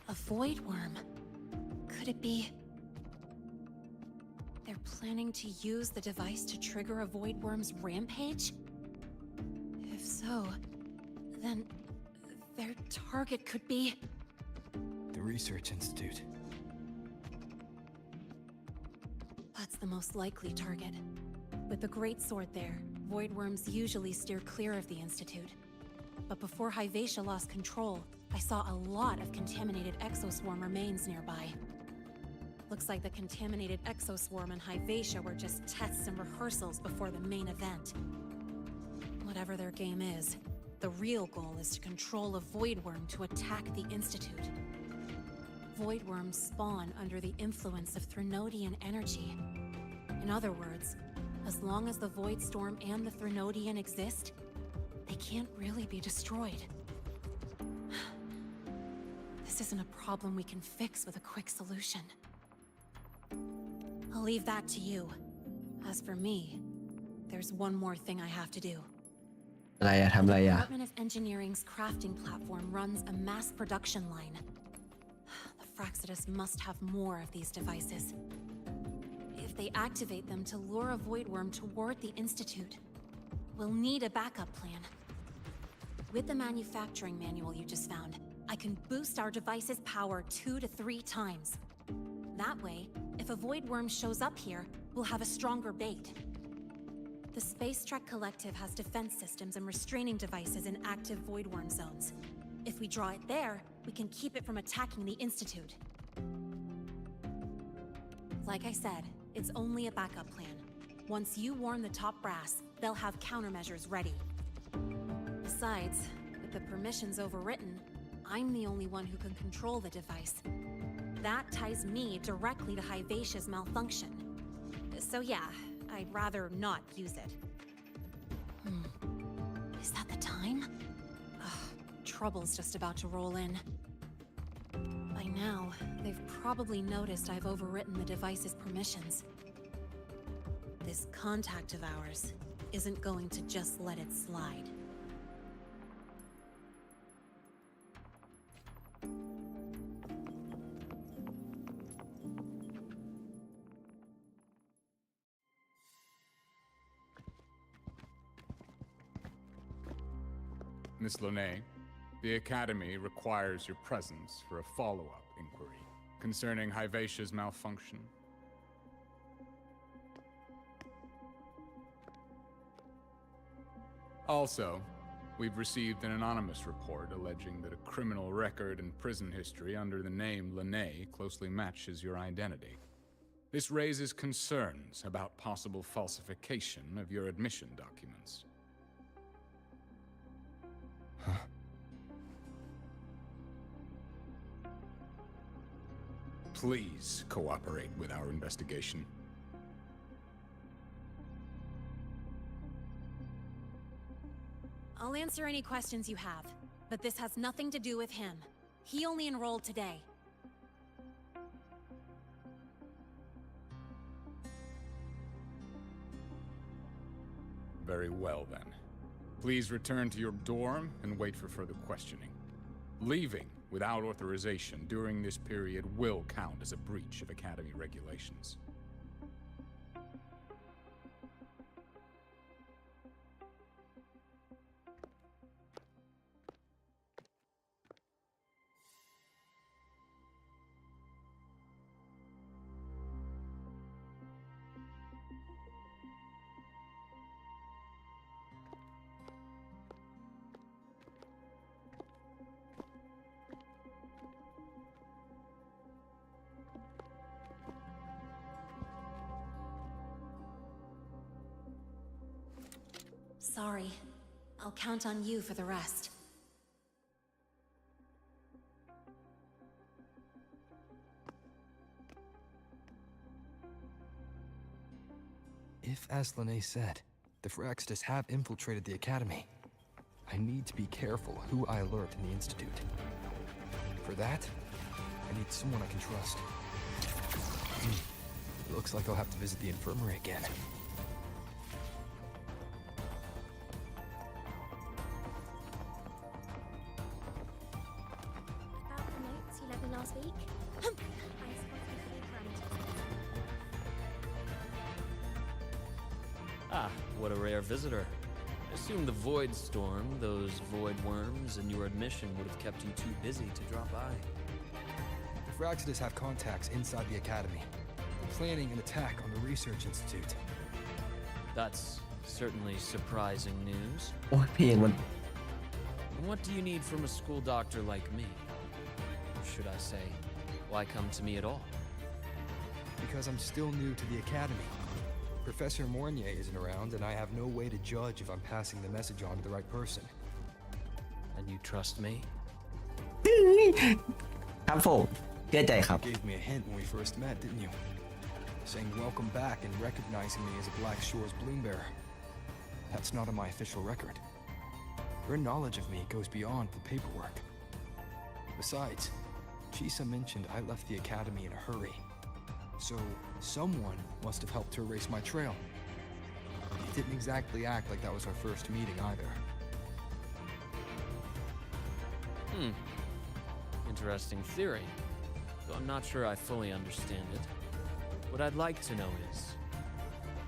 F: A void worm? Could it be... They're planning to use the device to trigger a void worm's rampage? If so, then their target could be...
C: The Research Institute.
F: That's the most likely target. With the Great Sword there, void worms usually steer clear of the Institute. But before Hyvatia lost control, I saw a lot of contaminated exoswarm remains nearby. Looks like the contaminated exoswarm and Hyvatia were just tests and rehearsals before the main event. Whatever their game is, the real goal is to control a void worm to attack the Institute. Void worms spawn under the influence of Threnodian energy. In other words, as long as the Void Storm and the Threnodian exist, they can't really be destroyed. This isn't a problem we can fix with a quick solution. I'll leave that to you. As for me, there's one more thing I have to do.
A: อะไรอะทำอะไรอะ
F: Department of Engineering's crafting platform runs a mass production line. The Fraxidus must have more of these devices. If they activate them to lure a void worm toward the Institute, we'll need a backup plan. With the manufacturing manual you just found, I can boost our device's power 2 to 3 times. That way, if a void worm shows up here, we'll have a stronger bait. The Space Trek Collective has defense systems and restraining devices in active void worm zones. If we draw it there, we can keep it from attacking the Institute. Like I said, it's only a backup plan. Once you warn the top brass, they'll have countermeasures ready. Besides, with the permissions overwritten, I'm the only one who can control the device. That ties me directly to Hyvatia's malfunction. So yeah, I'd rather not use it. Is that the time? Ugh, trouble's just about to roll in. By now, they've probably noticed I've overwritten the device's permissions. This contact of ours isn't going to just let it slide.
Q: Miss Linnae, the Academy requires your presence for a follow-up inquiry concerning Hyvatia's malfunction. Also, we've received an anonymous report alleging that a criminal record and prison history under the name Linnae closely matches your identity. This raises concerns about possible falsification of your admission documents. Please cooperate with our investigation.
F: I'll answer any questions you have, but this has nothing to do with him. He only enrolled today.
Q: Very well then. Please return to your dorm and wait for further questioning. Leaving without authorization during this period will count as a breach of Academy regulations.
F: Sorry. I'll count on you for the rest.
C: If, as Lene said, the Phyrexidus have infiltrated the Academy, I need to be careful who I alert in the Institute. For that, I need someone I can trust. Looks like I'll have to visit the infirmary again.
J: About the notes you left me last week? I spotted three parameters.
K: Ah, what a rare visitor. I assume the Void Storm, those void worms, and your admission would have kept you too busy to drop by.
C: The Phyrexidus have contacts inside the Academy. They're planning an attack on the Research Institute.
K: That's certainly surprising news.
A: โอ้ยเพลงมัน
K: And what do you need from a school doctor like me? Or should I say, why come to me at all?
C: Because I'm still new to the Academy. Professor Mornier isn't around, and I have no way to judge if I'm passing the message on to the right person.
K: And you trust me?
A: ครับผมเชื่อใจครับ
C: You gave me a hint when we first met, didn't you? Saying welcome back and recognizing me as a Black Shores bloom bearer. That's not on my official record. Your knowledge of me goes beyond the paperwork. Besides, Chisa mentioned I left the Academy in a hurry. So, someone must have helped to erase my trail. It didn't exactly act like that was our first meeting either.
K: Interesting theory. Though I'm not sure I fully understand it. What I'd like to know is,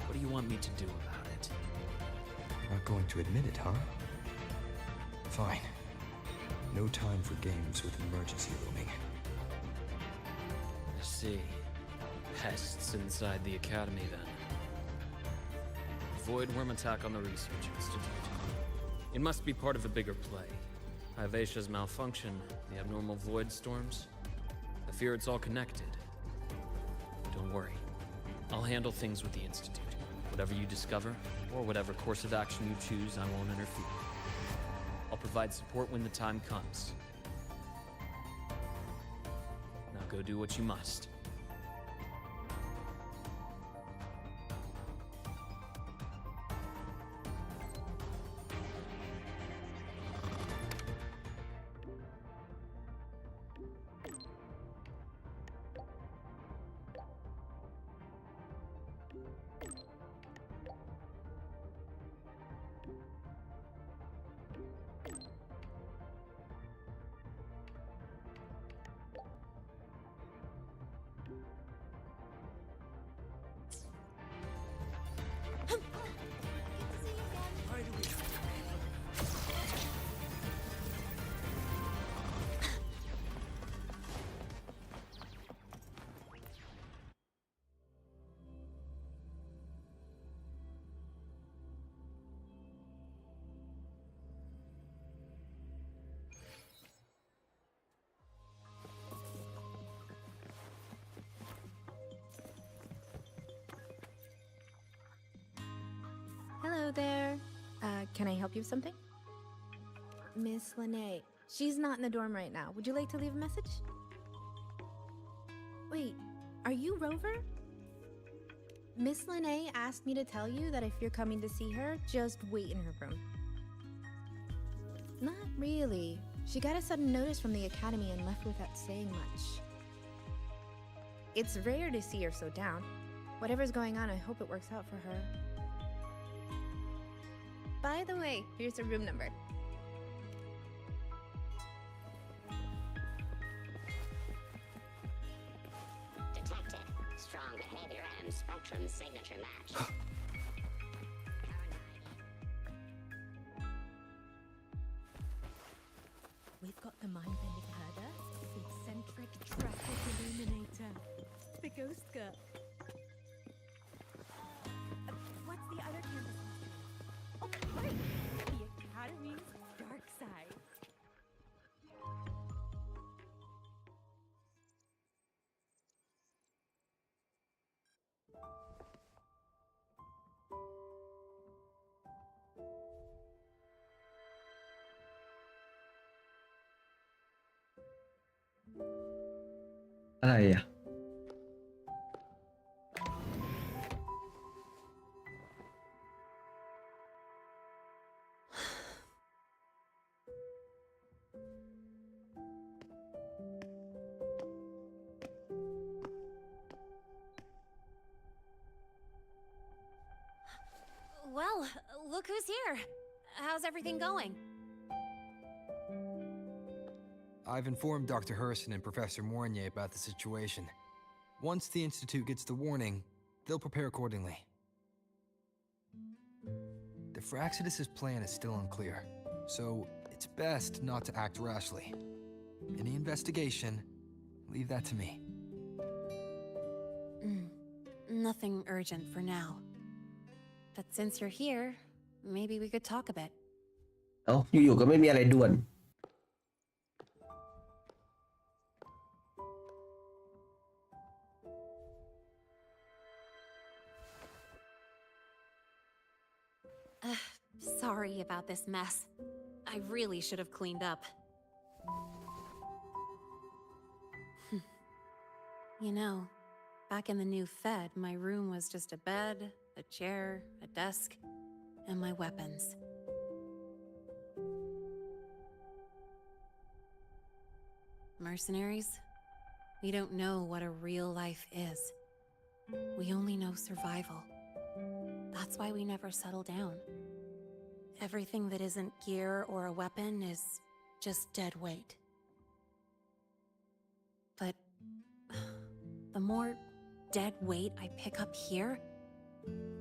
K: what do you want me to do about it?
C: Not going to admit it, huh? Fine. No time for games with an emergency looming.
K: I see. Pests inside the Academy, then. Void worm attack on the Research Institute. It must be part of a bigger play. Hivatia's malfunction, the abnormal void storms. I fear it's all connected. Don't worry. I'll handle things with the Institute. Whatever you discover, or whatever course of action you choose, I won't interfere. I'll provide support when the time comes. Now go do what you must.
V: Hello there. Can I help you with something? Miss Lene. She's not in the dorm right now. Would you like to leave a message? Wait, are you Rover? Miss Lene asked me to tell you that if you're coming to see her, just wait in her room. Not really. She got a sudden notice from the Academy and left without saying much. It's rare to see her so down. Whatever's going on, I hope it works out for her. By the way, here's her room number.
N: Detected. Strong behavior and spectrum signature match.
R: We've got the mind-bending herder, the eccentric traffic illuminator, the ghost girl. What's the other campus mystery? Oh, right! The Academy's dark side.
A: Ay,
F: Well, look who's here. How's everything going?
C: I've informed Dr. Herson and Professor Mournier about the situation. Once the Institute gets the warning, they'll prepare accordingly. The Fraxidus' plan is still unclear, so it's best not to act rashly. Any investigation, leave that to me.
F: Nothing urgent for now. But since you're here, maybe we could talk a bit.
A: เอ้าอยู่ๆก็ไม่มีอะไรด่วน
F: Sorry about this mess. I really should have cleaned up. You know, back in the new Fed, my room was just a bed, a chair, a desk, and my weapons. Mercenaries? We don't know what a real life is. We only know survival. That's why we never settle down. Everything that isn't gear or a weapon is just dead weight. But the more dead weight I pick up here,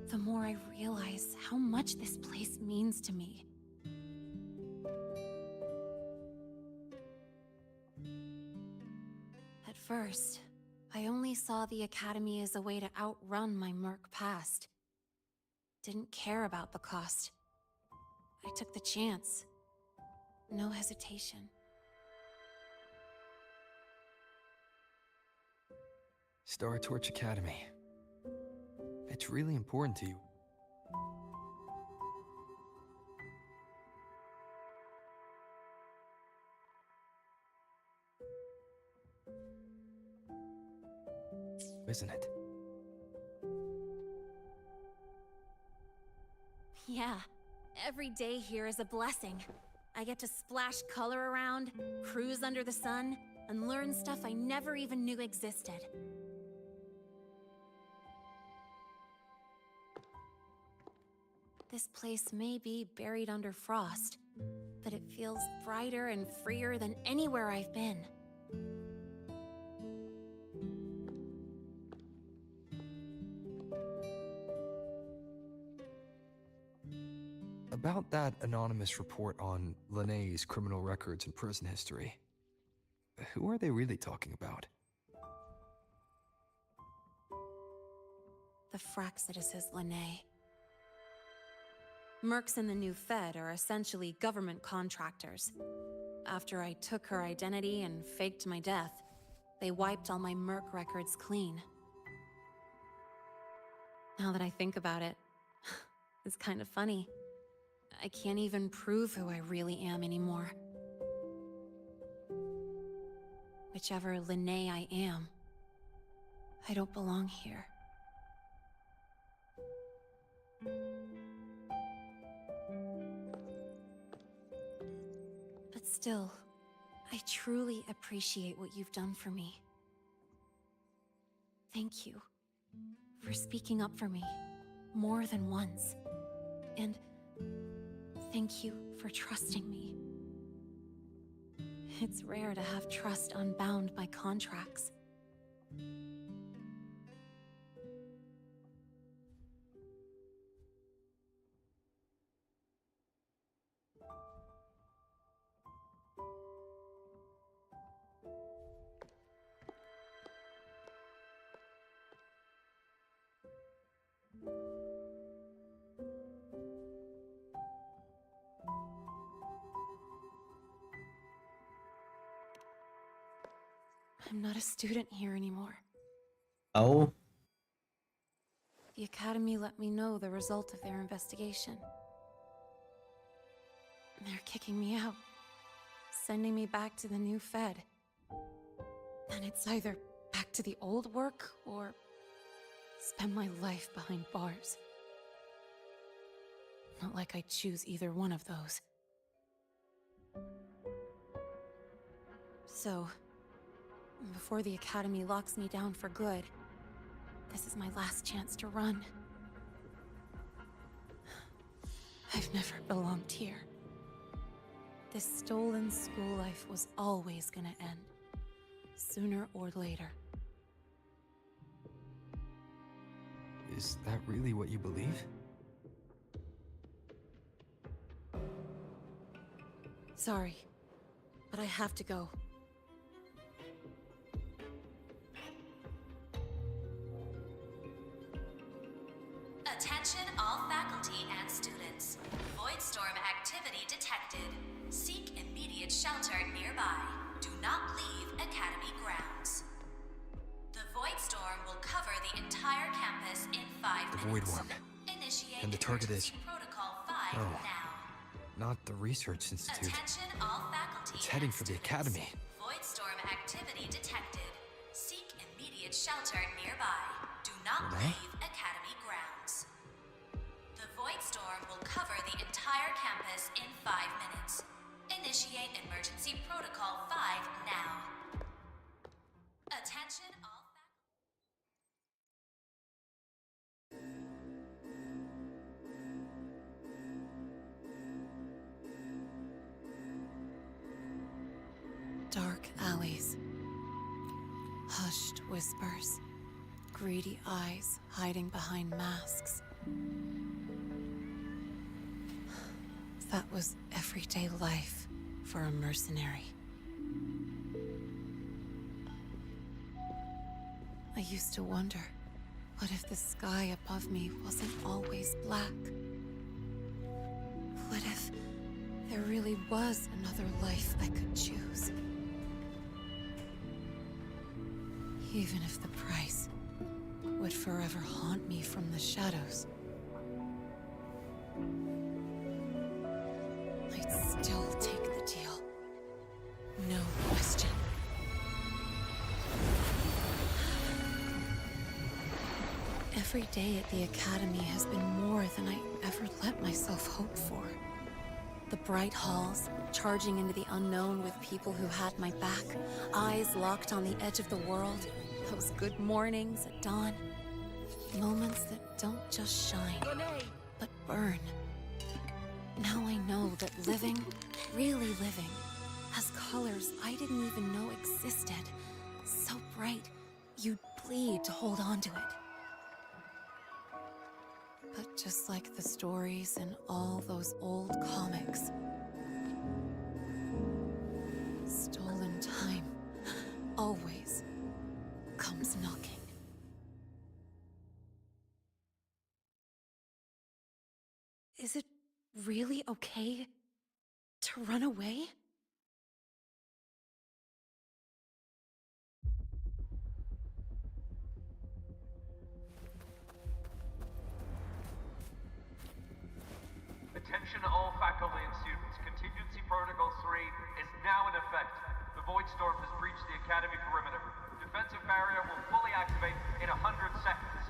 F: the more I realize how much this place means to me. At first, I only saw the Academy as a way to outrun my merc past. Didn't care about the cost. I took the chance. No hesitation.
C: Star Torch Academy. It's really important to you. Isn't it?
F: Yeah, every day here is a blessing. I get to splash color around, cruise under the sun, and learn stuff I never even knew existed. This place may be buried under frost, but it feels brighter and freer than anywhere I've been.
C: About that anonymous report on Linné's criminal records and prison history, who are they really talking about?
F: The Fraxidus is Linné. Mercs in the new Fed are essentially government contractors. After I took her identity and faked my death, they wiped all my merc records clean. Now that I think about it, it's kind of funny. I can't even prove who I really am anymore. Whichever Linné I am, I don't belong here. But still, I truly appreciate what you've done for me. Thank you for speaking up for me more than once. And Thank you for trusting me. It's rare to have trust unbound by contracts. I'm not a student here anymore.
A: Oh.
F: The Academy let me know the result of their investigation. They're kicking me out, sending me back to the new Fed. And it's either back to the old work or spend my life behind bars. Not like I choose either one of those. So, before the Academy locks me down for good, this is my last chance to run. I've never belonged here. This stolen school life was always gonna end, sooner or later.
C: Is that really what you believe?
F: Sorry, but I have to go.
D: Attention all faculty and students. Voidstorm activity detected. Seek immediate shelter nearby. Do not leave Academy grounds. The Voidstorm will cover the entire campus in 5
C: The
D: minutes.
C: Void Worm.
D: Initiate
C: And the target is...
D: Protocol 5
C: Oh.
D: now.
C: Not the Research Institute.
D: Attention all faculty.
C: It's heading for the Academy.
D: Voidstorm activity detected. Seek immediate shelter nearby. Do not
C: Renee?
D: leave Academy grounds. The Voidstorm will cover the entire campus in 5 minutes. Initiate emergency protocol 5 now. Attention all
F: Dark alleys, hushed whispers, greedy eyes hiding behind masks. That was everyday life for a mercenary. I used to wonder, what if the sky above me wasn't always black? What if there really was another life I could choose? Even if the price would forever haunt me from the shadows, I'd still take the deal. No question. Every day at the Academy has been more than I ever let myself hope for. The bright halls, charging into the unknown with people who had my back, eyes locked on the edge of the world, those good mornings at dawn, moments that don't just shine, but burn. Now I know that living, really living, has colors I didn't even know existed. So bright, you'd bleed to hold on to it. But just like the stories in all those old comics, stolen time always comes knocking. Is it really okay to run away?
O: Attention all faculty and students. Contingency Protocol 3 is now in effect. The Voidstorm has breached the Academy perimeter. Defensive barrier will fully activate in 100 seconds.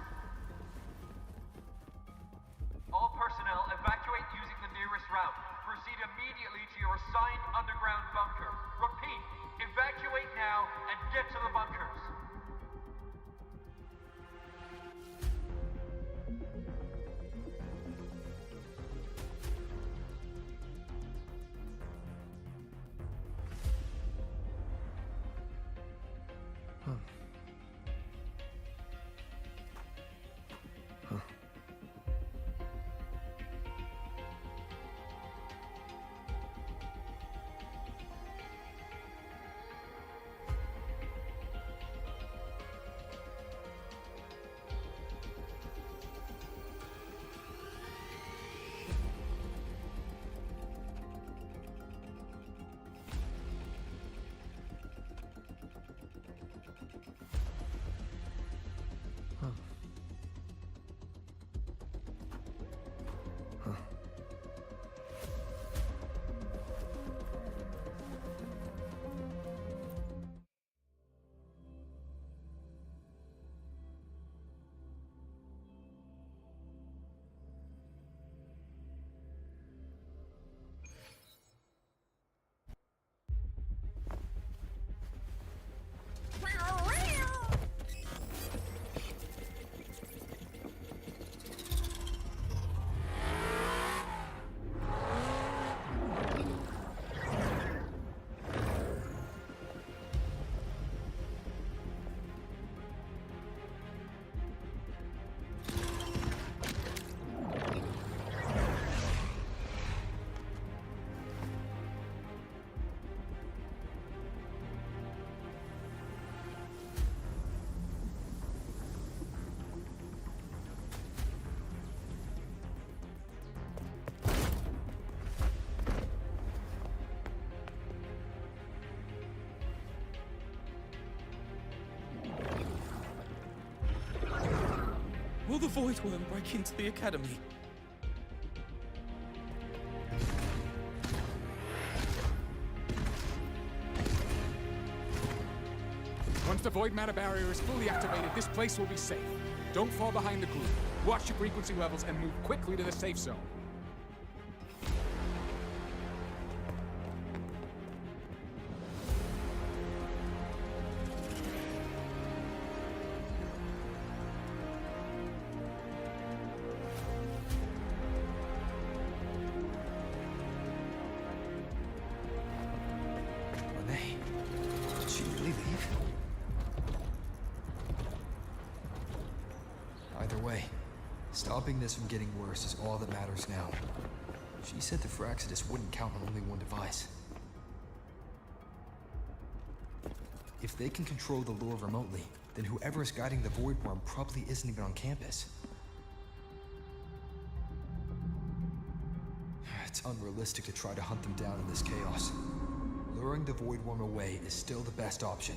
O: All personnel evacuate using the nearest route. Proceed immediately to your assigned underground bunker. Repeat, evacuate now and get to the bunkers.
P: Will the Void Worm break into the Academy?
Q: Once the void matter barrier is fully activated, this place will be safe. Don't fall behind the group. Watch your frequency levels and move quickly to the safe zone.
C: Did she really leave? Either way, stopping this from getting worse is all that matters now. She said the Fraxidus wouldn't count on only one device. If they can control the lure remotely, then whoever is guiding the Void Worm probably isn't even on campus. It's unrealistic to try to hunt them down in this chaos. Luring the Void Worm away is still the best option.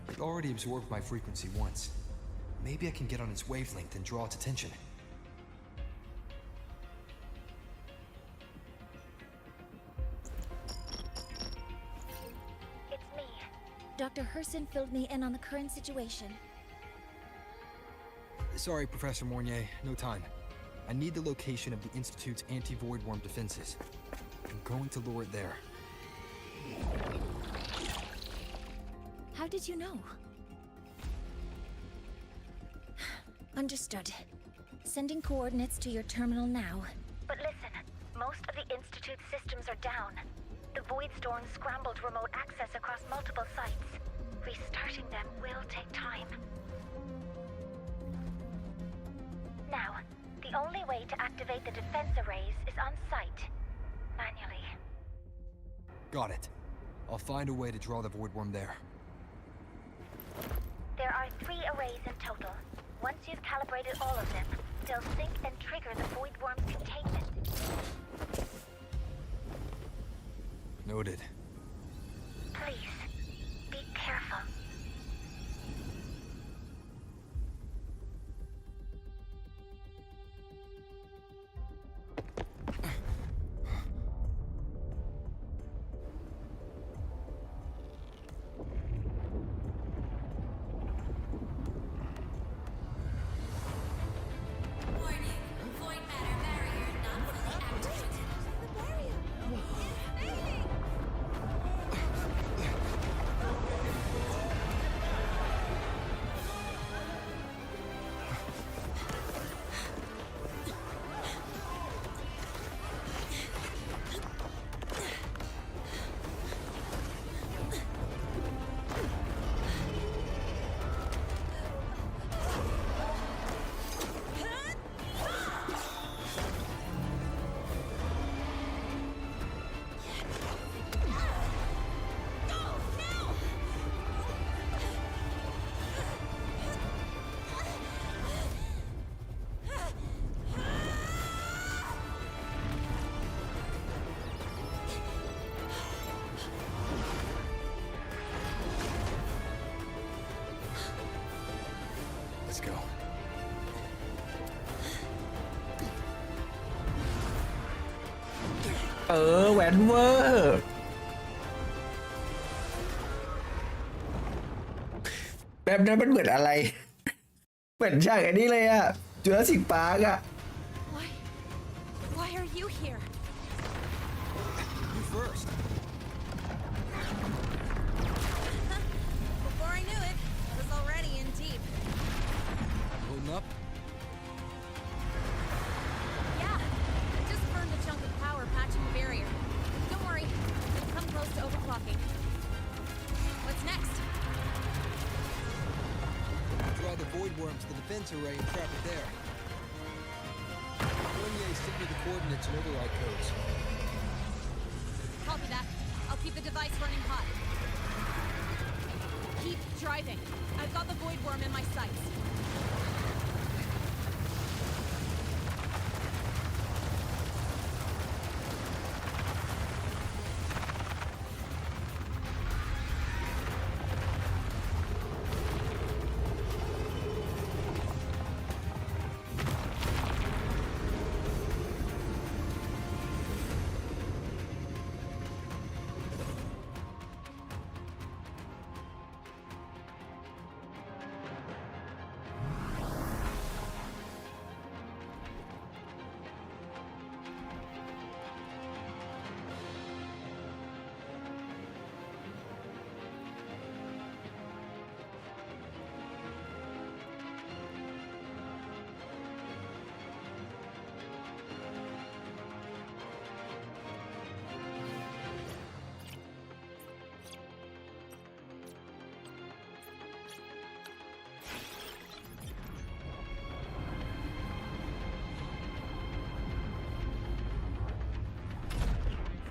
C: It already absorbed my frequency once. Maybe I can get on its wavelength and draw its attention.
J: It's me. Dr. Herson filled me in on the current situation.
C: Sorry, Professor Mornier, no time. I need the location of the Institute's anti-Void Worm defenses. I'm going to lure it there.
J: How did you know? Understood. Sending coordinates to your terminal now. But listen, most of the Institute's systems are down. The Void Storm scrambled remote access across multiple sites. Restarting them will take time. Now, the only way to activate the defense arrays is on site. Manually.
C: Got it. I'll find a way to draw the Void Worm there.
J: There are 3 arrays in total. Once you've calibrated all of them, they'll sync and trigger the Void Worm's containment.
C: Noted.
J: Please, be careful.
A: แหวนเวอร์แบบนั้นมันเหมือนอะไรเหมือนฉากอันนี้เลยอะจูราสสิคพาร์คอะ
F: Why are you here?
C: You first.
F: Before I knew it, I was already in deep.
C: Holding up?
F: Yeah, I just burned a chunk of power patching the barrier. Don't worry, we've come close to overclocking. What's next?
C: Draw the void worm to the defense array and trap it there. Stick with the coordinates and override codes.
F: Copy that. I'll keep the device running hot. Keep driving. I've got the void worm in my sights.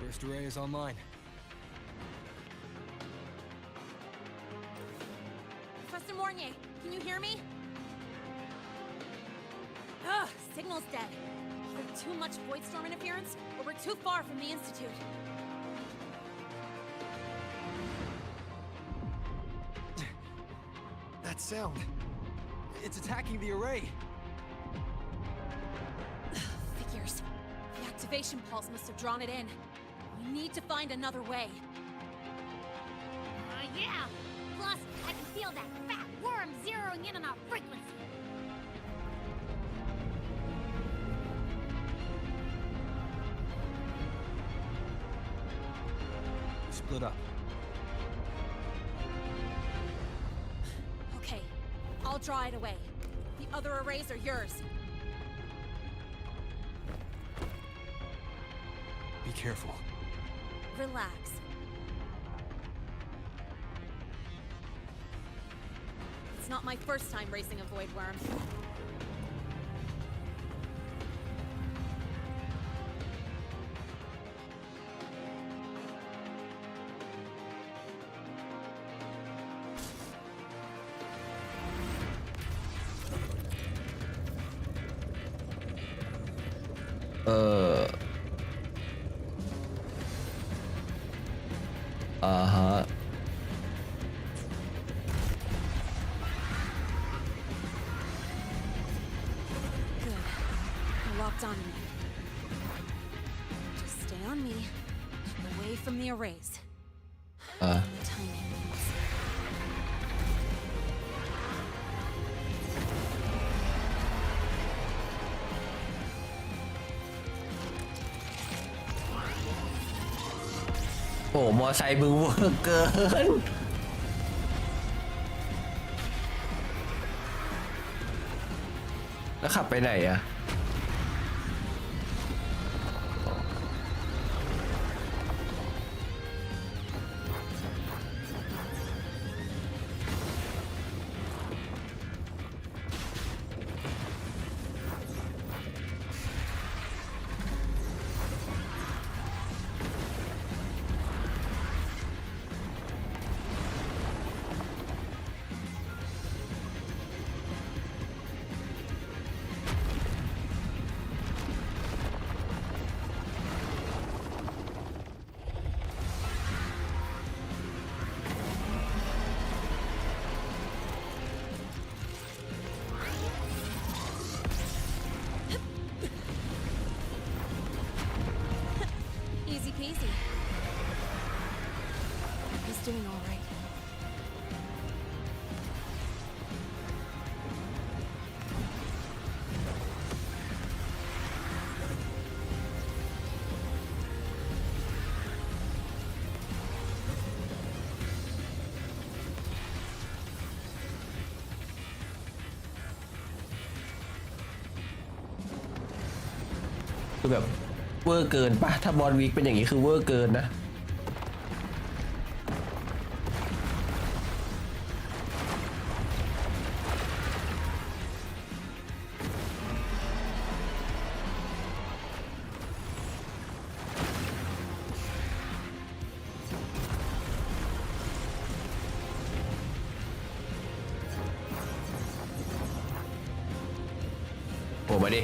C: First array is online.
F: Professor Mornier, can you hear me? Ugh, signal's dead. Either too much void storm interference, or we're too far from the Institute.
C: That sound. It's attacking the array.
F: Figures. The activation pulse must have drawn it in. We need to find another way.
J: Yeah! Plus, I can feel that fat worm zeroing in on our frequency.
C: Split up.
F: Okay, I'll draw it away. The other arrays are yours.
C: Be careful.
F: Relax. It's not my first time racing a void worm.
A: Uh-huh.
F: Good. You're locked on me. Just stay on me. Keep away from the arrays. Timing.
A: โอ้มอไซค์มึงเวอร์เกินแล้วขับไปไหนอะ
F: he's doing all right.
A: คือแบบเวอร์เกินปะถ้าบอลวิกเป็นอย่างนี้คือเวอร์เกินนะโอ้มาดิ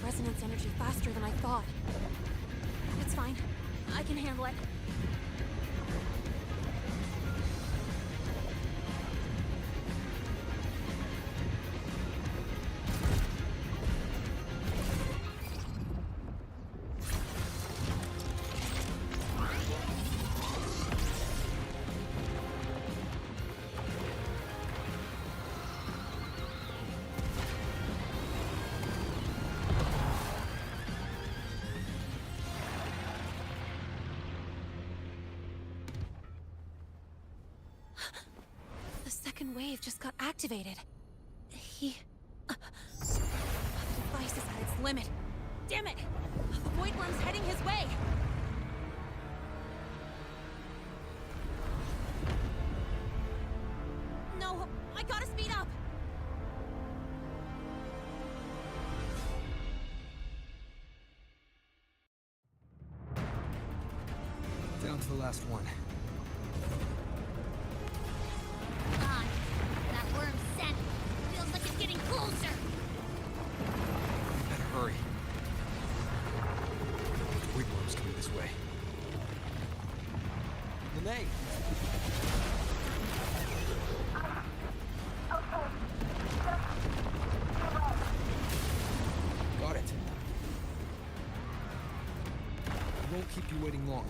F: Resonance energy faster than I thought. It's fine. I can handle it. The wave just got activated. The device is at its limit. Damn it! The void worm's heading his way. No, I gotta speed up.
C: Down to the last one.
F: Closer!
C: Better hurry. Weak worm's coming this way. Lene! Got it. I won't keep you waiting long.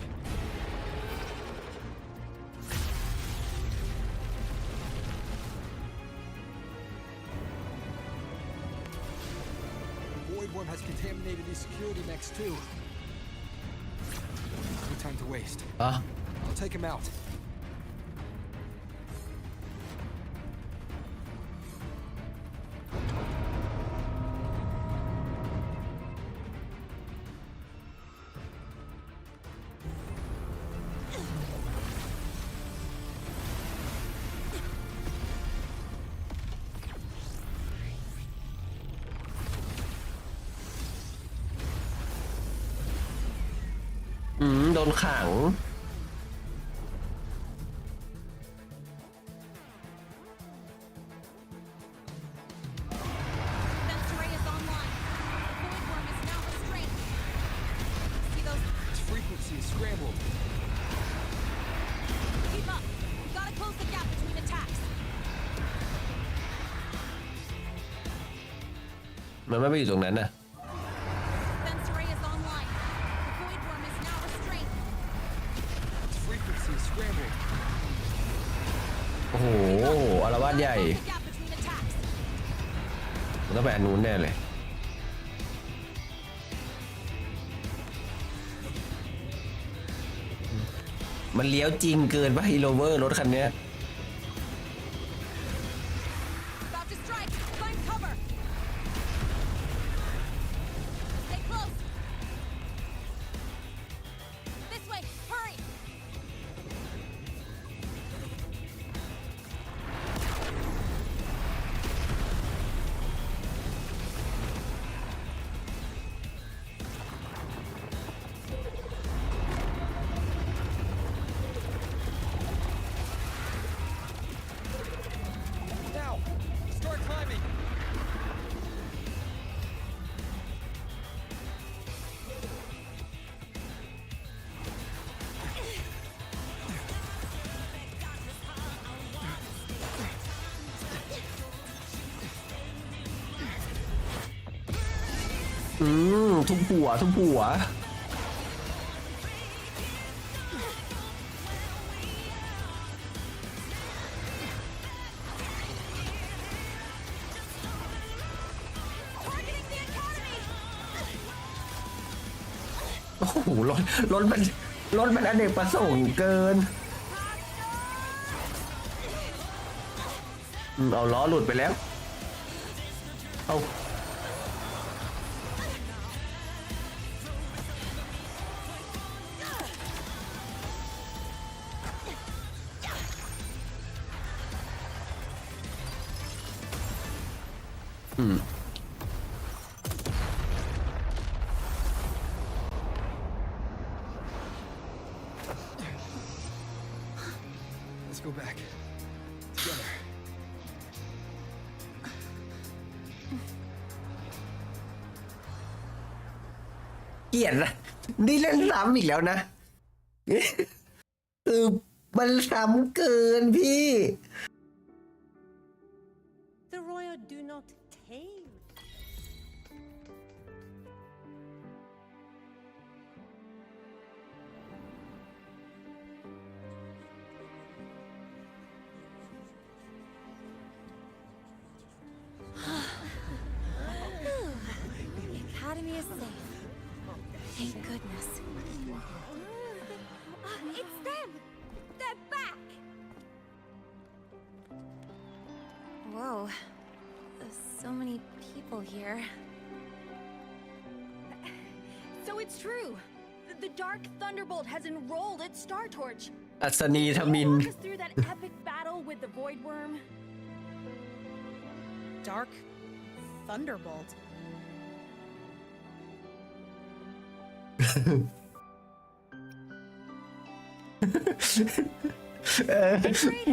C: Worm has contaminated these security mechs too. No time to waste. I'll take him out.
A: โดนขัง
C: Frequency is scrambled.
F: Keep up. Gotta close the gap between attacks.
A: มันไม่ไปอยู่ตรงนั้นน่ะ
F: Defense array is online. The void worm is now restrained.
C: Frequency is scrambled.
A: โอ้โหอารวาสใหญ่
F: The gap between attacks.
A: มันต้องไปอันนู้นแน่เลย มันเลี้ยวจริงเกินป่ะฮีโรเวอร์รถคันเนี้ย
F: About to strike. Find cover. Stay close. This way. Hurry.
C: Now, start climbing.
A: ทุบหัวทุบหัว โอ้โหรถมันอเนกประสงค์เกิน เอาล้อหลุดไปแล้ว เอา
C: Let's go back. Together.
A: เกลียดนะนี่เล่นซ้ำอีกแล้วนะ คือมันซ้ำเกินพี่
R: The royal do not tame.
F: The academy is safe. Thank goodness. It's them! They're back! Whoa. There's so many people here.
V: So it's true. The Dark Thunderbolt has enrolled at Star Torch.
A: อัศนีธมิน
V: Walk us through that epic battle with the Void Worm.
F: Dark Thunderbolt.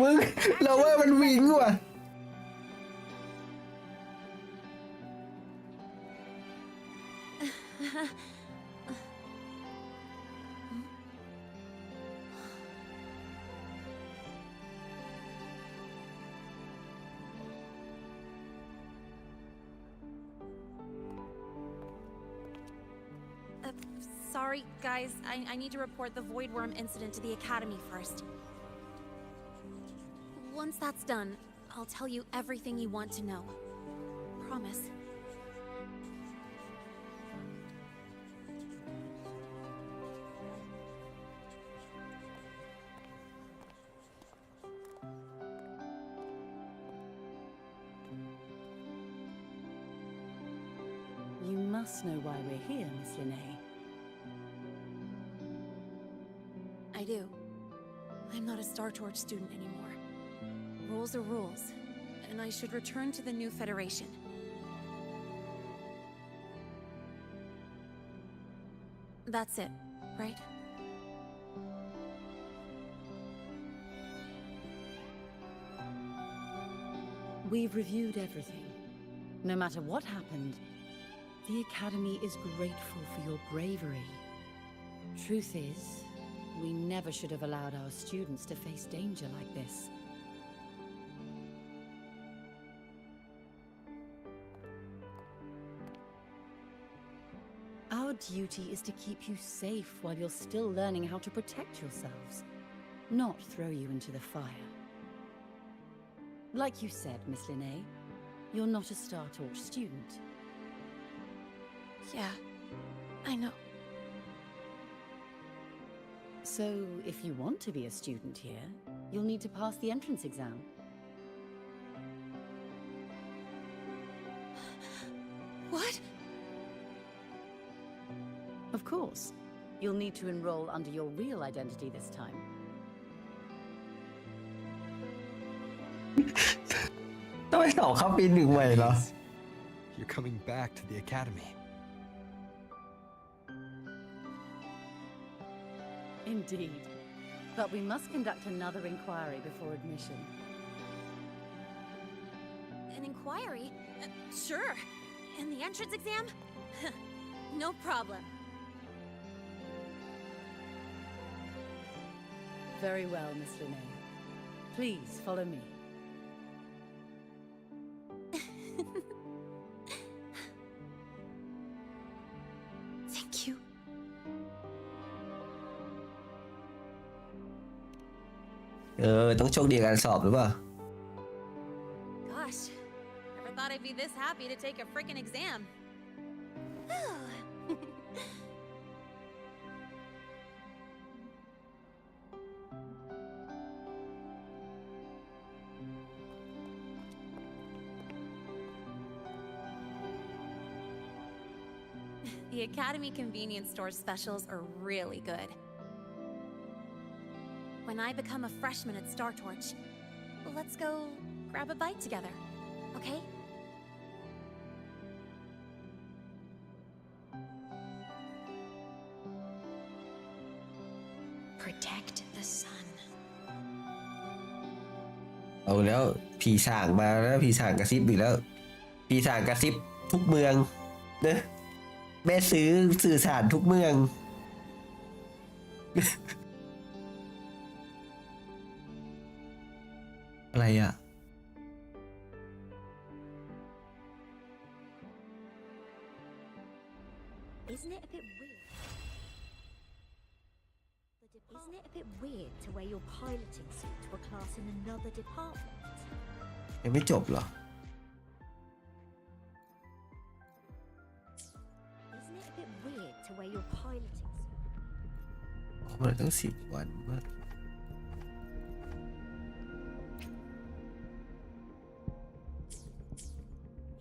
A: มึงเราว่ามันวิงว่ะ
F: Sorry, guys. I need to report the Void Worm incident to the Academy first. Once that's done, I'll tell you everything you want to know. Promise.
E: You must know why we're here, Miss Linnea.
F: I do. I'm not a Star Torch student anymore. Rules are rules, and I should return to the new Federation. That's it, right?
E: We've reviewed everything. No matter what happened, the Academy is grateful for your bravery. Truth is, we never should have allowed our students to face danger like this. duty is to keep you safe while you're still learning how to protect yourselves, not throw you into the fire. Like you said, Miss Linnae, you're not a Star Torch student.
V: Yeah, I know.
E: So, if you want to be a student here, you'll need to pass the entrance exam.
V: What?
E: Of course. You'll need to enroll under your real identity this time.
A: ต้องไปสอบเข้าปีหนึ่งใหม่เหรอ
C: You're coming back to the academy.
E: Indeed. But we must conduct another inquiry before admission.
F: An inquiry? Sure. And the entrance exam? No problem.
E: Very well, Miss Linnae. Please follow me.
F: Thank you.
A: ต้องโชคดีกับการสอบหรือเปล่า
F: Gosh, never thought I'd be this happy to take a frickin' exam. The Academy convenience store specials are really good. When I become a freshman at Star Torch, let's go grab a bite together, okay?
B: Protect the sun.
A: เอาแล้วผีสางมาแล้วผีสางกระซิบอีกแล้วผีสางกระซิบทุกเมืองเนอะแม่ซื้อสื่อสารทุกเมือง อะไรอ่ะ
J: Isn't it a bit weird? Isn't it a bit weird to wear your piloting suit to a class in another department?
A: ยังไม่จบเหรอ
J: Isn't it a bit weird to wear your piloting suit?
A: มันตั้ง10 วันมาก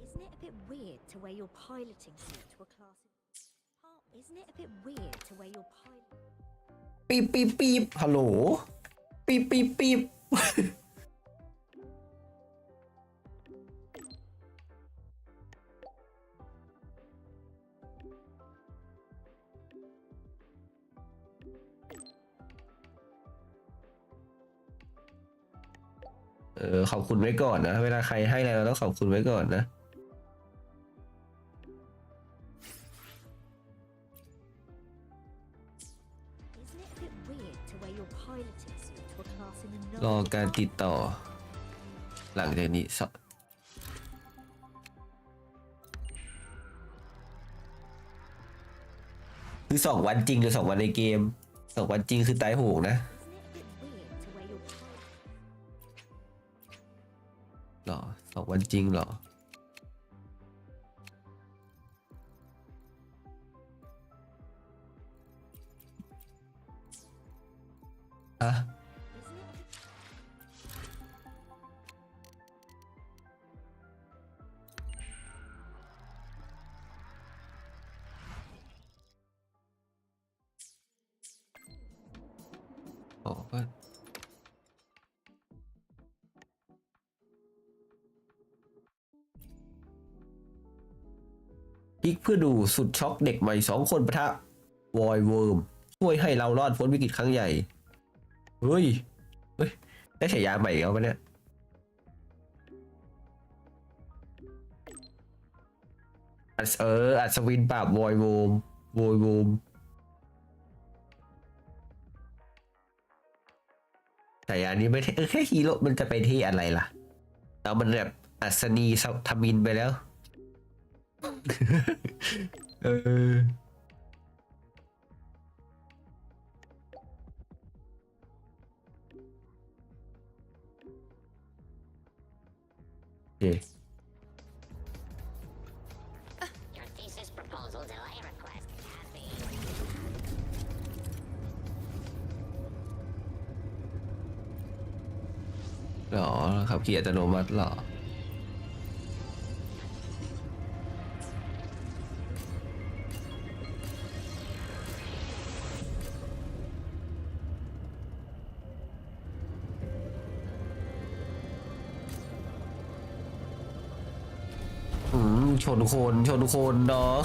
J: Isn't it a bit weird to wear your piloting suit to a class in... Isn't it a bit weird to wear your pilot...
A: ปี๊บปี๊บปี๊บฮัลโหลปี๊บปี๊บปี๊บ ขอบคุณไว้ก่อนนะเวลาใครให้อะไรเราต้องขอบคุณไว้ก่อนนะ
J: Isn't it a bit weird to wear your piloting suit to a class in another...
A: รอการติดต่อ หลังจากนี้คือ2 วันจริงหรือ2 วันในเกม2 วันจริงคือตายโหงนะ หรอ2 วันจริงหรออะอ๋อก็คลิกเพื่อดูสุดช็อกเด็กใหม่2 คนปะทะวอยเวิร์มช่วยให้เรารอดพ้นวิกฤตครั้งใหญ่เฮ้ยได้ฉายาใหม่เอาปะเนี่ยอัศวินปราบวอยเวิร์มฉายานี้ไม่แค่ฮีโร่มันจะไปที่อะไรล่ะแล้วมันแบบอัศนีทมินไปแล้ว เค
N: Your thesis proposal delay request has been.
A: หรอขับขี่อัตโนมัติหรอชนคนเนาะ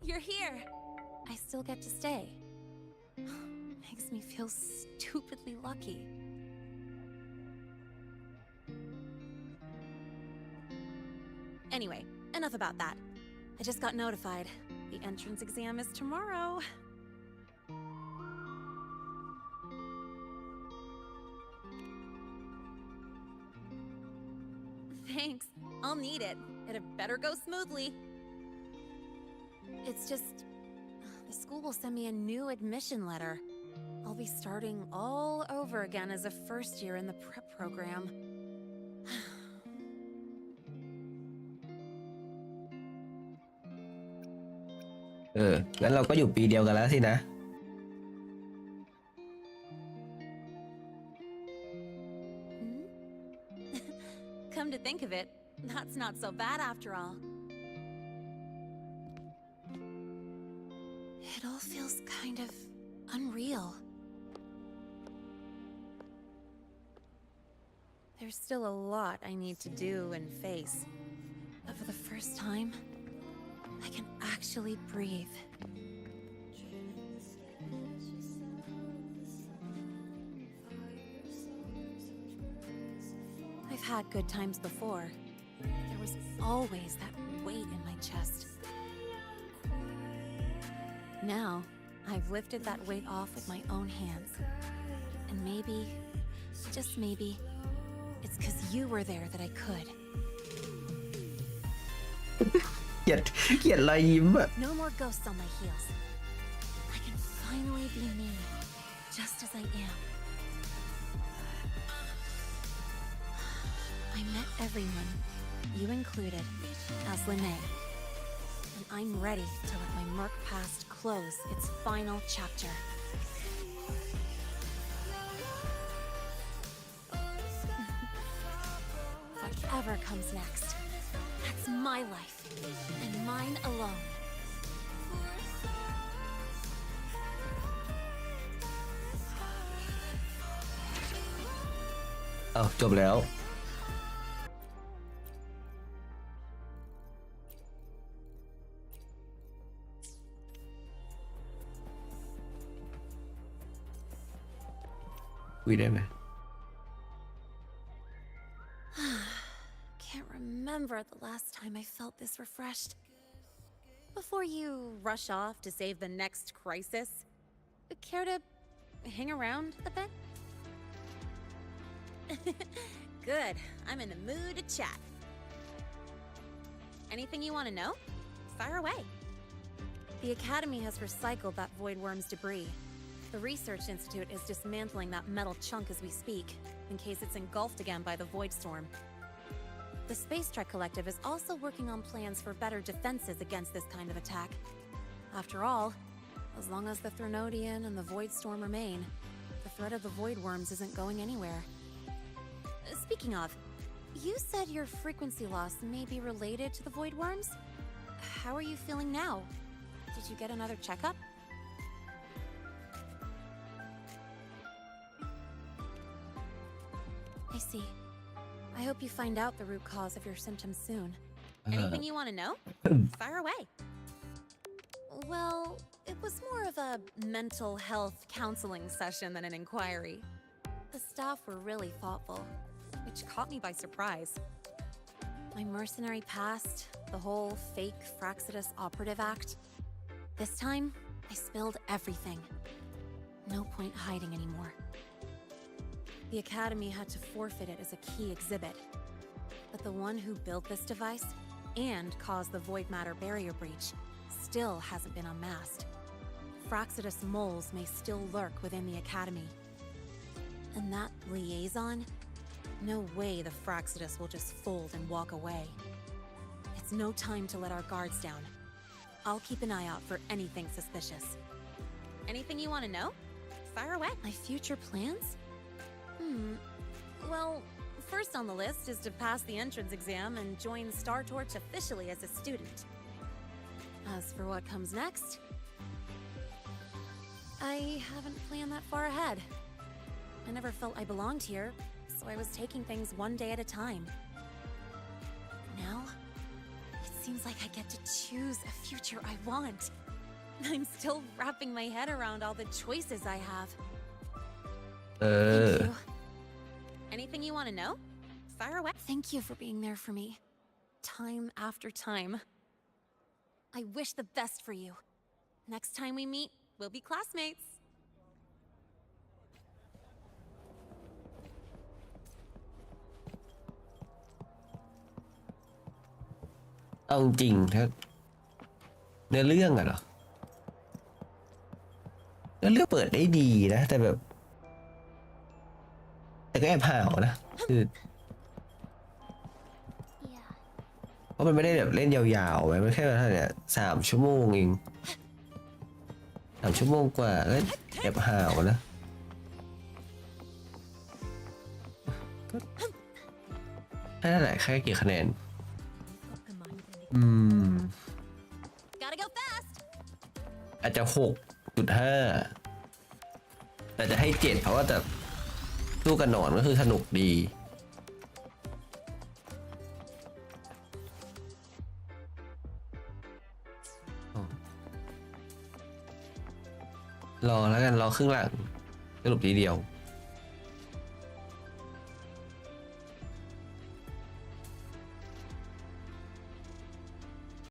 F: You're here. I still get to stay. Makes me feel stupidly lucky. Anyway, enough about that. I just got notified. The entrance exam is tomorrow. Thanks. I'll need it. It better go smoothly. It's just, the school will send me a new admission letter. I'll be starting all over again as a first year in the prep program.
A: งั้นเราก็อยู่ปีเดียวกันแล้วสินะ
F: Come to think of it, that's not so bad after all. It all feels kind of unreal. There's still a lot I need to do and face. But for the first time, I can actually breathe. I've had good times before, but there was always that weight in my chest. Now, I've lifted that weight off with my own hands. And maybe, just maybe, it's 'cause you were there that I could.
A: เกลียดรอยยิ้มอะ
F: No more ghosts on my heels. I can finally be me, just as I am. I met everyone, you included, as Lene. And I'm ready to let my murk past close its final chapter. Whatever comes next, that's my life, and mine alone.
A: อ้าวจบแล้ว คุยได้ไหม
F: Can't remember the last time I felt this refreshed. Before you rush off to save the next crisis, care to hang around a bit? Good. I'm in the mood to chat. Anything you want to know? Fire away. The Academy has recycled that Void Worm's debris. The Research Institute is dismantling that metal chunk as we speak, in case it's engulfed again by the Void Storm. The Space Trek Collective is also working on plans for better defenses against this kind of attack. After all, as long as the Threnodian and the Void Storm remain, the threat of the Void Worms isn't going anywhere. Speaking of, you said your frequency loss may be related to the Void Worms? How are you feeling now? Did you get another checkup? I see. I hope you find out the root cause of your symptoms soon. Anything you want to know? Fire away. Well, it was more of a mental health counseling session than an inquiry. The staff were really thoughtful, which caught me by surprise. My mercenary past, the whole fake Fraxidus operative act. This time, I spilled everything. No point hiding anymore. The Academy had to forfeit it as a key exhibit. But the one who built this device and caused the void matter barrier breach still hasn't been unmasked. Fraxidus moles may still lurk within the Academy. And that liaison? No way the Fraxidus will just fold and walk away. It's no time to let our guards down. I'll keep an eye out for anything suspicious. Anything you want to know? Fire away. My future plans? Well, first on the list is to pass the entrance exam and join Star Torch officially as a student. As for what comes next, I haven't planned that far ahead. I never felt I belonged here, so I was taking things one day at a time. Now, it seems like I get to choose a future I want. I'm still wrapping my head around all the choices I have. Thank you. Anything you want to know? Fire away. Thank you for being there for me. Time after time. I wish the best for you. Next time we meet, we'll be classmates.
A: เอาจริงถ้าเนื้อเรื่องอะเหรอเนื้อเรื่องเปิดได้ดีนะแต่แบบแต่ก็แอบห่าวนะคือเพราะมันไม่ได้แบบเล่นยาวๆไว้มันแค่เท่านี้3 ชั่วโมงเอง3 ชั่วโมงกว่าก็แอบห่าวนะให้เท่าไหร่แค่กี่คะแนนอาจจะ 6.5 แต่จะให้ 7 เพราะว่าแต่สู้กันหนอนก็คือสนุกดีรอแล้วกันรอครึ่งหลังสรุปทีเดียว